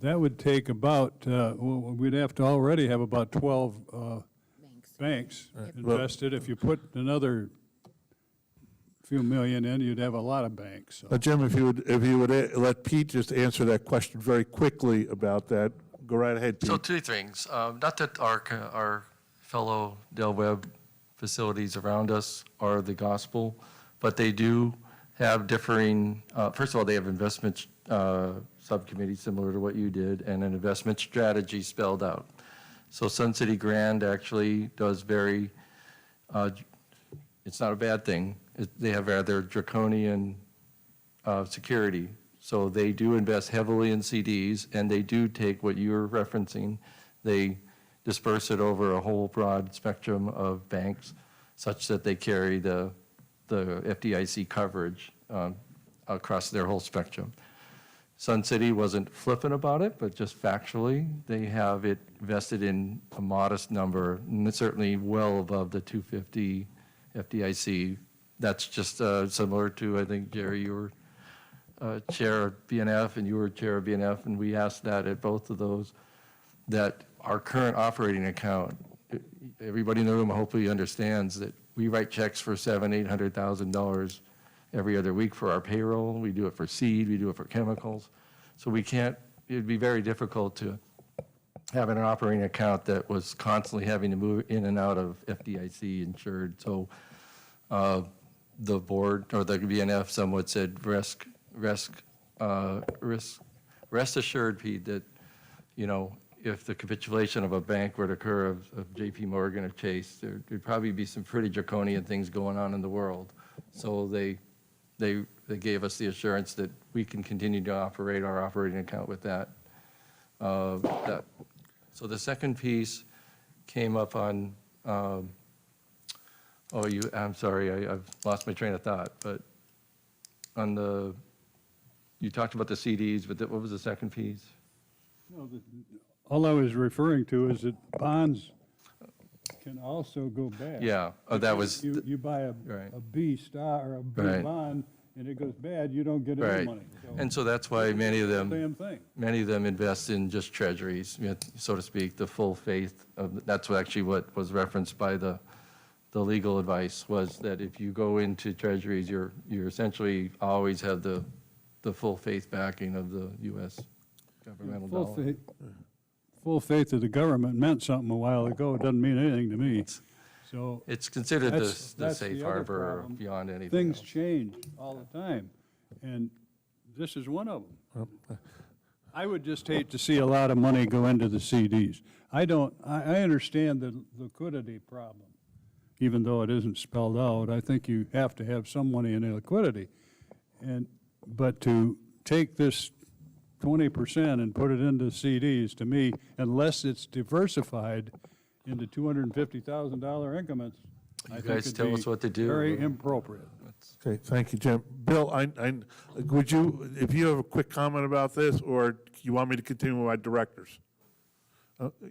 S4: That would take about, we'd have to already have about 12 banks invested. If you put another few million in, you'd have a lot of banks. So.
S1: Jim, if you would let Pete just answer that question very quickly about that. Go right ahead, Pete.
S12: So 2 things. Not that our fellow Del Webb facilities around us are the gospel, but they do have differing, first of all, they have investment subcommittee similar to what you did, and an investment strategy spelled out. So Sun City Grand actually does it's not a bad thing. They have rather draconian security. So they do invest heavily in CDs, and they do take what you're referencing. They disperse it over a whole broad spectrum of banks such that they carry the FDIC coverage. across their whole spectrum. Sun City wasn't flippant about it, but just factually, they have it vested in a modest number, and it's certainly well above the 250 FDIC. That's just similar to, I think, Jerry, you were chair of BNF, and you were chair of BNF, and we asked that at both of those, that our current operating account, everybody in the room hopefully understands that we write checks for $700,000-800,000 every other week for our payroll. We do it for seed, we do it for chemicals. So we can't, it'd be very difficult to have an operating account that was constantly having to move in and out of FDIC insured. So the board, or the BNF somewhat said, rest assured, Pete, that, you know, if the capitulation of a bank were to occur of JP Morgan or Chase, there'd probably be some pretty draconian things going on in the world. So they gave us the assurance that we can continue to operate our operating account with that. So the second piece came up on, I'm sorry, I've lost my train of thought, but on you talked about the CDs, but what was the second piece?
S4: No, all I was referring to is that bonds can also go bad.
S12: Yeah, that was.
S4: You buy a B stock or a B
S12: Right.
S4: bond, and it goes bad, you don't get any
S12: Right.
S4: money.
S12: And so that's why many of them.
S4: Same thing.
S12: Many of them invest in just treasuries, so to speak, the full faith of, that's what was referenced by the legal advice, was that if you go into treasuries, you're essentially always have the full faith backing of the U.S. governmental dollar.
S4: Full faith of the government meant something a while ago, it doesn't mean anything to me. So
S12: It's considered
S4: that's
S12: the safe
S4: the other
S12: harbor
S4: problem.
S12: beyond anything
S4: things
S12: else.
S4: change all the time, and this is one of them. I would just hate to see a lot of money go into the CDs. I understand the liquidity problem, even though it isn't spelled out. I think you have to have some money in liquidity. But to take this 20% and put it into CDs, to me, unless it's diversified into $250,000 increments, I think
S12: guys
S4: it'd
S12: tell
S4: be
S12: us what to do.
S4: very inappropriate.
S1: Okay, thank you, Jim. Bill, would you, if you have a quick comment about this, or you want me to continue with my directors?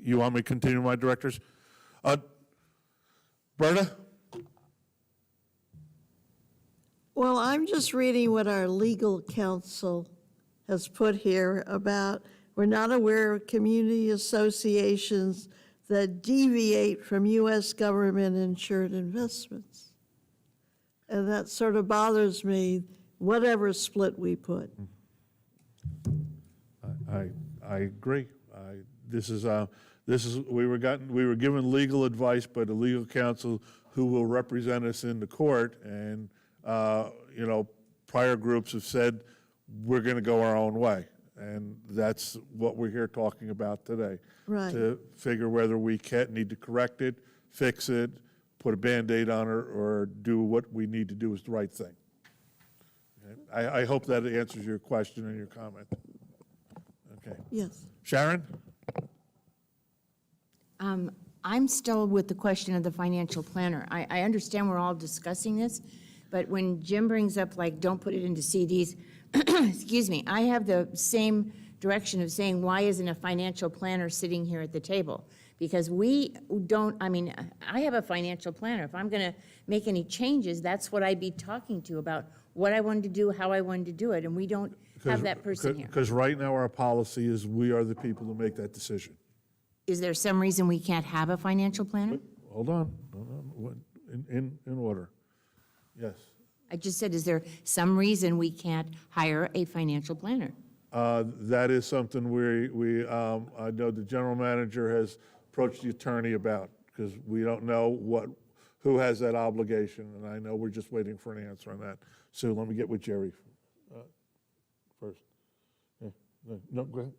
S1: You want me to continue with my directors? Berta?
S11: Well, I'm just reading what our legal counsel has put here about, we're not aware of community associations that deviate from U.S. government-insured investments. And that sort of bothers me, whatever split we put.
S1: I agree. We were given legal advice by the legal counsel who will represent us in the court, and prior groups have said we're going to go our own way, and that's what we're here talking about today.
S11: Right.
S1: To figure whether we need to correct it, fix it, put a Band-Aid on it, or do what we need to do is the right thing. I hope that answers your question and your comment. Okay.
S11: Yes.
S1: Sharon?
S6: I'm still with the question of the financial planner. I understand we're all discussing this, but when Jim brings up, like, don't put it into CDs, excuse me, I have the same direction of saying, why isn't a financial planner sitting here at the table? Because we don't, I have a financial planner. If I'm going to make any changes, that's what I'd be talking to about what I wanted to do, how I wanted to do it, and we don't have that person here.
S1: Because right now our policy is we are the people who make that decision.
S6: Is there some reason we can't have a financial planner?
S1: Hold on. In order. Yes.
S6: I just said, is there some reason we can't hire a financial planner?
S1: That is something I know the general manager has approached the attorney about, because we don't know who has that obligation, and I know we're just waiting for an answer on that. So let me get with Jerry first. No, go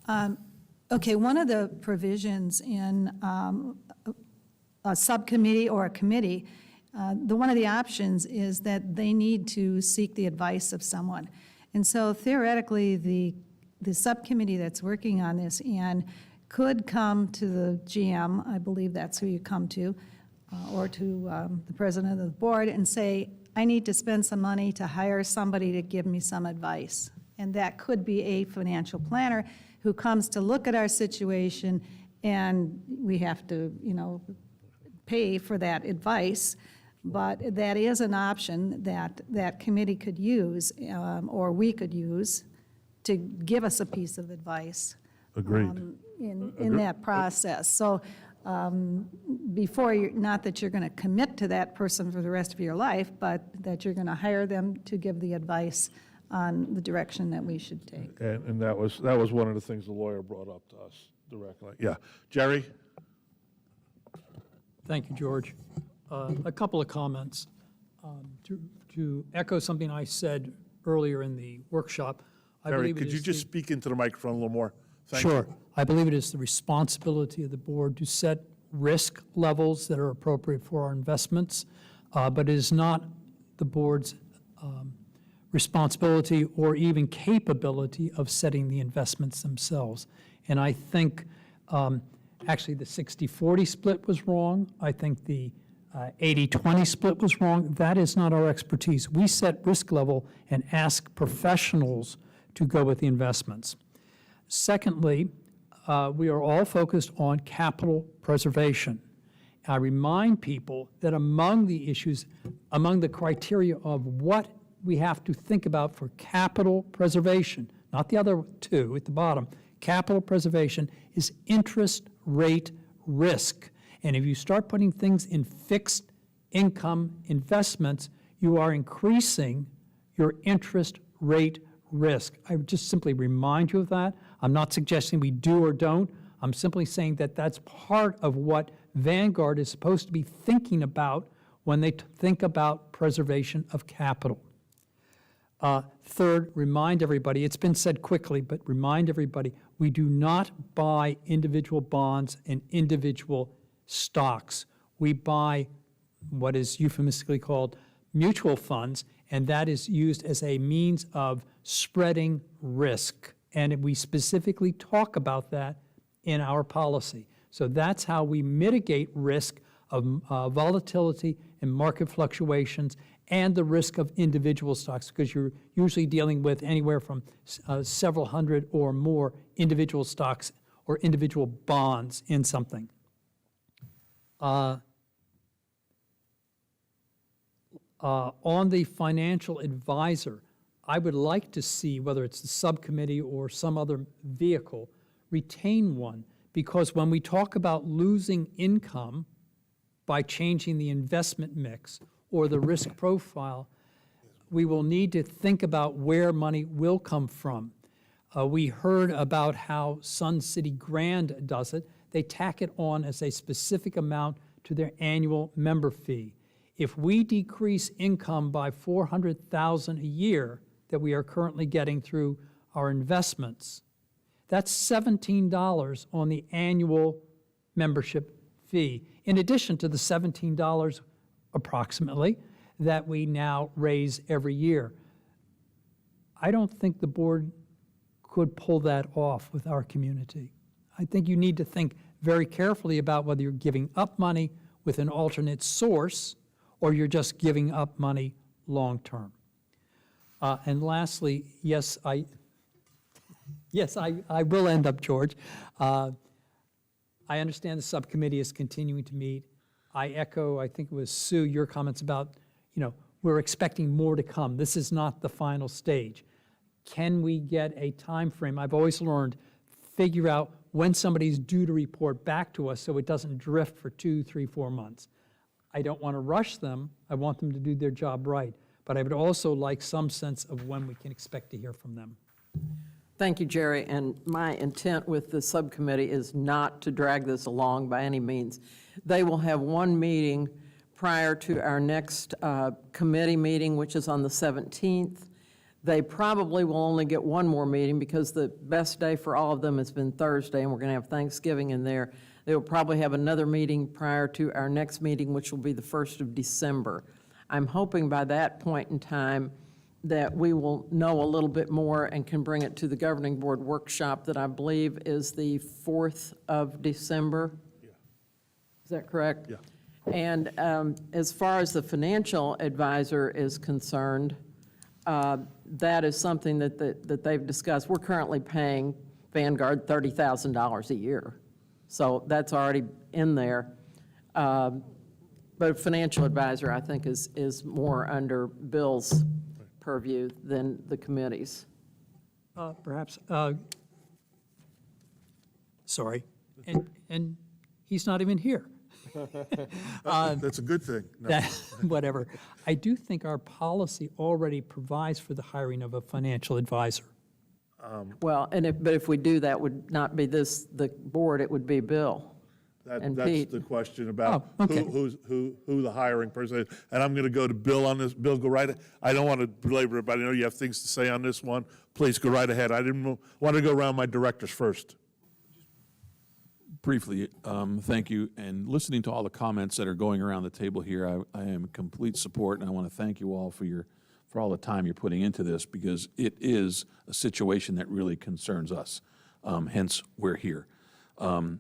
S1: ahead.
S8: Okay, one of the provisions in a subcommittee or a committee, one of the options is that they need to seek the advice of someone. And so theoretically, the subcommittee that's working on this, and could come to the GM, I believe that's who you come to, or to the president of the board, and say, I need to spend some money to hire somebody to give me some advice. And that could be a financial planner who comes to look at our situation, and we have to, pay for that advice. But that is an option that that committee could use, or we could use, to give us a piece of advice.
S1: Agreed.
S8: In that process. So before, not that you're going to commit to that person for the rest of your life, but that you're going to hire them to give the advice on the direction that we should take.
S1: And that was one of the things the lawyer brought up to us directly. Yeah. Jerry?
S10: Thank you, George. A couple of comments. To echo something I said earlier in the workshop, I
S1: Jerry,
S10: believe it
S1: could you
S10: is
S1: just
S10: the-
S1: speak into the microphone a little more? Thank you.
S10: Sure. I believe it is the responsibility of the board to set risk levels that are appropriate for our investments, but it is not the board's responsibility or even capability of setting the investments themselves. And I think, actually, the 60-40 split was wrong. I think the 80-20 split was wrong. That is not our expertise. We set risk level and ask professionals to go with the investments. Secondly, we are all focused on capital preservation. I remind people that among the issues, among the criteria of what we have to think about for capital preservation, not the other two at the bottom, capital preservation is interest rate risk. And if you start putting things in fixed income investments, you are increasing your interest rate risk. I would just simply remind you of that. I'm not suggesting we do or don't. I'm simply saying that that's part of what Vanguard is supposed to be thinking about when they think about preservation of capital. Third, remind everybody, it's been said quickly, but remind everybody, we do not buy individual bonds and individual stocks. We buy what is euphemistically called mutual funds, and that is used as a means of spreading risk. And we specifically talk about that in our policy. So that's how we mitigate risk of volatility and market fluctuations and the risk of individual stocks, because you're usually dealing with anywhere from several hundred or more individual stocks or individual bonds in something. On the financial advisor, I would like to see, whether it's the subcommittee or some other vehicle, retain one, because when we talk about losing income by changing the investment mix or the risk profile, we will need to think about where money will come from. We heard about how Sun City Grand does it. They tack it on as a specific amount to their annual member fee. If we decrease income by $400,000 a year that we are currently getting through our investments, that's $17 on the annual membership fee, in addition to the $17 approximately that we now raise every year. I don't think the board could pull that off with our community. I think you need to think very carefully about whether you're giving up money with an alternate source or you're just giving up money long-term. And lastly, yes, I will end up, George. I understand the subcommittee is continuing to meet. I echo, I think it was Sue, your comments about, we're expecting more to come. This is not the final stage. Can we get a time frame? I've always learned, figure out when somebody's due to report back to us so it doesn't drift for 2, 3, 4 months. I don't want to rush them. I want them to do their job right. But I would also like some sense of when we can expect to hear from them.
S5: Thank you, Jerry. And my intent with the subcommittee is not to drag this along by any means. They will have one meeting prior to our next committee meeting, which is on the 17th. They probably will only get one more meeting because the best day for all of them has been Thursday, and we're going to have Thanksgiving in there. They will probably have another meeting prior to our next meeting, which will be the 1st of December. I'm hoping by that point in time that we will know a little bit more and can bring it to the governing board workshop that I believe is the 4th of December.
S1: Yeah.
S5: Is that correct?
S1: Yeah.
S5: And as far as the financial advisor is concerned, that is something that they've discussed. We're currently paying Vanguard $30,000 a year. So that's already in there. But a financial advisor, I think, is more under Bill's purview than the committee's.
S10: Perhaps, sorry, and he's not even here.
S1: That's a good thing. No.
S10: Whatever. I do think our policy already provides for the hiring of a financial advisor.
S5: Well, but if we do, that would not be the board, it would be Bill and
S1: That's
S5: Pete.
S1: the question about
S10: Oh, okay.
S1: who the hiring person is. And I'm going to go to Bill on this. Bill, go right ahead. I don't want to belabor it, but I know you have things to say on this one. Please go right ahead. I didn't want to go around my directors first.
S3: Briefly, thank you. And listening to all the comments that are going around the table here, I am in complete support, and I want to thank you all for all the time you're putting into this, because it is a situation that really concerns us. Hence, we're here.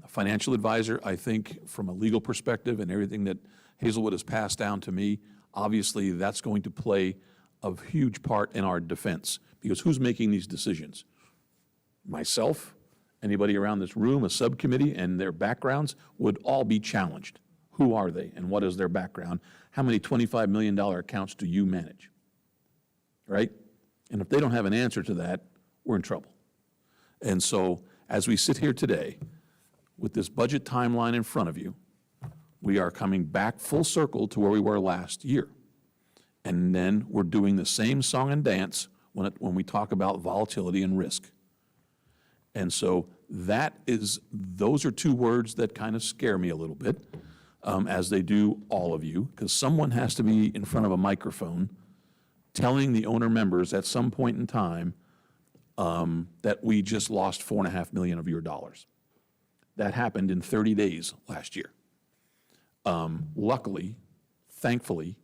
S3: Financial advisor, I think, from a legal perspective and everything that Hazelwood has passed down to me, obviously that's going to play a huge part in our defense, because who's making these decisions? Myself, anybody around this room, a subcommittee, and their backgrounds would all be challenged. Who are they and what is their background? How many $25 million accounts do you manage? Right? And if they don't have an answer to that, we're in trouble. And so as we sit here today with this budget timeline in front of you, we are coming back full circle to where we were last year. And then we're doing the same song and dance when we talk about volatility and risk. And so those are two words that kind of scare me a little bit, as they do all of you, because someone has to be in front of a microphone telling the owner members at some point in time that we just lost $4.5 million of your dollars. That happened in 30 days last year. Luckily, thankfully,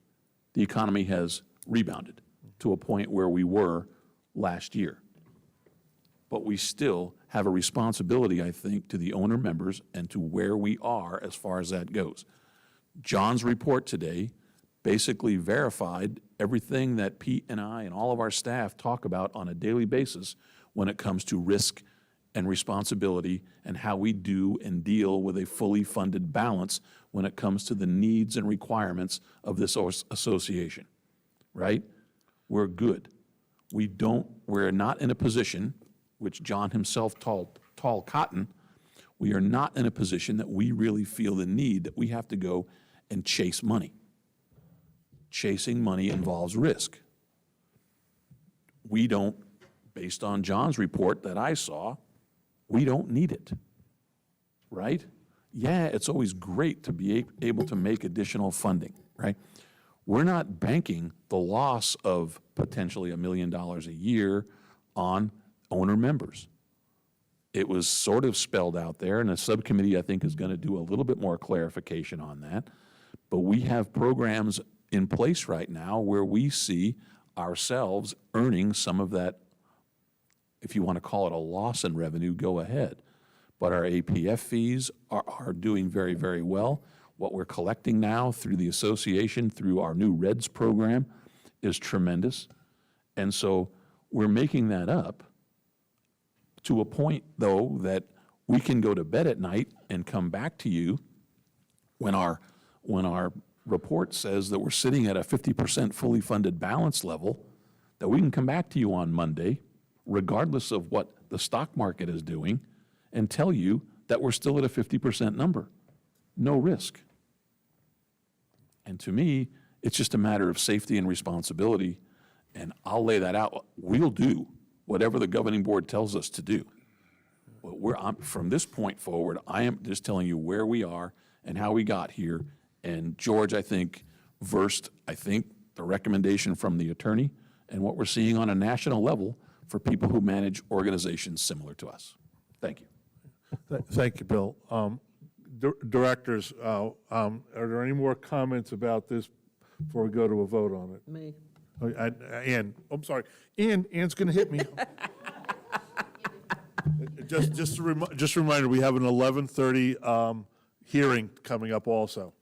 S3: the economy has rebounded to a point where we were last year. But we still have a responsibility, I think, to the owner members and to where we are as far as that goes. John's report today basically verified everything that Pete and I and all of our staff talk about on a daily basis when it comes to risk and responsibility and how we do and deal with a fully funded balance when it comes to the needs and requirements of this association, right? We're good. We're not in a position, which John himself tall cotton, we are not in a position that we really feel the need that we have to go and chase money. Chasing money involves risk. We don't, based on John's report that I saw, we don't need it, right? Yeah, it's always great to be able to make additional funding, right? We're not banking the loss of potentially $1 million a year on owner members. It was sort of spelled out there, and the subcommittee, I think, is going to do a little bit more clarification on that. But we have programs in place right now where we see ourselves earning some of that, if you want to call it a loss in revenue, go ahead. But our APF fees are doing very, very well. What we're collecting now through the association, through our new REDS program, is tremendous. And so we're making that up to a point, though, that we can go to bed at night and come back to you when our report says that we're sitting at a 50% fully funded balance level, that we can come back to you on Monday, regardless of what the stock market is doing, and tell you that we're still at a 50% number. No risk. And to me, it's just a matter of safety and responsibility, and I'll lay that out. We'll do whatever the governing board tells us to do. But from this point forward, I am just telling you where we are and how we got here. And George, I think, versed, the recommendation from the attorney and what we're seeing on a national level for people who manage organizations similar to us. Thank you.
S1: Thank you, Bill. Directors, are there any more comments about this before we go to a vote on it?
S5: Me.
S1: Ann, I'm sorry. Ann's going to hit me. Just a reminder, we have an 11:30 hearing coming up also.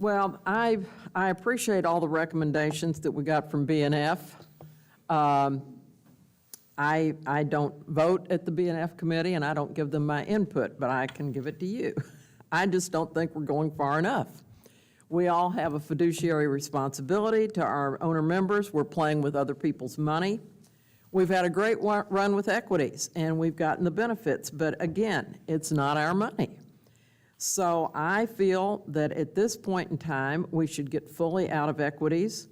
S5: Well, I appreciate all the recommendations that we got from BNF. I don't vote at the BNF committee, and I don't give them my input, but I can give it to you. I just don't think we're going far enough. We all have a fiduciary responsibility to our owner members. We're playing with other people's money. We've had a great run with equities, and we've gotten the benefits, but again, it's not our money. So I feel that at this point in time, we should get fully out of equities,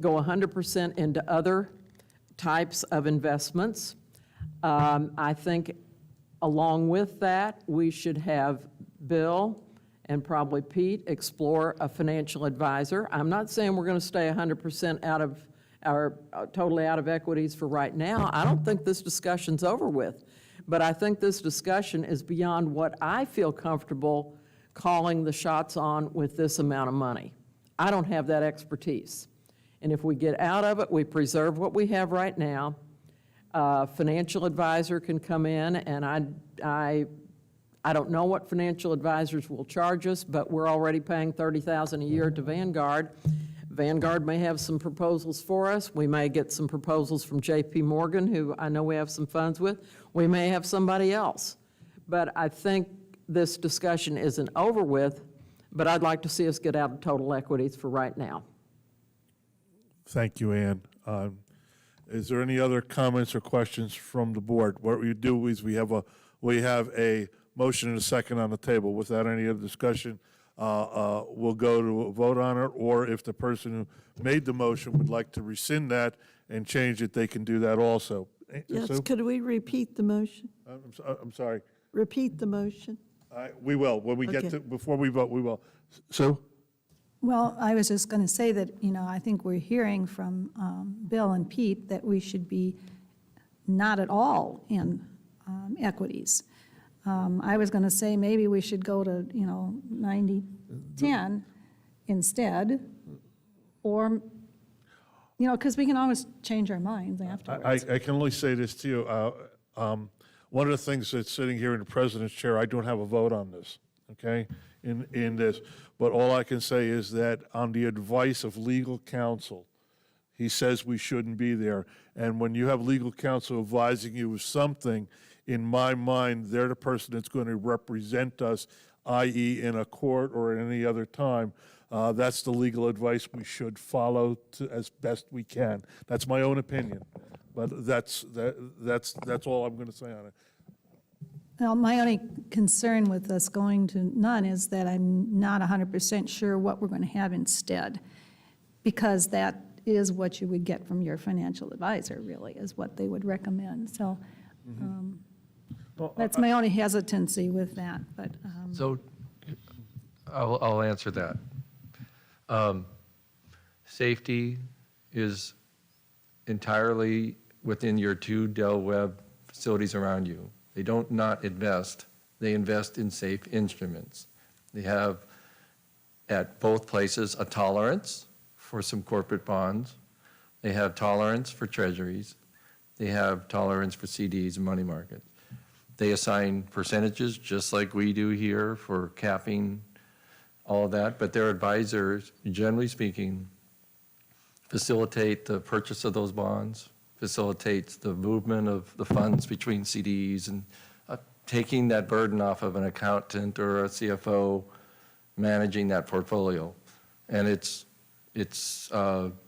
S5: go 100% into other types of investments. I think along with that, we should have Bill and probably Pete explore a financial advisor. I'm not saying we're going to stay 100% out of totally out of equities for right now. I don't think this discussion's over with. But I think this discussion is beyond what I feel comfortable calling the shots on with this amount of money. I don't have that expertise. And if we get out of it, we preserve what we have right now. Financial advisor can come in, and I don't know what financial advisors will charge us, but we're already paying $30,000 a year to Vanguard. Vanguard may have some proposals for us. We may get some proposals from J.P. Morgan, who I know we have some funds with. We may have somebody else. But I think this discussion isn't over with, but I'd like to see us get out of total equities for right now.
S1: Thank you, Ann. Is there any other comments or questions from the board? What we do is we have a motion and a second on the table. Without any other discussion, we'll go to a vote on it, or if the person who made the motion would like to rescind that and change it, they can do that also.
S11: Yes,
S1: Sue?
S11: could we repeat the motion?
S1: I'm sorry.
S11: Repeat the motion?
S1: We will. When we get
S11: Okay.
S1: to, before we vote, we will. Sue?
S8: Well, I was just going to say that, I think we're hearing from Bill and Pete that we should be not at all in equities. I was going to say maybe we should go to, 90-10 instead, or, because we can always change our minds afterwards.
S1: I can only say this to you. One of the things that's sitting here in the president's chair, I don't have a vote on this, okay, in this. But all I can say is that on the advice of legal counsel, he says we shouldn't be there. And when you have legal counsel advising you of something, in my mind, they're the person that's going to represent us, i.e. in a court or at any other time. That's the legal advice we should follow as best we can. That's my own opinion, but that's all I'm going to say on it.
S8: Well, my only concern with us going to none is that I'm not 100% sure what we're going to have instead, because that is what you would get from your financial advisor, really, is what they would recommend. So that's my only hesitancy with that, but.
S12: So I'll answer that. Safety is entirely within your two Del Webb facilities around you. They don't not invest, they invest in safe instruments. They have at both places a tolerance for some corporate bonds. They have tolerance for treasuries. They have tolerance for CDs and money markets. They assign percentages just like we do here for capping all of that, but their advisors, generally speaking, facilitate the purchase of those bonds, facilitates the movement of the funds between CDs, and taking that burden off of an accountant or a CFO managing that portfolio. And it's at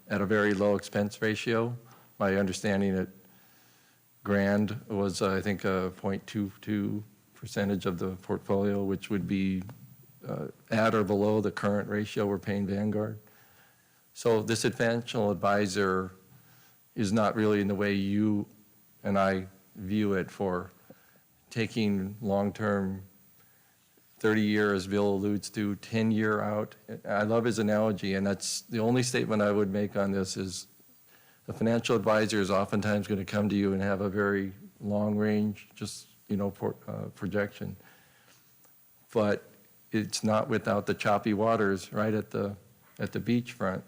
S12: a very low expense ratio. My understanding at Grand was, I think, a 0.22% of the portfolio, which would be at or below the current ratio we're paying Vanguard. So this financial advisor is not really in the way you and I view it for taking long-term 30-year, as Bill alludes to, 10-year out. I love his analogy, and that's the only statement I would make on this is the financial advisor is oftentimes going to come to you and have a very long-range, projection. But it's not without the choppy waters right at the beachfront.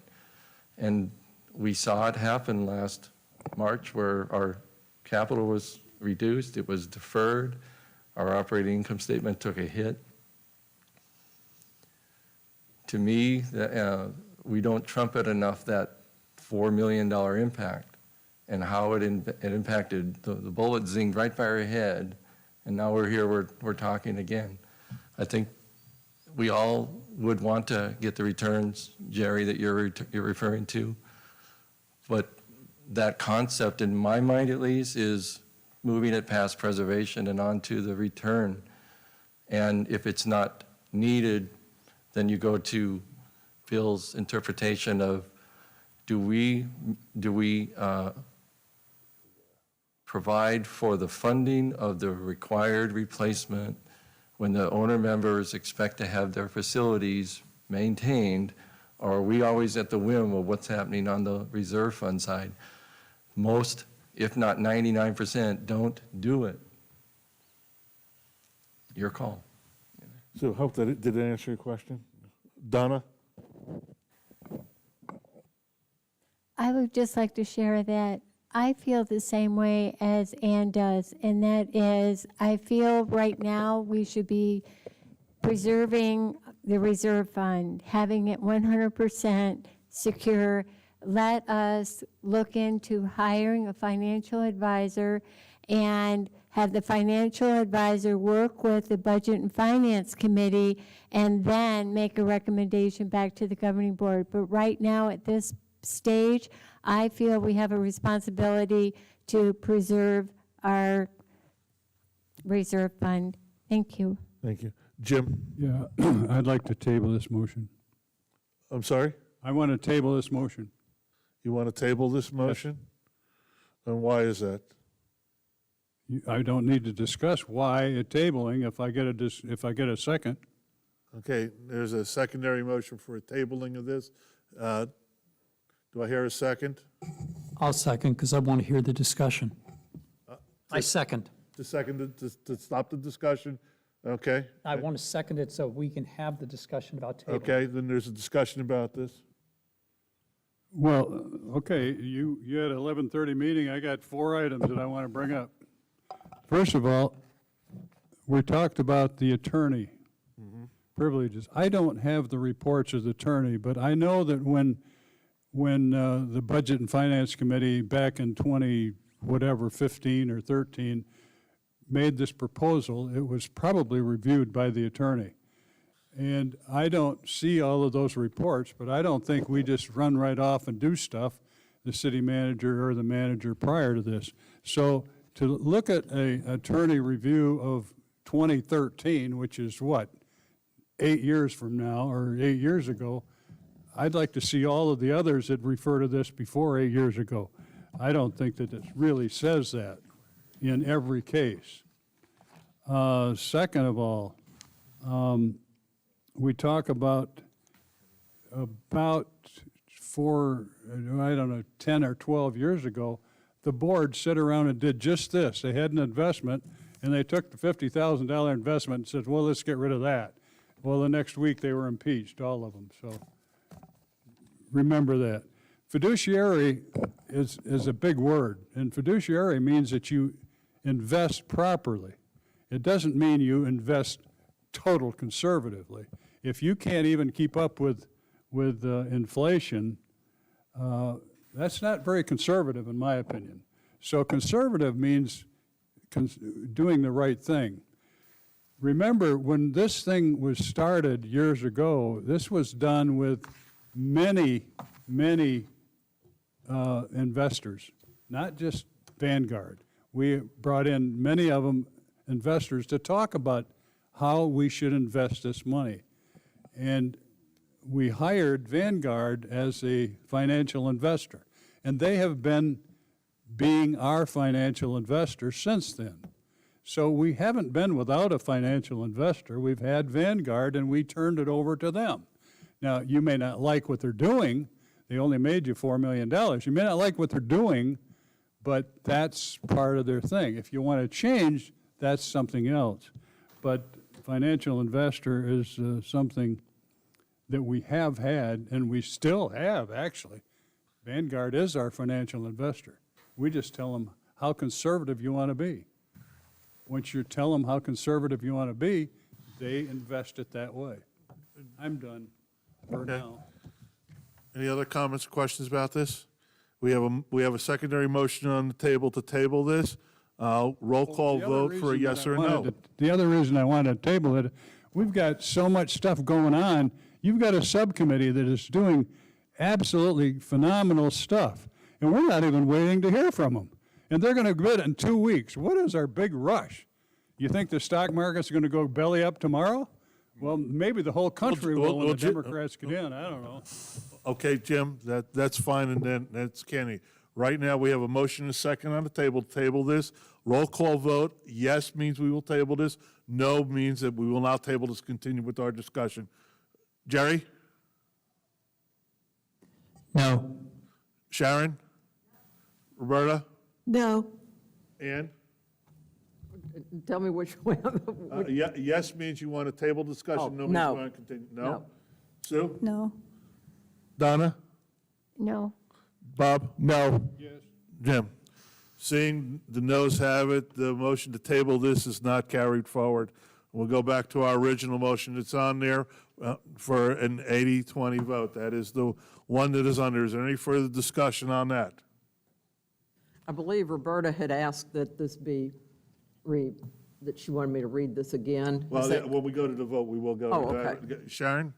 S12: And we saw it happen last March where our capital was reduced, it was deferred, our operating income statement took a hit. to me, we don't trumpet enough that $4 million impact and how it impacted. The bullet zinged right by our head, and now we're here, we're talking again. I think we all would want to get the returns, Jerry, that you're referring to. But that concept, in my mind at least, is moving it past preservation and onto the return. And if it's not needed, then you go to Phil's interpretation of, do we provide for the funding of the required replacement when the owner members expect to have their facilities maintained, or are we always at the whim of what's happening on the reserve fund side? Most, if not 99%, don't do it. Your call.
S1: So hope that it did it answer your question? Donna?
S7: I would just like to share that I feel the same way as Ann does, and that is, I feel right now we should be preserving the reserve fund, having it 100% secure. Let us look into hiring a financial advisor and have the financial advisor work with the Budget and Finance Committee and then make a recommendation back to the governing board. But right now, at this stage, I feel we have a responsibility to preserve our reserve fund. Thank you.
S1: Thank you. Jim?
S4: Yeah, I'd like to table this motion.
S1: I'm sorry?
S4: I want to table this motion.
S1: You want to table this motion? And why is that?
S4: I don't need to discuss why it's tabling if I get a second.
S1: Okay, there's a secondary motion for a tabling of this. Do I hear a second?
S10: I'll second, because I want to hear the discussion. I second.
S1: To second, to stop the discussion? Okay.
S10: I want to second it so we can have the discussion about tabling.
S1: Okay, then there's a discussion about this.
S4: Well, okay, you had an 11:30 meeting. I got 4 items that I want to bring up. First of all, we talked about the attorney privileges. I don't have the reports of the attorney, but I know that when the Budget and Finance Committee back in 15 or 13 made this proposal, it was probably reviewed by the attorney. And I don't see all of those reports, but I don't think we just run right off and do stuff, the city manager or the manager prior to this. So to look at an attorney review of 2013, which is what, 8 years from now or 8 years ago, I'd like to see all of the others that refer to this before 8 years ago. I don't think that it really says that in every case. Second of all, we talk about 10 or 12 years ago, the board sat around and did just this. They had an investment, and they took the $50,000 investment and said, well, let's get rid of that. Well, the next week they were impeached, all of them. So remember that. Fiduciary is a big word, and fiduciary means that you invest properly. It doesn't mean you invest total conservatively. If you can't even keep up with inflation, that's not very conservative in my opinion. So conservative means doing the right thing. Remember, when this thing was started years ago, this was done with many investors, not just Vanguard. We brought in many of them investors to talk about how we should invest this money. And we hired Vanguard as a financial investor. And they have been being our financial investor since then. So we haven't been without a financial investor. We've had Vanguard and we turned it over to them. Now, you may not like what they're doing. They only made you $4 million. You may not like what they're doing, but that's part of their thing. If you want to change, that's something else. But financial investor is something that we have had, and we still have, actually. Vanguard is our financial investor. We just tell them how conservative you want to be. Once you tell them how conservative you want to be, they invest it that way. I'm done. for
S1: Okay.
S4: now.
S1: Any other comments or questions about this? We have a secondary motion on the table this. Roll call
S4: The other
S1: vote for a
S4: reason
S1: yes
S4: that I
S1: or a
S4: wanted
S1: no.
S4: to- The other reason I wanted to table it, we've got so much stuff going on. You've got a subcommittee that is doing absolutely phenomenal stuff, and we're not even waiting to hear from them. And they're going to bid in 2 weeks. What is our big rush? You think the stock market's going to go belly up tomorrow? Well, maybe the whole country will when the Democrats get in. I don't know.
S1: Okay, Jim, that's fine, and then that's Kenny. Right now, we have a motion and a second on the table to table this. Roll call vote, yes means we will table this, no means that we will not table this, continue with our discussion. Jerry?
S10: No.
S1: Sharon? Roberta?
S11: No.
S1: Ann?
S5: Tell me which one.
S1: Yes means you want to table discussion, no means
S5: no.
S1: you want to continue. No?
S5: No.
S1: Sue?
S8: No.
S1: Donna?
S7: No.
S1: Bob? No. Jim? Seeing the noes have it, the motion to table this is not carried forward. We'll go back to our original motion. It's on there for an 80-20 vote. That is the one that is on there. Is there any further discussion on that?
S5: I believe Roberta had asked that this be that she wanted me to read this again. Is
S1: Well,
S5: that-
S1: when we go to the vote, we will go.
S5: Oh, okay.
S1: Sharon?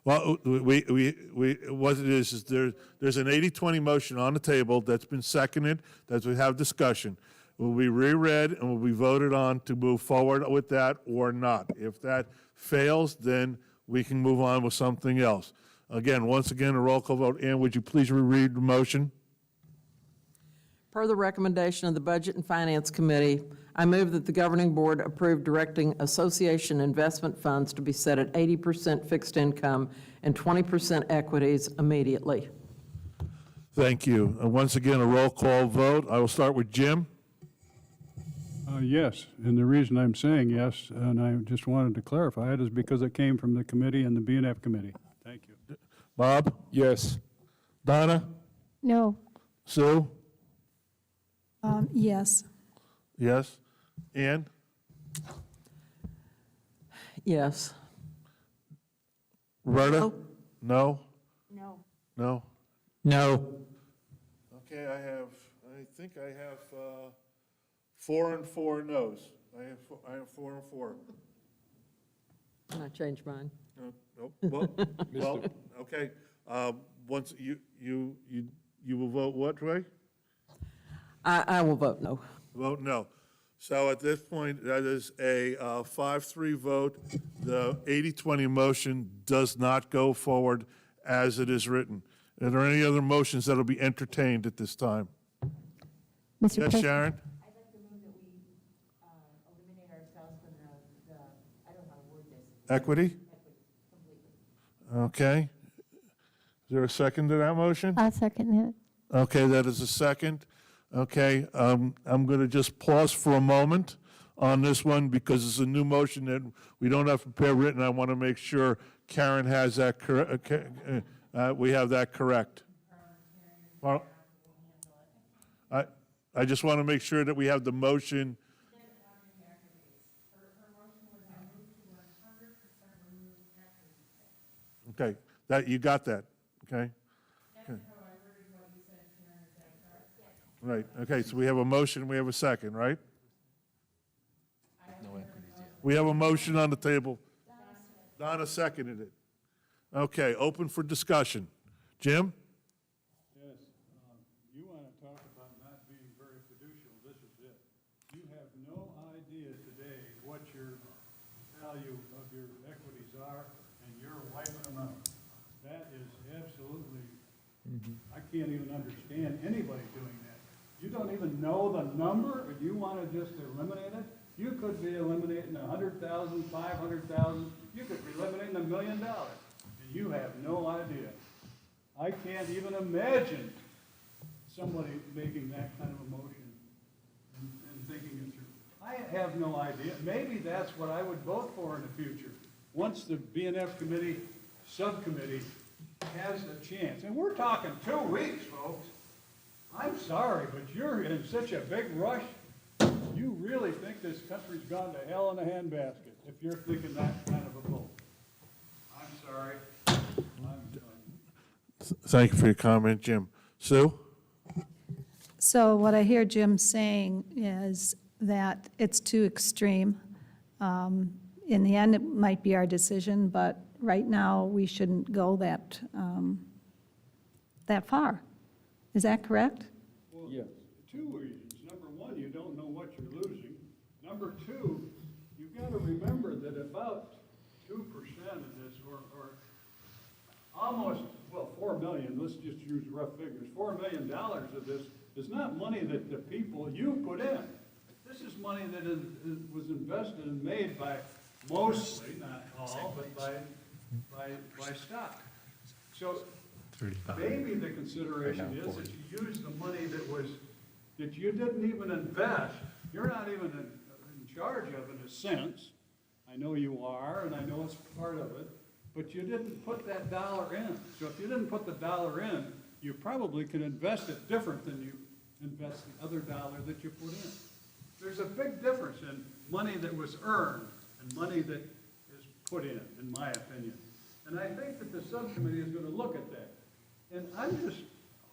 S1: Well, what it is there's an 80-20 motion on the table that's been seconded, that we have discussion. Will be reread and will be voted on to move forward with that or not. If that fails, then we can move on with something else. Again, once again, a roll call vote. Ann, would you please reread the motion?
S5: Per the recommendation of the Budget and Finance Committee, I move that the governing board approve directing association investment funds to be set at 80% fixed income and 20% equities immediately.
S1: Thank you. And once again, a roll call vote. I will start with Jim.
S4: Yes, and the reason I'm saying yes, and I just wanted to clarify it, is because it came from the committee and the B&F committee. Thank you.
S1: Bob?
S15: Yes.
S1: Donna?
S7: No.
S1: Sue?
S8: Yes.
S1: Yes. Ann?
S5: Yes.
S1: Roberta? No?
S6: No.
S1: No?
S10: No.
S1: Okay, I think I have 4 and 4 no's. I have 4 and 4.
S5: Can I change mine?
S1: Nope. Well, okay. Once you will vote what, Ray?
S5: I will vote no.
S1: Vote no. So at this point, that is a 5-3 vote. The 80-20 motion does not go forward as it is written. Are there any other motions that will be entertained at this time?
S7: Mr.
S1: Yes,
S7: President.
S1: Sharon?
S6: I'd like to move that we eliminate ourselves from I don't know how to word this.
S1: Equity? Okay. Is there a second to that motion?
S7: I'll second that.
S1: Okay, that is a second. Okay, I'm going to just pause for a moment on this one because it's a new motion that we don't have prepared written. I want to make sure Karen has that correct. We have that correct. Well, I just want to make sure that we have the motion. Okay, that, you got that, okay? Right, okay, so we have a motion, we have a second, right? We have a motion on the table. Donna seconded it. Okay, open for discussion. Jim?
S4: Yes, you want to talk about not being very fiducial, this is it. You have no idea today what your value of your equities are, and you're wiping them out. That is absolutely, I can't even understand anybody doing that. You don't even know the number, or you want to just eliminate it? You could be eliminating 100,000, 500,000, you could be eliminating $1 million, and you have no idea. I can't even imagine somebody making that kind of a motion and thinking it through. I have no idea. Maybe that's what I would vote for in the future. Once the B&F committee, subcommittee has a chance, and we're talking 2 weeks, folks. I'm sorry, but you're in such a big rush. You you really think this country's gone to hell in a handbasket if you're thinking that kind of a vote. I'm sorry.
S1: Thank you for your comment, Jim. Sue?
S8: So what I hear Jim saying is that it's too extreme. In the end, it might be our decision, but right now, we shouldn't go that far. Is that correct?
S4: Well, two reasons. Number one, you don't know what you're losing. Number two, you've got to remember that about 2% of this, or almost, well, 4 million, let's just use rough figures, $4 million of this is not money that the people you put in. This is money that was invested and made by mostly, not all, but by stock. So maybe the consideration is that you use the money that you didn't even invest. You're not even in charge of in a sense. I know you are, and I know it's part of it, but you didn't put that dollar in. So if you didn't put the dollar in, you probably can invest it different than you invest the other dollar that you put in. There's a big difference in money that was earned and money that is put in my opinion. And I think that the subcommittee is going to look at that. And I'm just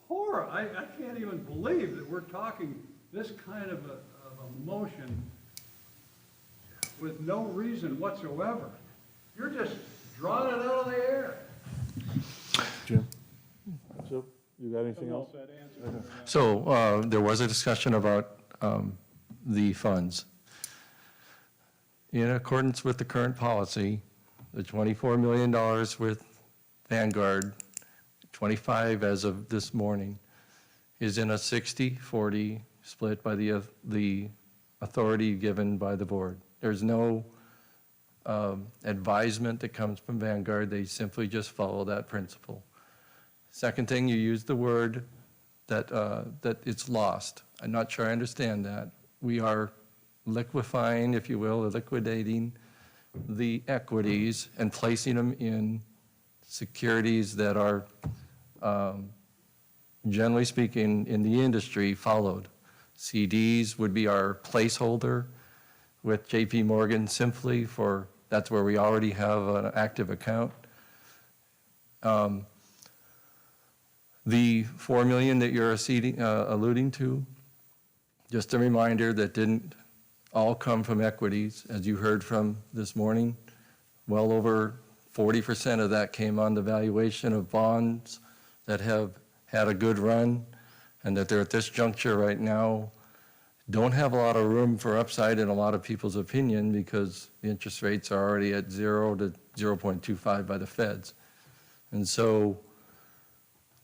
S4: horror. I can't even believe that we're talking this kind of a motion with no reason whatsoever. You're just drawing it out of the air.
S1: Jim? Sue, you got anything else?
S12: So there was a discussion about the funds. In accordance with the current policy, the $24 million with Vanguard, 25 as of this morning, is in a 60-40 split by the authority given by the board. There's no advisement that comes from Vanguard. They simply just follow that principle. Second thing, you used the word that it's lost. I'm not sure I understand that. We are liquefying, if you will, or liquidating the equities and placing them in securities that are, generally speaking, in the industry followed. CDs would be our placeholder with JP Morgan simply for, that's where we already have an active account. The 4 million that you're alluding to, just a reminder that didn't all come from equities, as you heard from this morning. Well over 40% of that came on the valuation of bonds that have had a good run and that they're at this juncture right now don't have a lot of room for upside in a lot of people's opinion because the interest rates are already at 0 to 0.25 by the feds. And so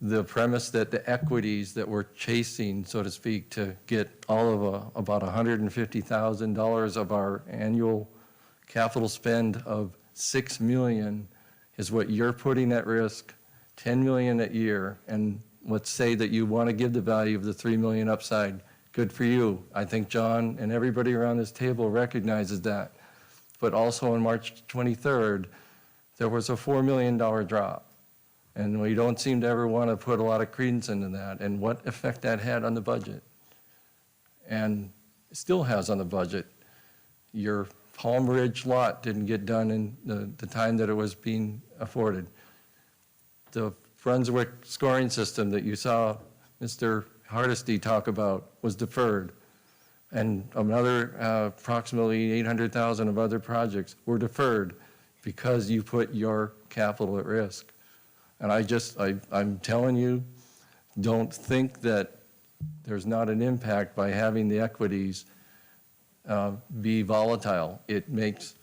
S12: the premise that the equities that we're chasing, so to speak, to get all of about $150,000 of our annual capital spend of $6 million is what you're putting at risk, $10 million a year. And let's say that you want to give the value of the $3 million upside. Good for you. I think John and everybody around this table recognizes that. But also on March 23rd, there was a $4 million drop. And we don't seem to ever want to put a lot of credence into that and what effect that had on the budget. And still has on the budget. Your Palm Ridge lot didn't get done in the time that it was being afforded. The Brunswick scoring system that you saw Mr. Hardesty talk about was deferred. And another approximately 800,000 of other projects were deferred because you put your capital at risk. And I'm telling you, don't think that there's not an impact by having the equities be volatile. It makes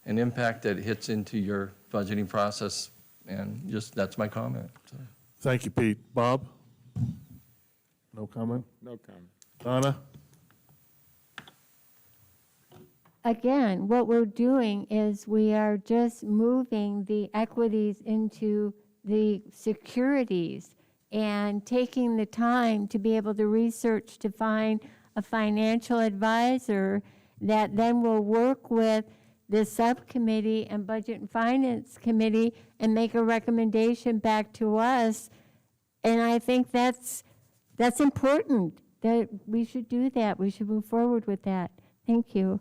S12: an impact that hits into your budgeting process, and just, that's my comment. So.
S1: Thank you, Pete. Bob? No comment?
S15: No comment.
S1: Donna?
S7: Again, what we're doing is we are just moving the equities into the securities and taking the time to be able to research to find a financial advisor that then will work with the subcommittee and Budget and Finance Committee and make a recommendation back to us. And I think that's important, that we should do that. We should move forward with that. Thank you.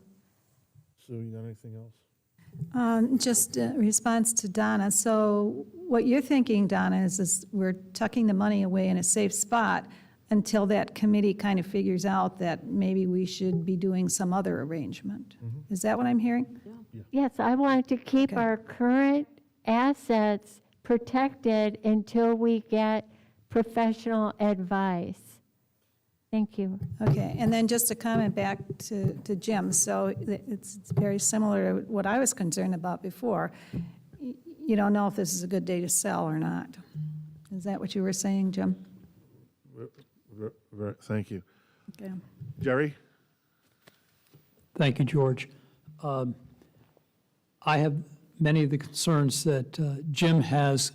S1: Sue, you got anything else?
S8: Just a response to Donna. So what you're thinking, Donna, is we're tucking the money away in a safe spot until that committee kind of figures out that maybe we should be doing some other arrangement. Is that what I'm hearing?
S7: Yes, I want to keep
S8: Okay.
S7: our current assets protected until we get professional advice. Thank you.
S8: Okay, and then just a comment back to Jim. So it's very similar to what I was concerned about before. You don't know if this is a good day to sell or not. Is that what you were saying, Jim?
S1: Thank you.
S8: Okay.
S1: Jerry?
S10: Thank you, George. I have many of the concerns that Jim has.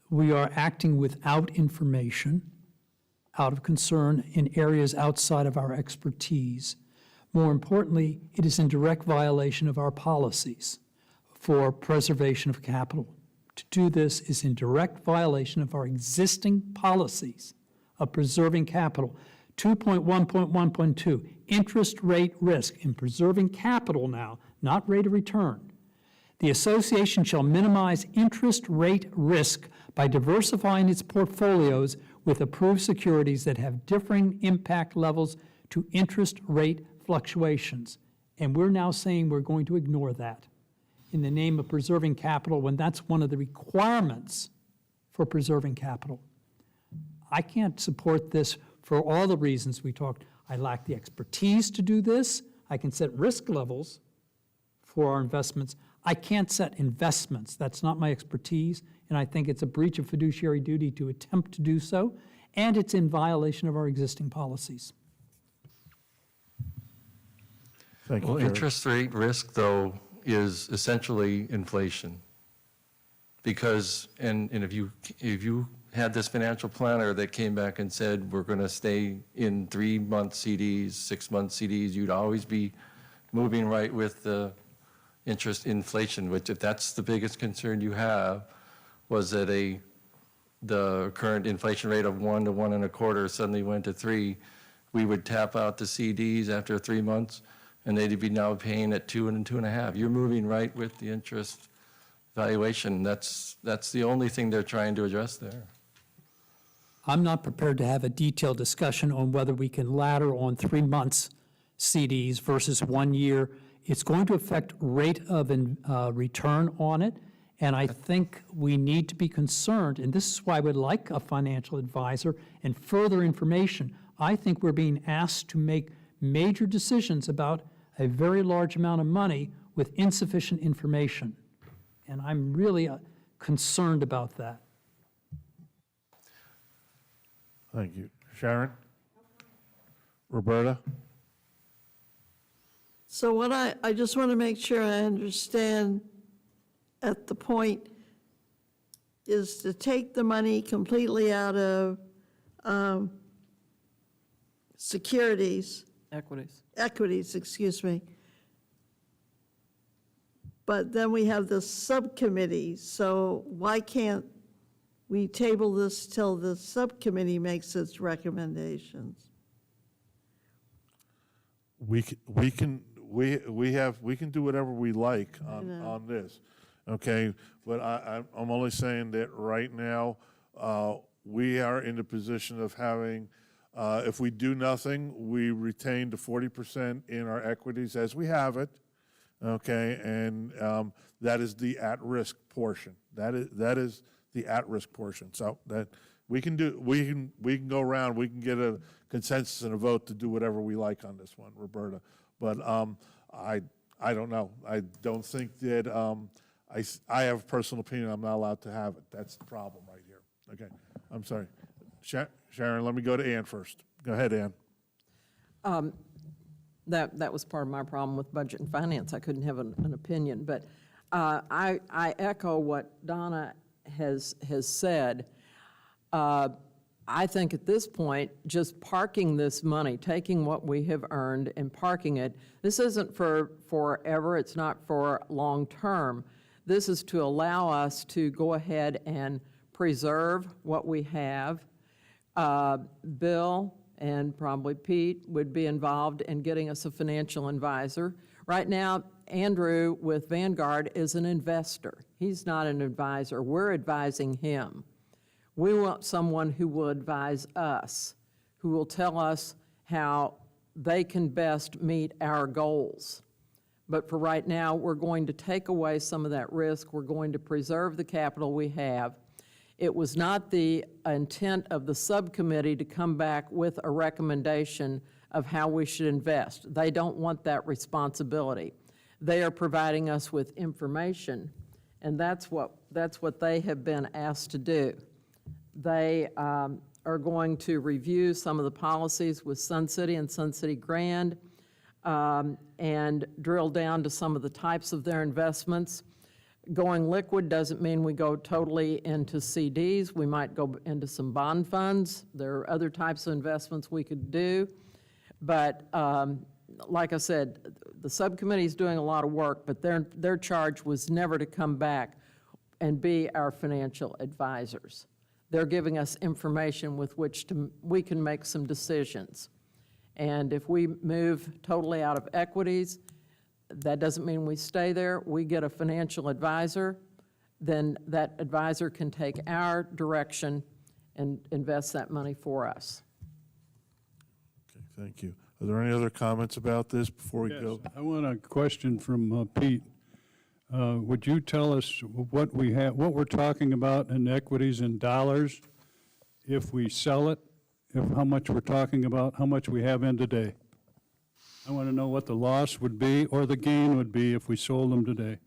S10: We are acting without information, out of concern in areas outside of our expertise. More importantly, it is in direct violation of our policies for preservation of capital. To do this is in direct violation of our existing policies of preserving capital. 2.1.1.2, interest rate risk in preserving capital now, not rate of return. The association shall minimize interest rate risk by diversifying its portfolios with approved securities that have differing impact levels to interest rate fluctuations. And we're now saying we're going to ignore that in the name of preserving capital when that's one of the requirements for preserving capital. I can't support this for all the reasons we talked. I lack the expertise to do this. I can set risk levels for our investments. I can't set investments. That's not my expertise, and I think it's a breach of fiduciary duty to attempt to do so, and it's in violation of our existing policies.
S1: Thank you,
S12: Well,
S1: Jerry.
S12: interest rate risk, though, is essentially inflation. Because, and if you had this financial planner that came back and said, we're going to stay in 3-month CDs, 6-month CDs, you'd always be moving right with the interest inflation, which if that's the biggest concern you have, was that the current inflation rate of 1 to 1.25 suddenly went to 3, we would tap out the CDs after 3 months, and they'd be now paying at 2 and 2.5. You're moving right with the interest valuation. That's the only thing they're trying to address there.
S10: I'm not prepared to have a detailed discussion on whether we can ladder on 3 months CDs versus 1 year. It's going to affect rate of return on it, and I think we need to be concerned, and this is why I would like a financial advisor and further information. I think we're being asked to make major decisions about a very large amount of money with insufficient information, and I'm really concerned about that.
S1: Thank you. Sharon? Roberta?
S11: So what I just want to make sure I understand at the point is to take the money completely out of securities, equities, excuse me. But then we have the subcommittee, so why can't we table this till the subcommittee makes its recommendations?
S1: We can do whatever we like on this, okay? But I'm only saying that right now, we are in the position of having, if we do nothing, we retain the 40% in our equities as we have it, okay? And that is the at-risk portion. That is the at-risk portion. So that we can go around, we can get a consensus and a vote to do whatever we like on this one, Roberta. But I don't know. I don't think that, I have a personal opinion, I'm not allowed to have it. That's the problem right here. Okay, I'm sorry. Sharon, let me go to Ann first. Go ahead, Ann.
S5: That was part of my problem with budget and finance. I couldn't have an opinion, but I echo what Donna has said. I think at this point, just parking this money, taking what we have earned and parking it, this isn't for forever, it's not for long-term. This is to allow us to go ahead and preserve what we have. Bill and probably Pete would be involved in getting us a financial advisor. Right now, Andrew with Vanguard is an investor. He's not an advisor. We're advising him. We want someone who will advise us, who will tell us how they can best meet our goals. But for right now, we're going to take away some of that risk. We're going to preserve the capital we have. It was not the intent of the subcommittee to come back with a recommendation of how we should invest. They don't want that responsibility. They are providing us with information, and that's what they have been asked to do. They are going to review some of the policies with Sun City and Sun City Grand, and drill down to some of the types of their investments. Going liquid doesn't mean we go totally into CDs. We might go into some bond funds. There are other types of investments we could do. But like I said, the subcommittee is doing a lot of work, but their charge was never to come back and be our financial advisors. They're giving us information with which we can make some decisions. And if we move totally out of equities, that doesn't mean we stay there. We get a financial advisor, then that advisor can take our direction and invest that money for us.
S1: Okay, thank you. Are there any other comments about this before we
S4: Yes,
S1: go?
S4: I want a question from Pete. Would you tell us what we're talking about in equities in dollars if we sell it? How much we're talking about, how much we have in today? I want to know what the loss would be or the gain would be if we sold them today.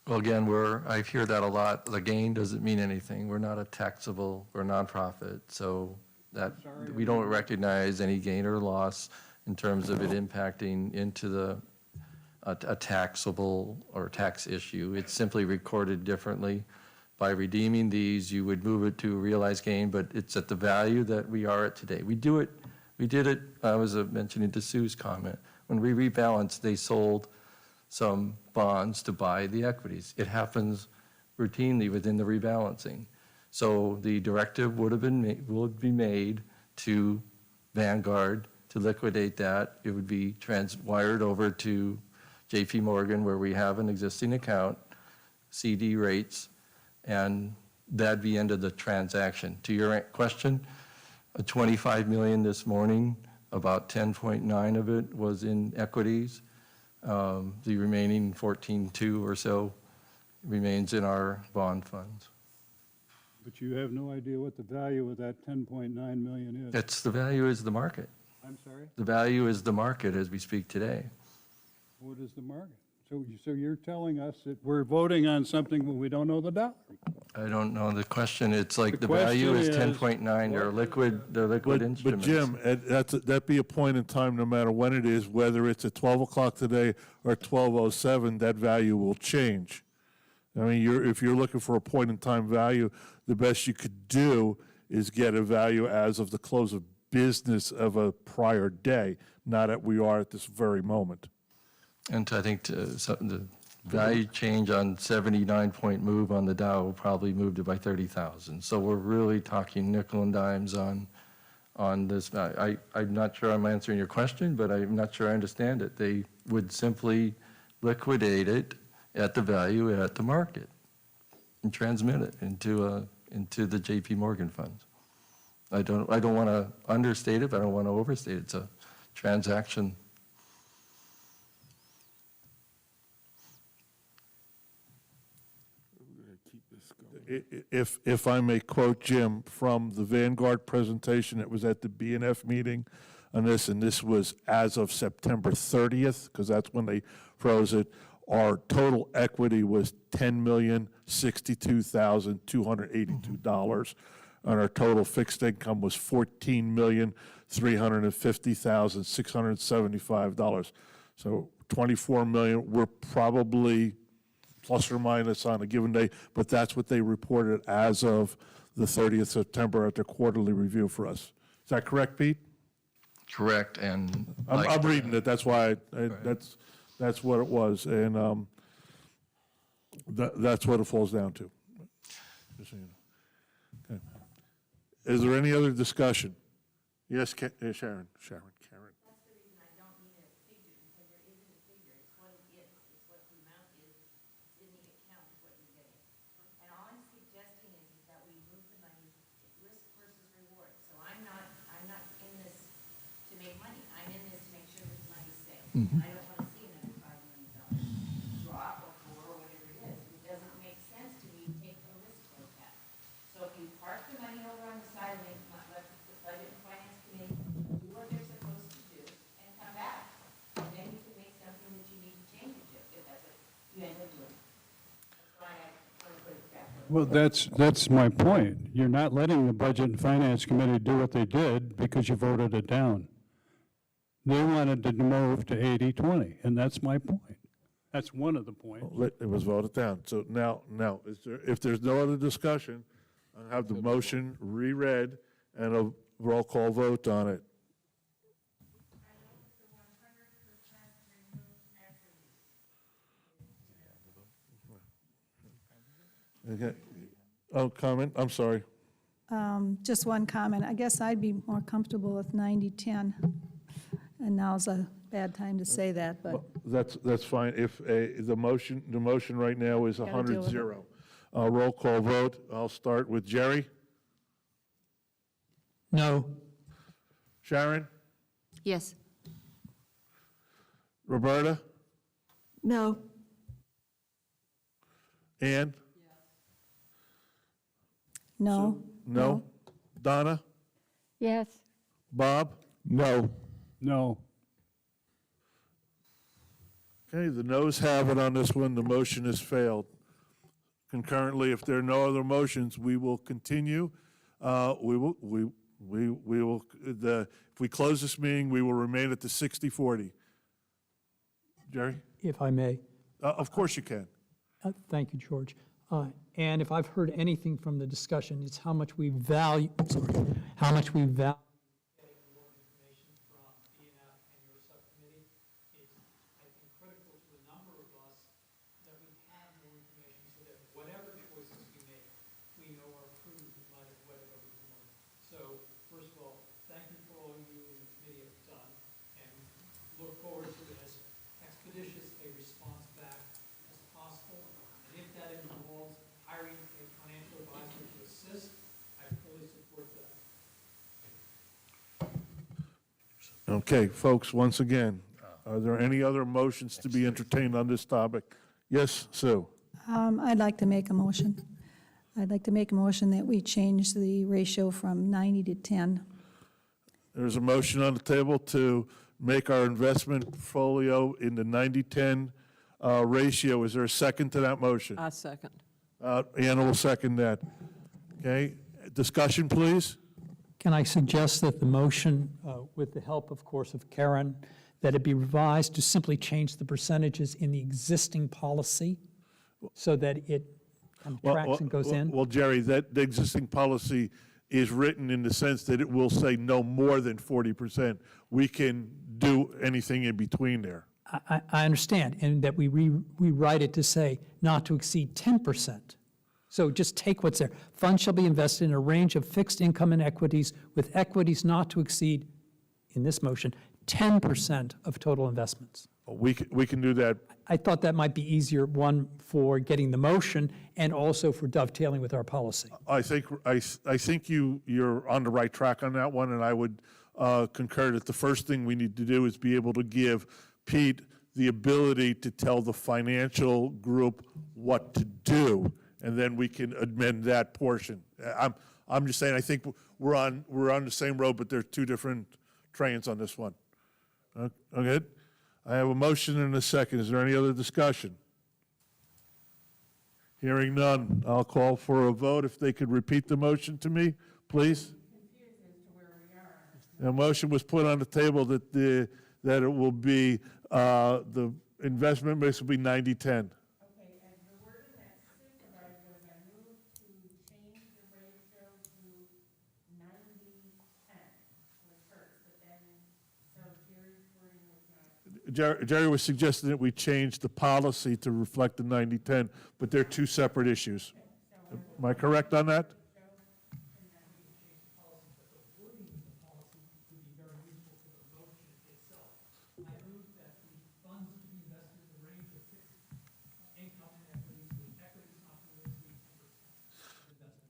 S12: Well, again, I hear that a lot. The gain doesn't mean anything. We're not a taxable or nonprofit, so that we don't recognize any gain or loss in terms of it impacting into a taxable or tax issue. It's simply recorded differently. By redeeming these, you would move it to a realized gain, but it's at the value that we are at today. We did it, I was mentioning to Sue's comment, when we rebalanced, they sold some bonds to buy the equities. It happens routinely within the rebalancing. So the directive would be made to Vanguard to liquidate that. It would be wired over to JP Morgan, where we have an existing account, CD rates, and that'd be end of the transaction. To your question, $25 million this morning, about 10.9 of it was in equities. The remaining 14.2 or so remains in our bond funds.
S4: But you have no idea what the value of that 10.9 million is.
S12: The value is the market.
S4: I'm sorry?
S12: The value is the market as we speak today.
S4: What is the market? So you're telling us that we're voting on something when we don't know the dollar?
S12: I don't know the question. It's like
S4: The
S12: the value is
S4: question is,
S12: 10.9. They're liquid
S1: But
S12: instruments.
S1: Jim, that'd be a point in time, no matter when it is, whether it's at 12 o'clock today or 12:07, that value will change. I mean, if you're looking for a point in time value, the best you could do is get a value as of the close of business of a prior day, not at we are at this very moment.
S12: And I think the value change on 79-point move on the Dow probably moved it by 30,000. So we're really talking nickel and dimes on this. I'm not sure I'm answering your question, but I'm not sure I understand it. They would simply liquidate it at the value at the market and transmit it into the JP Morgan funds. I don't want to understate it, but I don't want to overstate it. It's a transaction.
S1: If I may quote Jim from the Vanguard presentation that was at the BNF meeting on this, and this was as of September 30th, because that's when they froze it, our total equity was $10,062,282, and our total fixed income was $14,350,675. So $24 million, we're probably plus or minus on a given day, but that's what they reported as of the 30th September at their quarterly review for us. Is that correct, Pete?
S12: Correct, and
S1: I'm reading it, that's why, that's what it was, and that's what it falls down to. Just so you know. Okay. Is there any other discussion? Yes, Sharon, Karen.
S6: That's the reason I don't need a figure, because there isn't a figure, it's what it is, it's what the amount is, it's in the account, is what you're getting. And all I'm suggesting is that we move the money, risk versus reward. So I'm not in this to make money, I'm in this to make sure that the money's safe. And I don't wanna see another $5 million drop or four or whatever it is. It doesn't make sense to me to take a risk like that. So if you park the money over on the side and let the budget and finance committee do what they're supposed to do and come back, and then you can make something that you need to change it to, if that's what you end up doing. That's why I want to put it back there.
S4: Well, that's my point. You're not letting the Budget and Finance Committee do what they did because you voted it down. They wanted to move to 80-20, and that's my point. That's one of the points.
S1: It was voted down. So now, if there's no other discussion, I'll have the motion reread and a roll call vote on it. Okay. Oh, comment? I'm sorry.
S8: Just one comment. I guess I'd be more comfortable with 90-10. And now's a bad time to say that, but
S1: That's fine. If the motion right now is
S8: Gotta deal with it.
S1: 100-0. Roll call vote. I'll start with Jerry.
S10: No.
S1: Sharon?
S6: Yes.
S1: Roberta?
S11: No.
S1: Ann?
S8: no.
S1: No? Donna?
S7: Yes.
S1: Bob?
S15: No.
S4: No.
S1: Okay, the noes have it on this one. The motion has failed. Concurrently, if there are no other motions, we will continue. If we close this meeting, we will remain at the 60-40. Jerry?
S10: If I may.
S1: Of course you can.
S10: Thank you, George. And if I've heard anything from the discussion, it's how much we value, how much we value getting more information from BNF and your subcommittee. It's, I think, critical to a number of us that we have more information so that whatever choices we make, we know are approved in light of whatever we learn. So, first of all, thank you for all you and the committee have done, and look forward to as expeditious a response back as possible. And if that involves hiring a financial advisor to assist, I fully support that.
S1: Okay, folks, once again, are there any other motions to be entertained on this topic? Yes, Sue?
S8: I'd like to make a motion. I'd like to make a motion that we change the ratio from 90 to 10.
S1: There's a motion on the table to make our investment portfolio in the 90-10 ratio. Is there a second to that motion?
S5: I second.
S1: Anna will second that. Okay, discussion, please?
S10: Can I suggest that the motion, with the help, of course, of Karen, that it be revised to simply change the percentages in the existing policy so that it kind of tracks and goes in?
S1: Well, Jerry, the existing policy is written in the sense that it will say no more than 40%. We can do anything in between there.
S10: I understand, and that we rewrite it to say not to exceed 10%. So just take what's there. Funds shall be invested in a range of fixed income and equities, with equities not to exceed, in this motion, 10% of total investments.
S1: We can do that.
S10: I thought that might be easier, one, for getting the motion, and also for dovetailing with our policy.
S1: I think you're on the right track on that one, and I would concur that the first thing we need to do is be able to give Pete the ability to tell the financial group what to do, and then we can amend that portion. I'm just saying, I think we're on the same road, but there's two different trains on this one. Okay? I have a motion and a second. Is there any other discussion? Hearing none, I'll call for a vote. If they could repeat the motion to me, please. The motion was put on the table that it will be, the investment mix will be 90-10.
S6: Okay, and the wording that supervisor was, I move to change the ratio to 90-10 was first, but then, so Jerry's wording was not.
S1: Jerry was suggesting that we change the policy to reflect the 90-10, but they're two separate issues. Am I correct on that?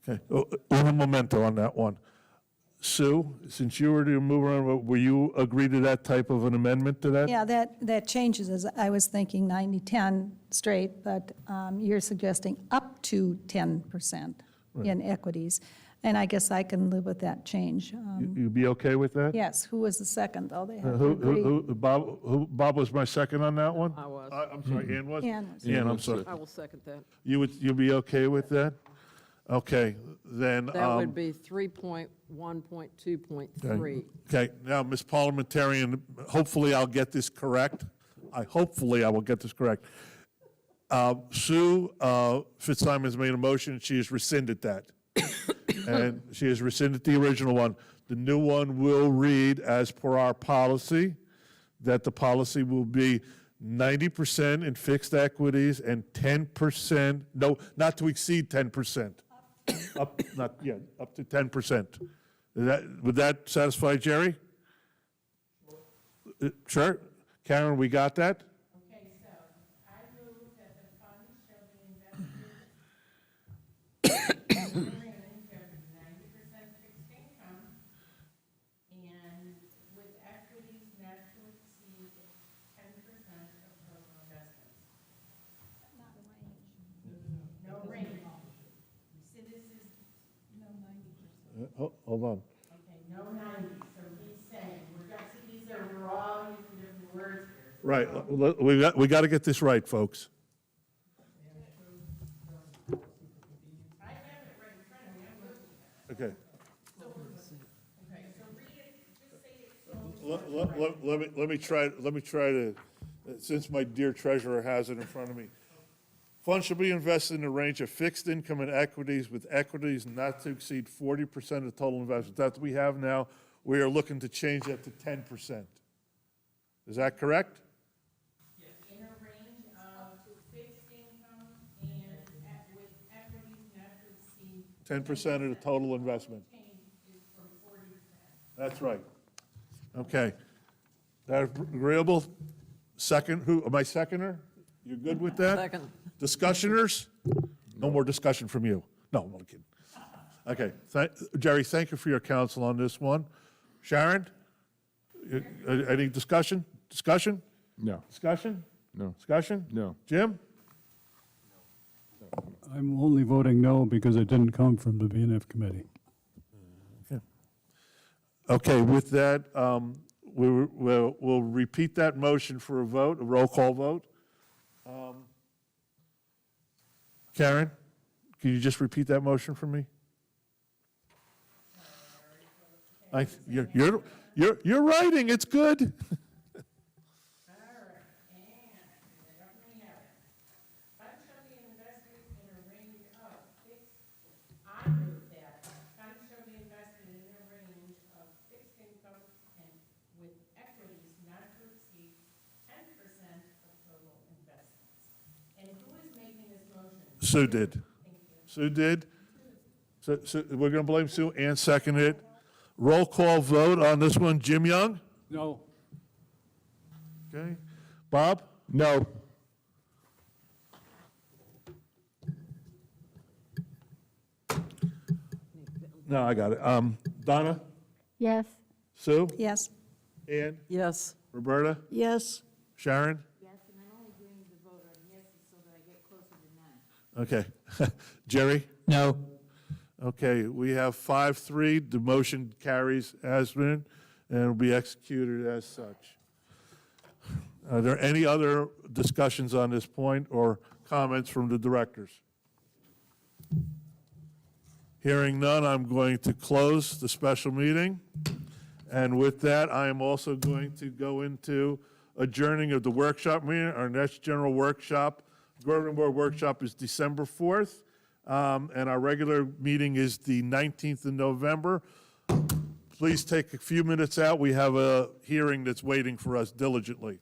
S1: Okay, un momento on that one. Sue, since you were to move around, will you agree to that type of an amendment to that?
S8: Yeah, that changes, as I was thinking 90-10 straight, but you're suggesting up to 10% in equities. And I guess I can live with that change.
S1: You'd be okay with that?
S8: Yes, who was the second, though? They have to agree.
S1: Bob was my second on that one?
S5: I was.
S1: I'm sorry, Ann was?
S8: Ann was.
S1: Ann, I'm sorry.
S5: I will second that.
S1: You'll be okay with that? Okay, then.
S5: That would be 3.1.2.3.
S1: Okay, now, Ms. Parliamentarian, hopefully I'll get this correct. Hopefully I will get this correct. Sue Fitzsimons made a motion, she has rescinded that. And she has rescinded the original one. The new one will read, as per our policy, that the policy will be 90% in fixed equities and 10%, no, not to exceed 10%. Up to 10%. Would that satisfy Jerry? Sure. Karen, we got that?
S6: Okay, so I move that the funds shall be invested in a range of 90% fixed income and with equities not to exceed 10% of total investments. No range. See, this is no 90%.
S1: Hold on.
S6: Okay, no 90, so he's saying, we're all using different words here.
S1: Right, we got to get this right, folks.
S6: I have it right in front of me, I'm looking at it.
S1: Okay.
S6: Okay, so read it, just say it slowly.
S1: Let me try to, since my dear treasurer has it in front of me. Funds should be invested in a range of fixed income and equities, with equities not to exceed 40% of total investments. That's what we have now. We are looking to change that to 10%. Is that correct?
S6: In a range of fixed income and with equities not to exceed.
S1: 10% of the total investment.
S6: Change is from 40%.
S1: That's right. Okay. That agreeable? Second, who, am I seconder? You good with that?
S5: Second.
S1: Discussioners? No more discussion from you. No, I'm only kidding. Okay, Jerry, thank you for your counsel on this one. Sharon? Any discussion? Discussion?
S15: No,
S1: Discussion?
S15: no,
S1: Discussion?
S15: no.
S1: Jim?
S4: I'm only voting no because it didn't come from the BNF committee.
S1: Okay, with that, we'll repeat that motion for a vote, a roll call vote. Karen, can you just repeat that motion for me? You're writing, it's good. Sue did. Sue did. So we're going to blame Sue and second it. Roll call vote on this one. Jim Young?
S4: No.
S1: Okay. Bob?
S15: No.
S1: No, I got it. Donna?
S7: Yes.
S1: Sue?
S8: Yes.
S1: Ann?
S5: Yes.
S1: Roberta?
S11: Yes,
S1: Sharon?
S6: Yes, and I'm only doing the vote on yeses so that I get closer to none.
S1: Okay. Jerry?
S10: No.
S1: Okay, we have 5-3. The motion carries as written and will be executed as such. Are there any other discussions on this point or comments from the directors? Hearing none, I'm going to close the special meeting. And with that, I am also going to go into adjourning of the workshop meeting. Our next general workshop, governing board workshop, is December 4th. And our regular meeting is the 19th of November. Please take a few minutes out. We have a hearing that's waiting for us diligently.